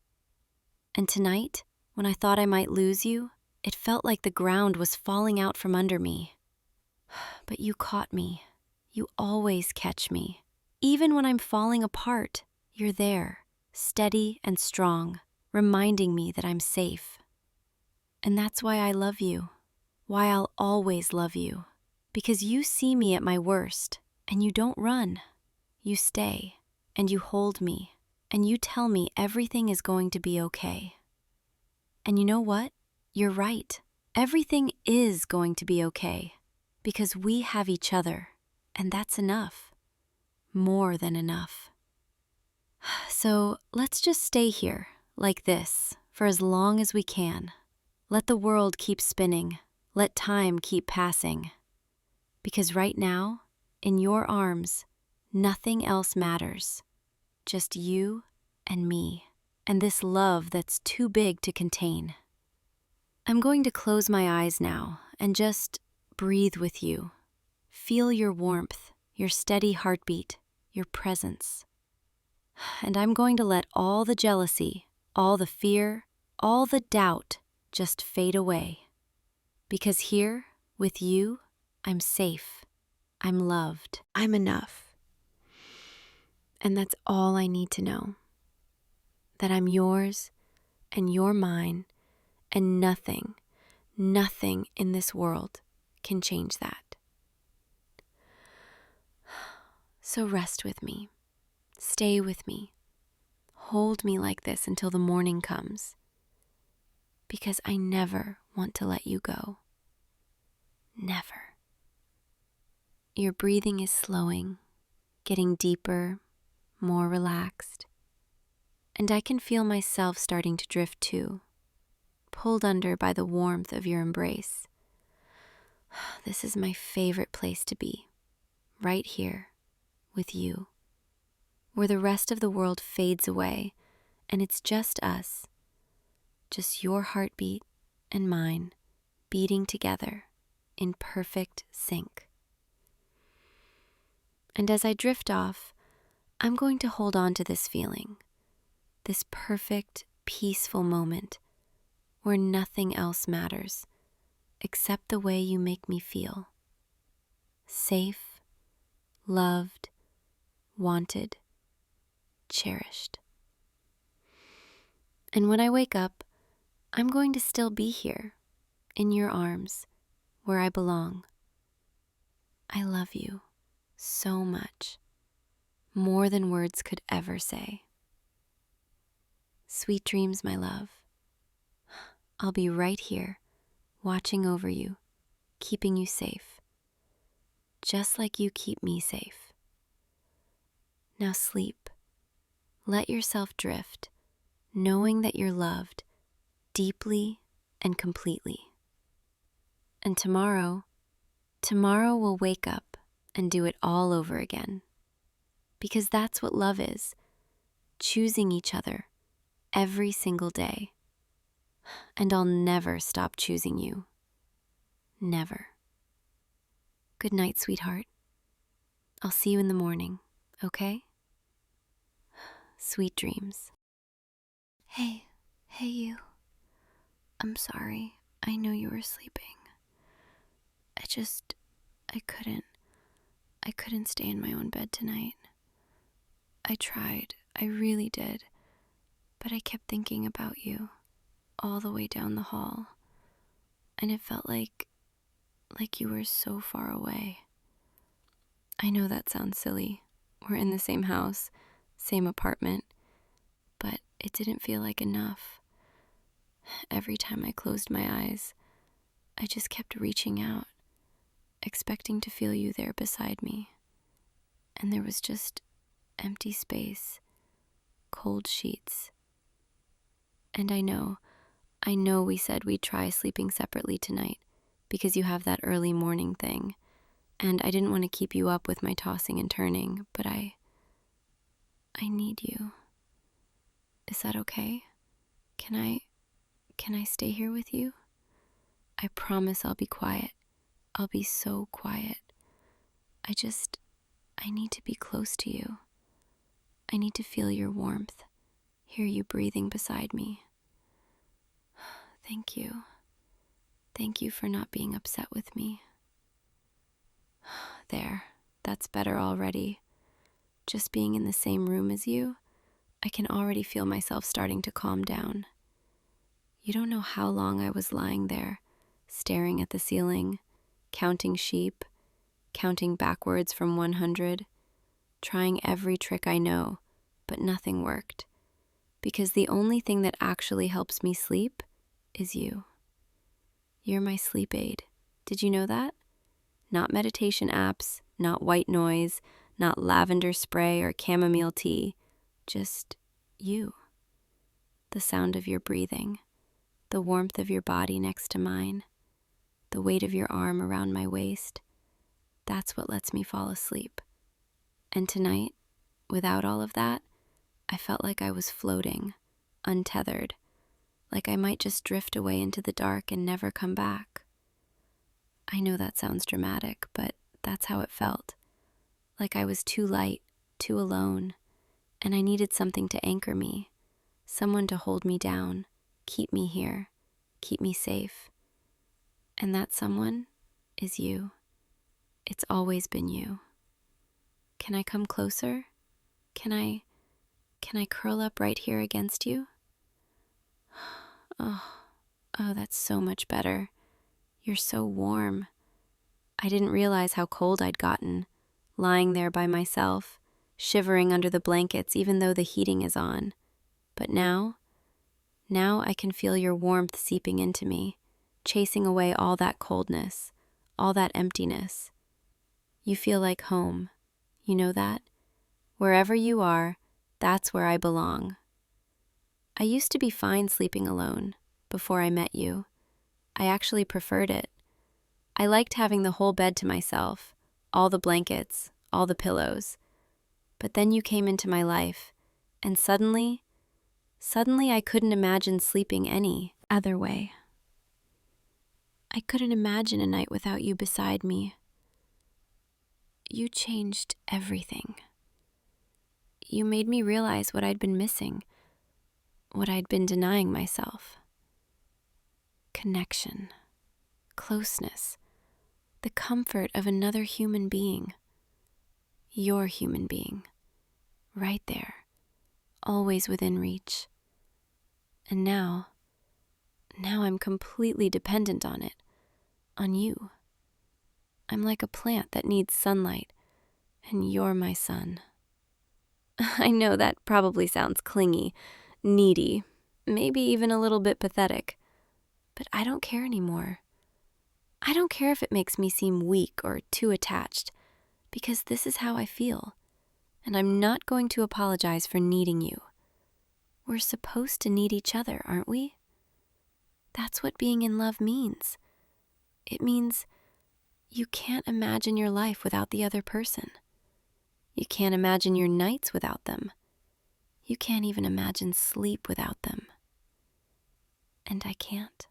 And tonight, when I thought I might lose you, it felt like the ground was falling out from under me. But you caught me. You always catch me. Even when I'm falling apart, you're there, steady and strong, reminding me that I'm safe. And that's why I love you, why I'll always love you. Because you see me at my worst, and you don't run. You stay, and you hold me, and you tell me everything is going to be okay. And you know what? You're right. Everything is going to be okay, because we have each other, and that's enough. More than enough. So let's just stay here, like this, for as long as we can. Let the world keep spinning. Let time keep passing. Because right now, in your arms, nothing else matters. Just you and me, and this love that's too big to contain. I'm going to close my eyes now and just breathe with you. Feel your warmth, your steady heartbeat, your presence. And I'm going to let all the jealousy, all the fear, all the doubt just fade away. Because here, with you, I'm safe, I'm loved, I'm enough. And that's all I need to know. That I'm yours and you're mine, and nothing in this world can change that. So rest with me, stay with me, hold me like this until the morning comes, because I never want to let you go. Never. Your breathing is slowing, getting deeper, more relaxed, and I can feel myself starting to drift too, pulled under by the warmth of your embrace. This is my favorite place to be, right here, with you, where the rest of the world fades away and it's just us, just your heartbeat and mine beating together in perfect sync. And as I drift off, I'm going to hold on to this feeling, this perfect, peaceful moment where nothing else matters except the way you make me feel. Safe, loved, wanted, cherished. And when I wake up, I'm going to still be here, in your arms, where I belong. I love you so much, more than words could ever say. Sweet dreams, my love. I'll be right here, watching over you, keeping you safe, just like you keep me safe. Now sleep. Let yourself drift, knowing that you're loved deeply and completely. And tomorrow we'll wake up and do it all over again. Because that's what love is, choosing each other every single day. And I'll never stop choosing you. Never. Good night, sweetheart. I'll see you in the morning, okay? Sweet dreams. Hey you. I'm sorry. I know you were sleeping. I couldn't stay in my own bed tonight. I tried, I really did, but I kept thinking about you all the way down the hall, and it felt like you were so far away. I know that sounds silly. We're in the same house, same apartment, but it didn't feel like enough. Every time I closed my eyes, I just kept reaching out, expecting to feel you there beside me. And there was just empty space, cold sheets. And I know we said we'd try sleeping separately tonight because you have that early morning thing, and I didn't want to keep you up with my tossing and turning, but I need you. Is that okay? Can I stay here with you? I promise I'll be quiet. I'll be so quiet. I need to be close to you. I need to feel your warmth, hear you breathing beside me. Thank you. Thank you for not being upset with me. There, that's better already. Just being in the same room as you, I can already feel myself starting to calm down. You don't know how long I was lying there, staring at the ceiling, counting sheep, counting backwards from 100, trying every trick I know, but nothing worked. Because the only thing that actually helps me sleep is you. You're my sleep aid. Did you know that? Not meditation apps, not white noise, not lavender spray or chamomile tea, just you. The sound of your breathing, the warmth of your body next to mine, the weight of your arm around my waist. That's what lets me fall asleep. And tonight, without all of that, I felt like I was floating, untethered, like I might just drift away into the dark and never come back. I know that sounds dramatic, but that's how it felt. Like I was too light, too alone, and I needed something to anchor me, someone to hold me down, keep me here, keep me safe. And that someone is you. It's always been you. Can I come closer? Can I curl up right here against you? Oh, that's so much better. You're so warm. I didn't realize how cold I'd gotten, lying there by myself, shivering under the blankets even though the heating is on. But now I can feel your warmth seeping into me, chasing away all that coldness, all that emptiness. You feel like home. You know that? Wherever you are, that's where I belong. I used to be fine sleeping alone before I met you. I actually preferred it. I liked having the whole bed to myself, all the blankets, all the pillows. But then you came into my life, and suddenly I couldn't imagine sleeping any other way. I couldn't imagine a night without you beside me. You changed everything. You made me realize what I'd been missing, what I'd been denying myself. Connection, closeness, the comfort of another human being. Your human being, right there, always within reach. And now I'm completely dependent on it, on you. I'm like a plant that needs sunlight, and you're my sun. I know that probably sounds clingy, needy, maybe even a little bit pathetic. But I don't care anymore. I don't care if it makes me seem weak or too attached, because this is how I feel, and I'm not going to apologize for needing you. We're supposed to need each other, aren't we? That's what being in love means. It means you can't imagine your life without the other person. You can't imagine your nights without them. You can't even imagine sleep without them. And I can't.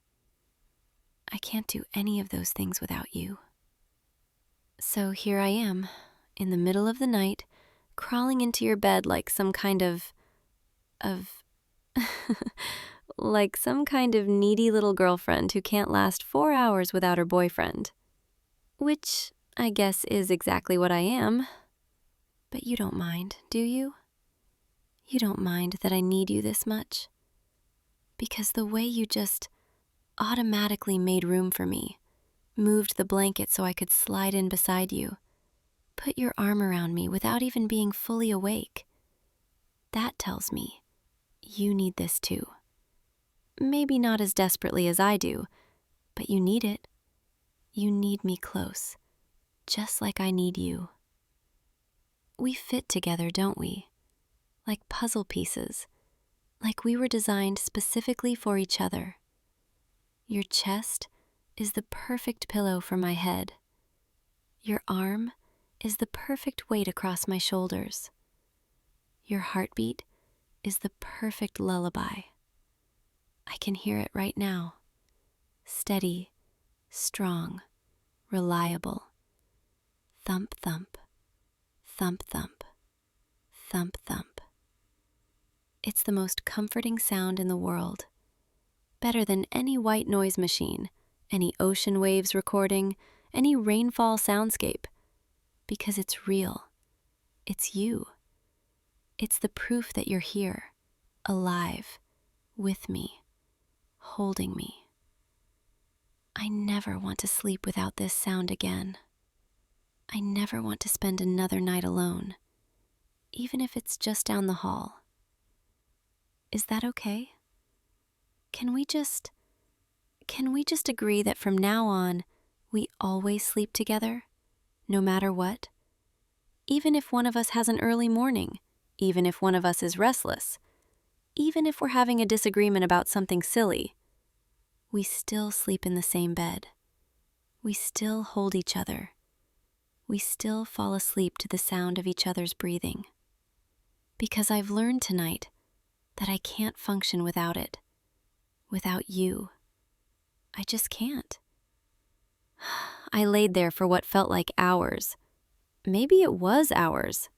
I can't do any of those things without you. So here I am, in the middle of the night, crawling into your bed like some kind of like some kind of needy little girlfriend who can't last 4 hours without her boyfriend. Which, I guess, is exactly what I am. But you don't mind, do you? You don't mind that I need you this much? Because the way you just automatically made room for me, moved the blanket so I could slide in beside you, put your arm around me without even being fully awake, that tells me you need this too. Maybe not as desperately as I do, but you need it. You need me close, just like I need you. We fit together, don't we? Like puzzle pieces, like we were designed specifically for each other. Your chest is the perfect pillow for my head. Your arm is the perfect weight across my shoulders. Your heartbeat is the perfect lullaby. I can hear it right now. Steady, strong, reliable. Thump, thump, thump, thump, thump, thump. It's the most comforting sound in the world. Better than any white noise machine, any ocean waves recording, any rainfall soundscape. Because it's real. It's you. It's the proof that you're here, alive, with me, holding me. I never want to sleep without this sound again. I never want to spend another night alone, even if it's just down the hall. Is that okay? Can we just agree that from now on, we always sleep together, no matter what? Even if one of us has an early morning, even if one of us is restless, even if we're having a disagreement about something silly, we still sleep in the same bed. We still hold each other. We still fall asleep to the sound of each other's breathing. Because I've learned tonight that I can't function without it, without you. I just can't. I laid there for what felt like hours. Maybe it was hours.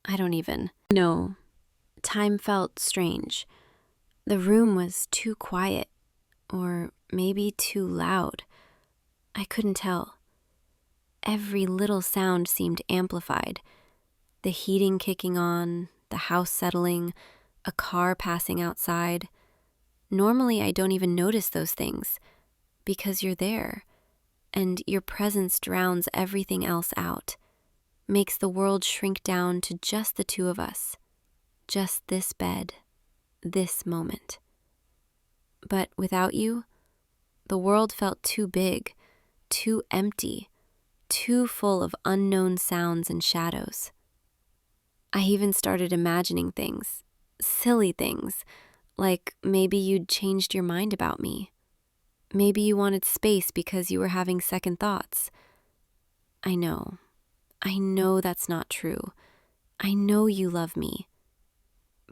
I don't even know. Time felt strange. The room was too quiet, or maybe too loud. I couldn't tell. Every little sound seemed amplified. The heating kicking on, the house settling, a car passing outside. Normally, I don't even notice those things, because you're there, and your presence drowns everything else out, makes the world shrink down to just the two of us, just this bed, this moment. But without you, the world felt too big, too empty, too full of unknown sounds and shadows. I even started imagining things, silly things, like maybe you'd changed your mind about me. Maybe you wanted space because you were having second thoughts. I know that's not true. I know you love me.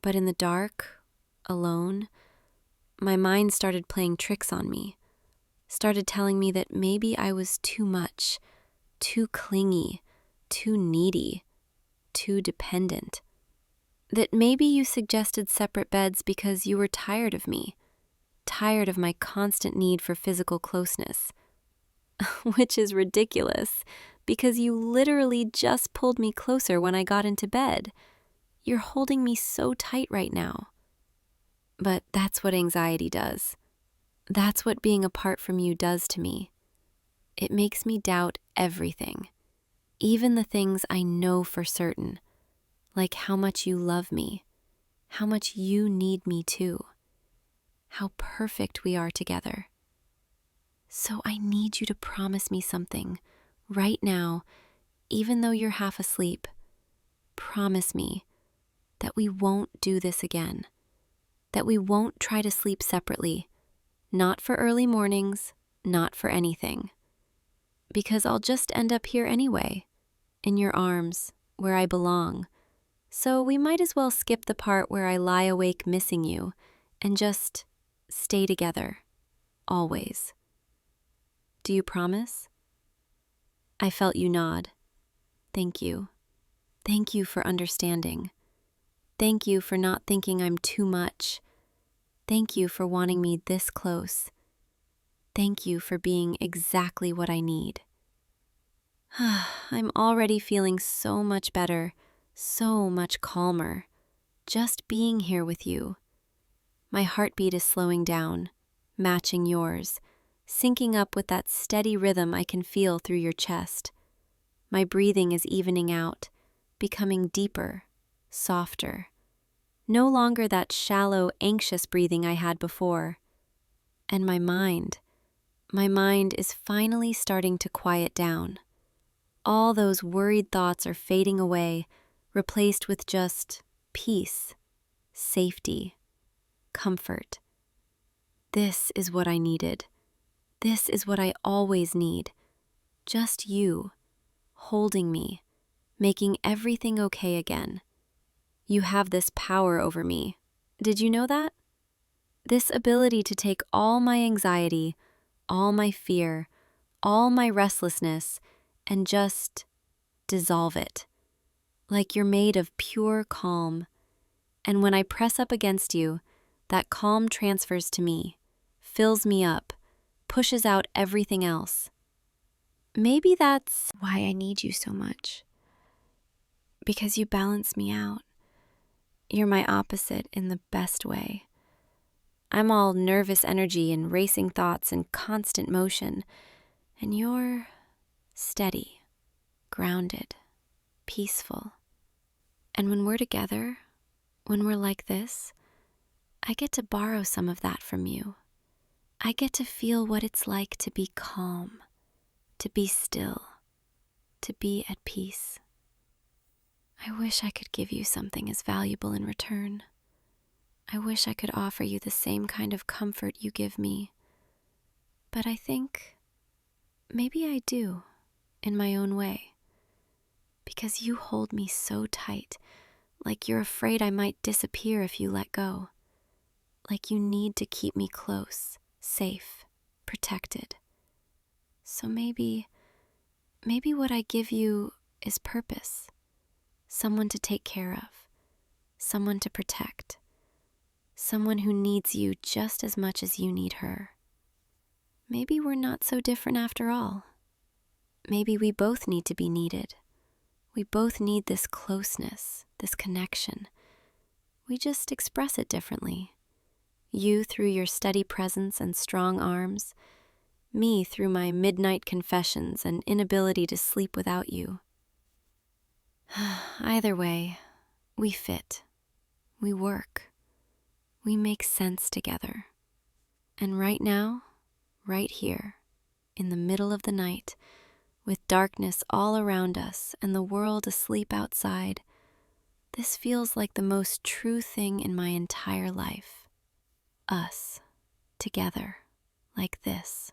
But in the dark, alone, my mind started playing tricks on me, started telling me that maybe I was too much, too clingy, too needy, too dependent. That maybe you suggested separate beds because you were tired of me, tired of my constant need for physical closeness. Which is ridiculous, because you literally just pulled me closer when I got into bed. You're holding me so tight right now. But that's what anxiety does. That's what being apart from you does to me. It makes me doubt everything, even the things I know for certain, like how much you love me, how much you need me too, how perfect we are together. So I need you to promise me something right now, even though you're half asleep. Promise me that we won't do this again, that we won't try to sleep separately, not for early mornings, not for anything. Because I'll just end up here anyway, in your arms, where I belong. So we might as well skip the part where I lie awake missing you and just stay together, always. Do you promise? I felt you nod. Thank you. Thank you for understanding. Thank you for not thinking I'm too much. Thank you for wanting me this close. Thank you for being exactly what I need. I'm already feeling so much better, so much calmer, just being here with you. My heartbeat is slowing down, matching yours, syncing up with that steady rhythm I can feel through your chest. My breathing is evening out, becoming deeper, softer. No longer that shallow, anxious breathing I had before. And my mind is finally starting to quiet down. All those worried thoughts are fading away, replaced with just peace, safety, comfort. This is what I needed. This is what I always need. Just you, holding me, making everything okay again. You have this power over me. Did you know that? This ability to take all my anxiety, all my fear, all my restlessness, and just dissolve it. Like you're made of pure calm. And when I press up against you, that calm transfers to me, fills me up, pushes out everything else. Maybe that's why I need you so much. Because you balance me out. You're my opposite in the best way. I'm all nervous energy and racing thoughts and constant motion, and you're steady, grounded, peaceful. And when we're together, when we're like this, I get to borrow some of that from you. I get to feel what it's like to be calm, to be still, to be at peace. I wish I could give you something as valuable in return. I wish I could offer you the same kind of comfort you give me. But I think maybe I do, in my own way. Because you hold me so tight, like you're afraid I might disappear if you let go. Like you need to keep me close, safe, protected. So maybe what I give you is purpose. Someone to take care of, someone to protect. Someone who needs you just as much as you need her. Maybe we're not so different after all. Maybe we both need to be needed. We both need this closeness, this connection. We just express it differently. You through your steady presence and strong arms. Me through my midnight confessions and inability to sleep without you. Either way, we fit. We work. We make sense together. And right now, right here, in the middle of the night, with darkness all around us and the world asleep outside, this feels like the most true thing in my entire life. Us, together, like this.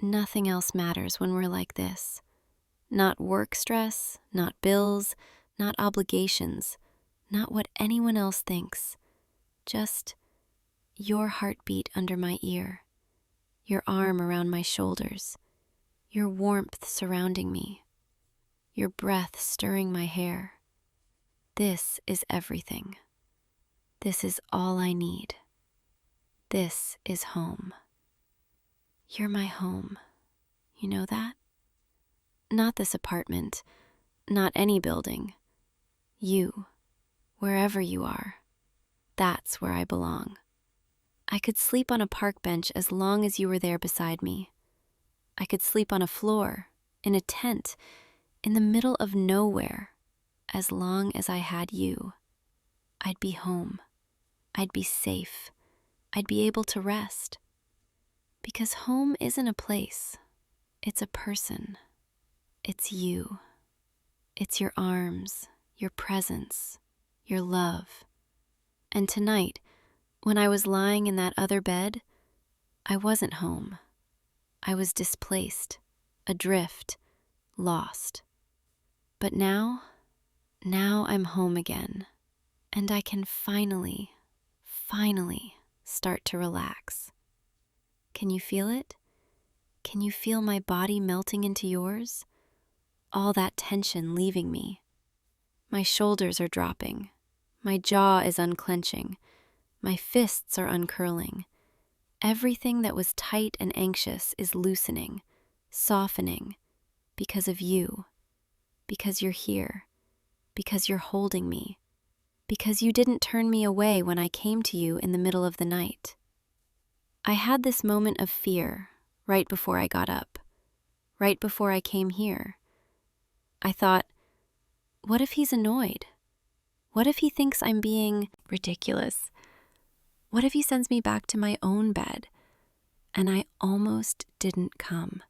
Nothing else matters when we're like this. Not work stress, not bills, not obligations, not what anyone else thinks. Just your heartbeat under my ear, your arm around my shoulders, your warmth surrounding me, your breath stirring my hair. This is everything. This is all I need. This is home. You're my home. You know that? Not this apartment, not any building. You, wherever you are, that's where I belong. I could sleep on a park bench as long as you were there beside me. I could sleep on a floor, in a tent, in the middle of nowhere, as long as I had you. I'd be home. I'd be safe. I'd be able to rest. Because home isn't a place. It's a person. It's you. It's your arms, your presence, your love. And tonight, when I was lying in that other bed, I wasn't home. I was displaced, adrift, lost. But now I'm home again, and I can finally start to relax. Can you feel it? Can you feel my body melting into yours? All that tension leaving me. My shoulders are dropping. My jaw is unclenching. My fists are uncurling. Everything that was tight and anxious is loosening, softening, because of you, because you're here, because you're holding me, because you didn't turn me away when I came to you in the middle of the night. I had this moment of fear right before I got up, right before I came here. I thought, what if he's annoyed? What if he thinks I'm being ridiculous? What if he sends me back to my own bed? And I almost didn't come.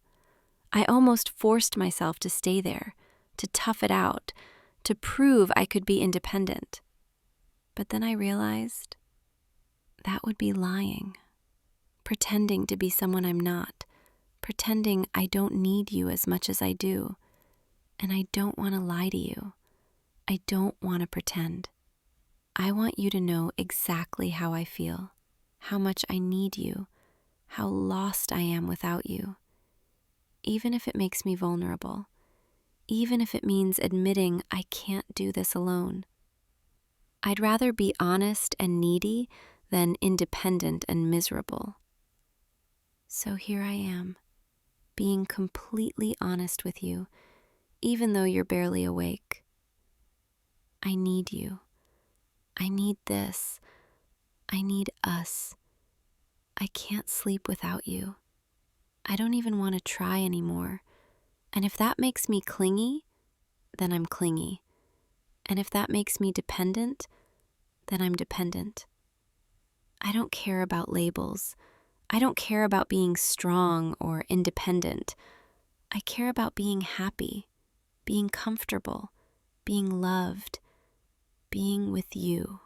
I almost forced myself to stay there, to tough it out, to prove I could be independent. But then I realized that would be lying, pretending to be someone I'm not, pretending I don't need you as much as I do. And I don't want to lie to you. I don't want to pretend. I want you to know exactly how I feel, how much I need you, how lost I am without you. Even if it makes me vulnerable, even if it means admitting I can't do this alone. I'd rather be honest and needy than independent and miserable. So here I am, being completely honest with you, even though you're barely awake. I need you. I need this. I need us. I can't sleep without you. I don't even want to try anymore. And if that makes me clingy, then I'm clingy. And if that makes me dependent, then I'm dependent. I don't care about labels. I don't care about being strong or independent. I care about being happy, being comfortable, being loved, being with you.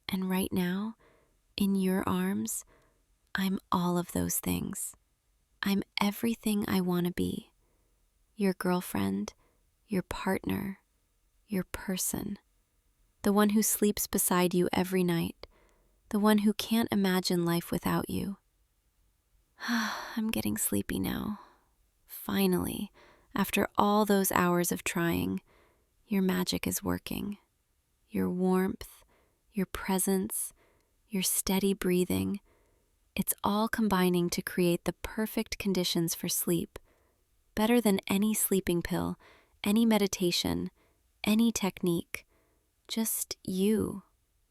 And right now, in your arms, I'm all of those things. I'm everything I want to be. Your girlfriend, your partner, your person. The one who sleeps beside you every night. The one who can't imagine life without you. I'm getting sleepy now. Finally, after all those hours of trying, your magic is working. Your warmth, your presence, your steady breathing, it's all combining to create the perfect conditions for sleep, better than any sleeping pill, any meditation, any technique. Just you,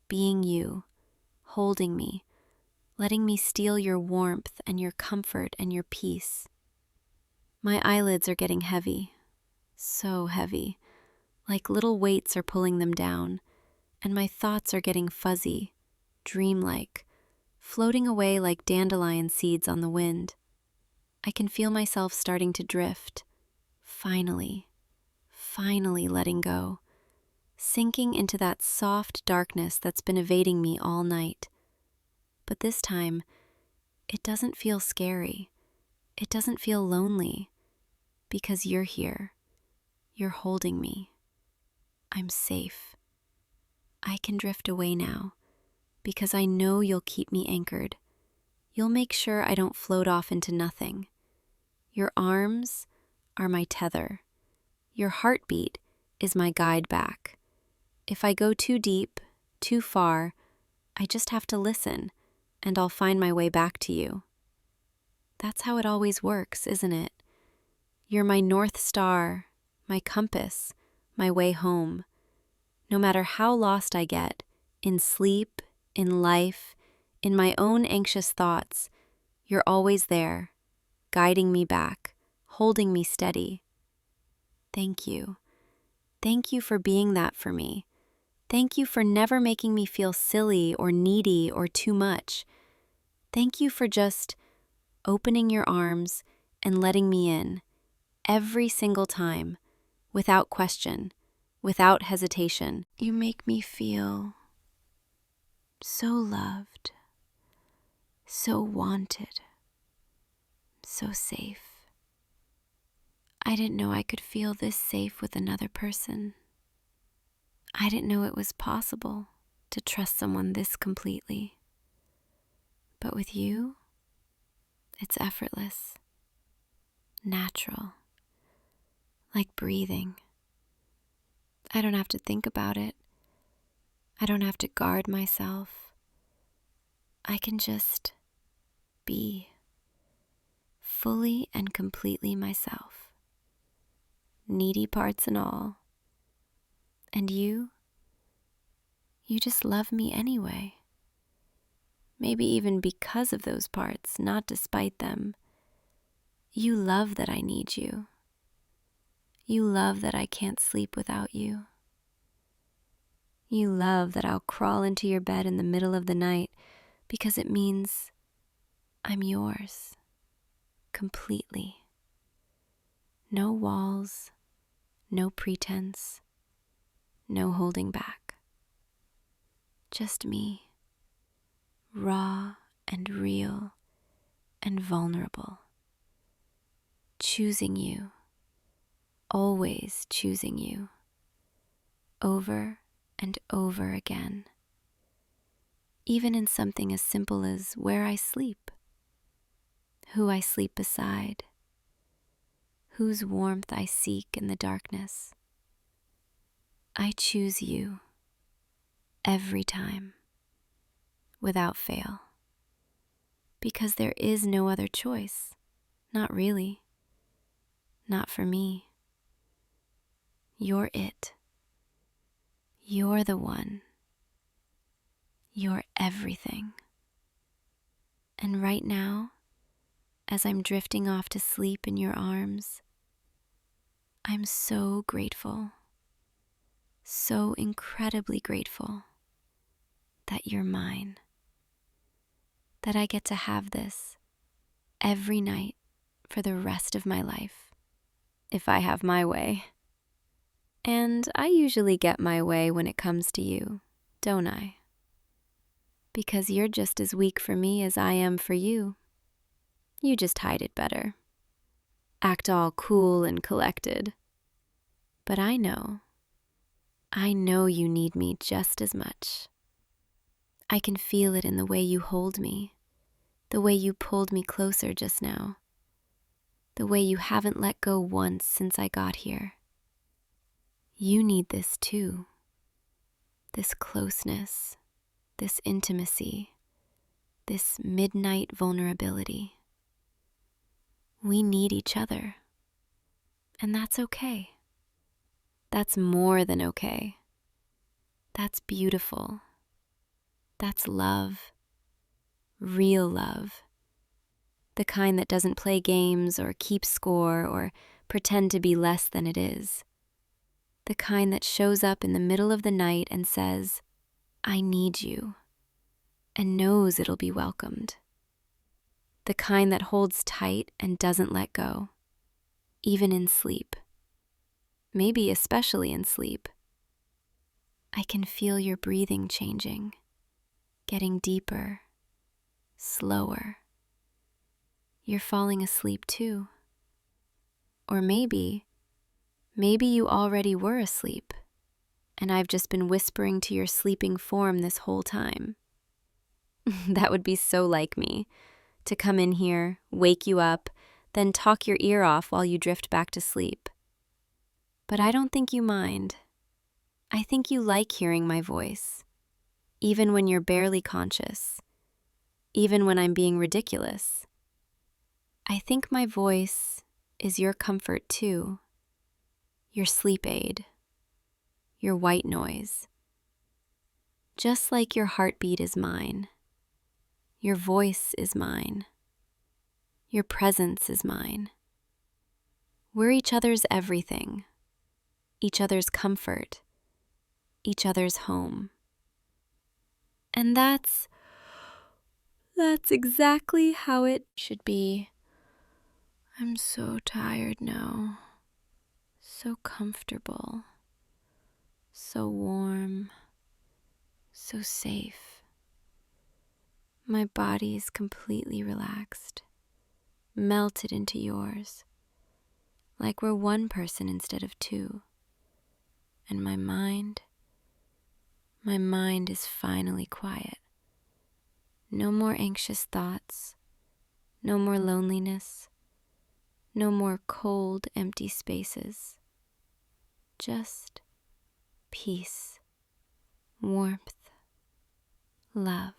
being you, holding me, letting me steal your warmth and your comfort and your peace. My eyelids are getting heavy, so heavy, like little weights are pulling them down, and my thoughts are getting fuzzy, dreamlike, floating away like dandelion seeds on the wind. I can feel myself starting to drift, finally letting go, sinking into that soft darkness that's been evading me all night. But this time, it doesn't feel scary. It doesn't feel lonely, because you're here. You're holding me. I'm safe. I can drift away now, because I know you'll keep me anchored. You'll make sure I don't float off into nothing. Your arms are my tether. Your heartbeat is my guide back. If I go too deep, too far, I just have to listen, and I'll find my way back to you. That's how it always works, isn't it? You're my North Star, my compass, my way home. No matter how lost I get, in sleep, in life, in my own anxious thoughts, you're always there, guiding me back, holding me steady. Thank you. Thank you for being that for me. Thank you for never making me feel silly or needy or too much. Thank you for just opening your arms and letting me in every single time, without question, without hesitation. You make me feel so loved, so wanted, so safe. I didn't know I could feel this safe with another person. I didn't know it was possible to trust someone this completely. But with you, it's effortless, natural, like breathing. I don't have to think about it. I don't have to guard myself. I can just be fully and completely myself, needy parts and all. And you just love me anyway. Maybe even because of those parts, not despite them. You love that I need you. You love that I can't sleep without you. You love that I'll crawl into your bed in the middle of the night because it means I'm yours, completely. No walls, no pretense, no holding back. Just me, raw and real and vulnerable. Choosing you, always choosing you, over and over again. Even in something as simple as where I sleep, who I sleep beside, whose warmth I seek in the darkness. I choose you every time, without fail, because there is no other choice. Not really. Not for me. You're it. You're the one. You're everything. And right now, as I'm drifting off to sleep in your arms, I'm so grateful, so incredibly grateful that you're mine, that I get to have this every night for the rest of my life, if I have my way. And I usually get my way when it comes to you, don't I? Because you're just as weak for me as I am for you. You just hide it better. Act all cool and collected. But I know you need me just as much. I can feel it in the way you hold me, the way you pulled me closer just now, the way you haven't let go once since I got here. You need this too. This closeness, this intimacy, this midnight vulnerability. We need each other, and that's okay. That's more than okay. That's beautiful. That's love, real love. The kind that doesn't play games or keep score or pretend to be less than it is. The kind that shows up in the middle of the night and says, I need you, and knows it'll be welcomed. The kind that holds tight and doesn't let go, even in sleep. Maybe especially in sleep. I can feel your breathing changing, getting deeper, slower. You're falling asleep too. Or maybe you already were asleep, and I've just been whispering to your sleeping form this whole time. That would be so like me, to come in here, wake you up, then talk your ear off while you drift back to sleep. But I don't think you mind. I think you like hearing my voice, even when you're barely conscious, even when I'm being ridiculous. I think my voice is your comfort too, your sleep aid, your white noise. Just like your heartbeat is mine, your voice is mine, your presence is mine. We're each other's everything, each other's comfort, each other's home. And that's exactly how it should be. I'm so tired now. So comfortable. So warm. So safe. My body is completely relaxed, melted into yours, like we're one person instead of two. And my mind is finally quiet. No more anxious thoughts, no more loneliness, no more cold, empty spaces. Just peace, warmth, love.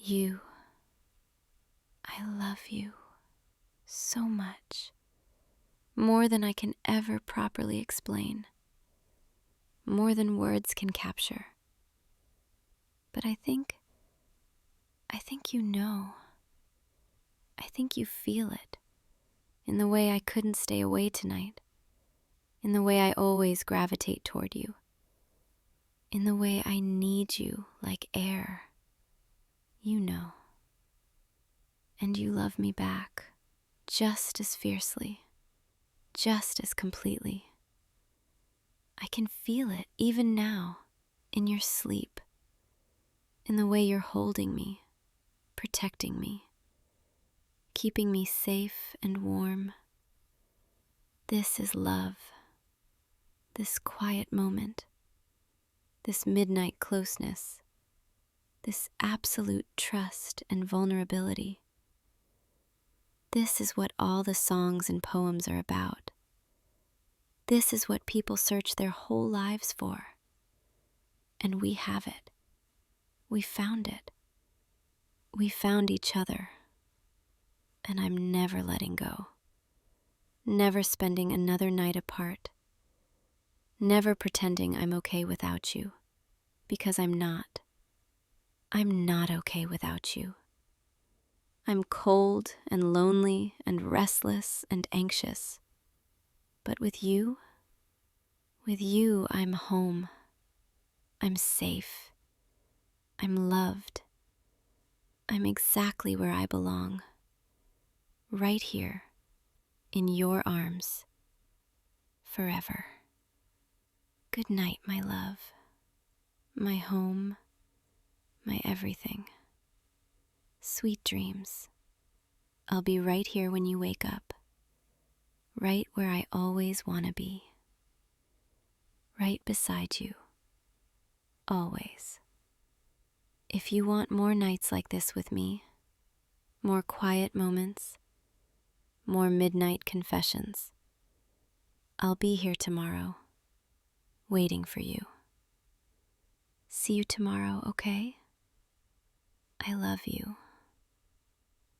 You. I love you so much. More than I can ever properly explain. More than words can capture. But I think you know. I think you feel it. In the way I couldn't stay away tonight. In the way I always gravitate toward you. In the way I need you like air. You know. And you love me back, just as fiercely, just as completely. I can feel it even now, in your sleep, in the way you're holding me, protecting me, keeping me safe and warm. This is love, this quiet moment, this midnight closeness, this absolute trust and vulnerability. This is what all the songs and poems are about. This is what people search their whole lives for. And we have it. We found it. We found each other. And I'm never letting go. Never spending another night apart. Never pretending I'm okay without you. Because I'm not. I'm not okay without you. I'm cold and lonely and restless and anxious. But with you I'm home. I'm safe. I'm loved. I'm exactly where I belong. Right here, in your arms, forever. Good night, my love. My home, my everything. Sweet dreams. I'll be right here when you wake up. Right where I always want to be. Right beside you. Always. If you want more nights like this with me, more quiet moments, more midnight confessions, I'll be here tomorrow, waiting for you. See you tomorrow, okay? I love you.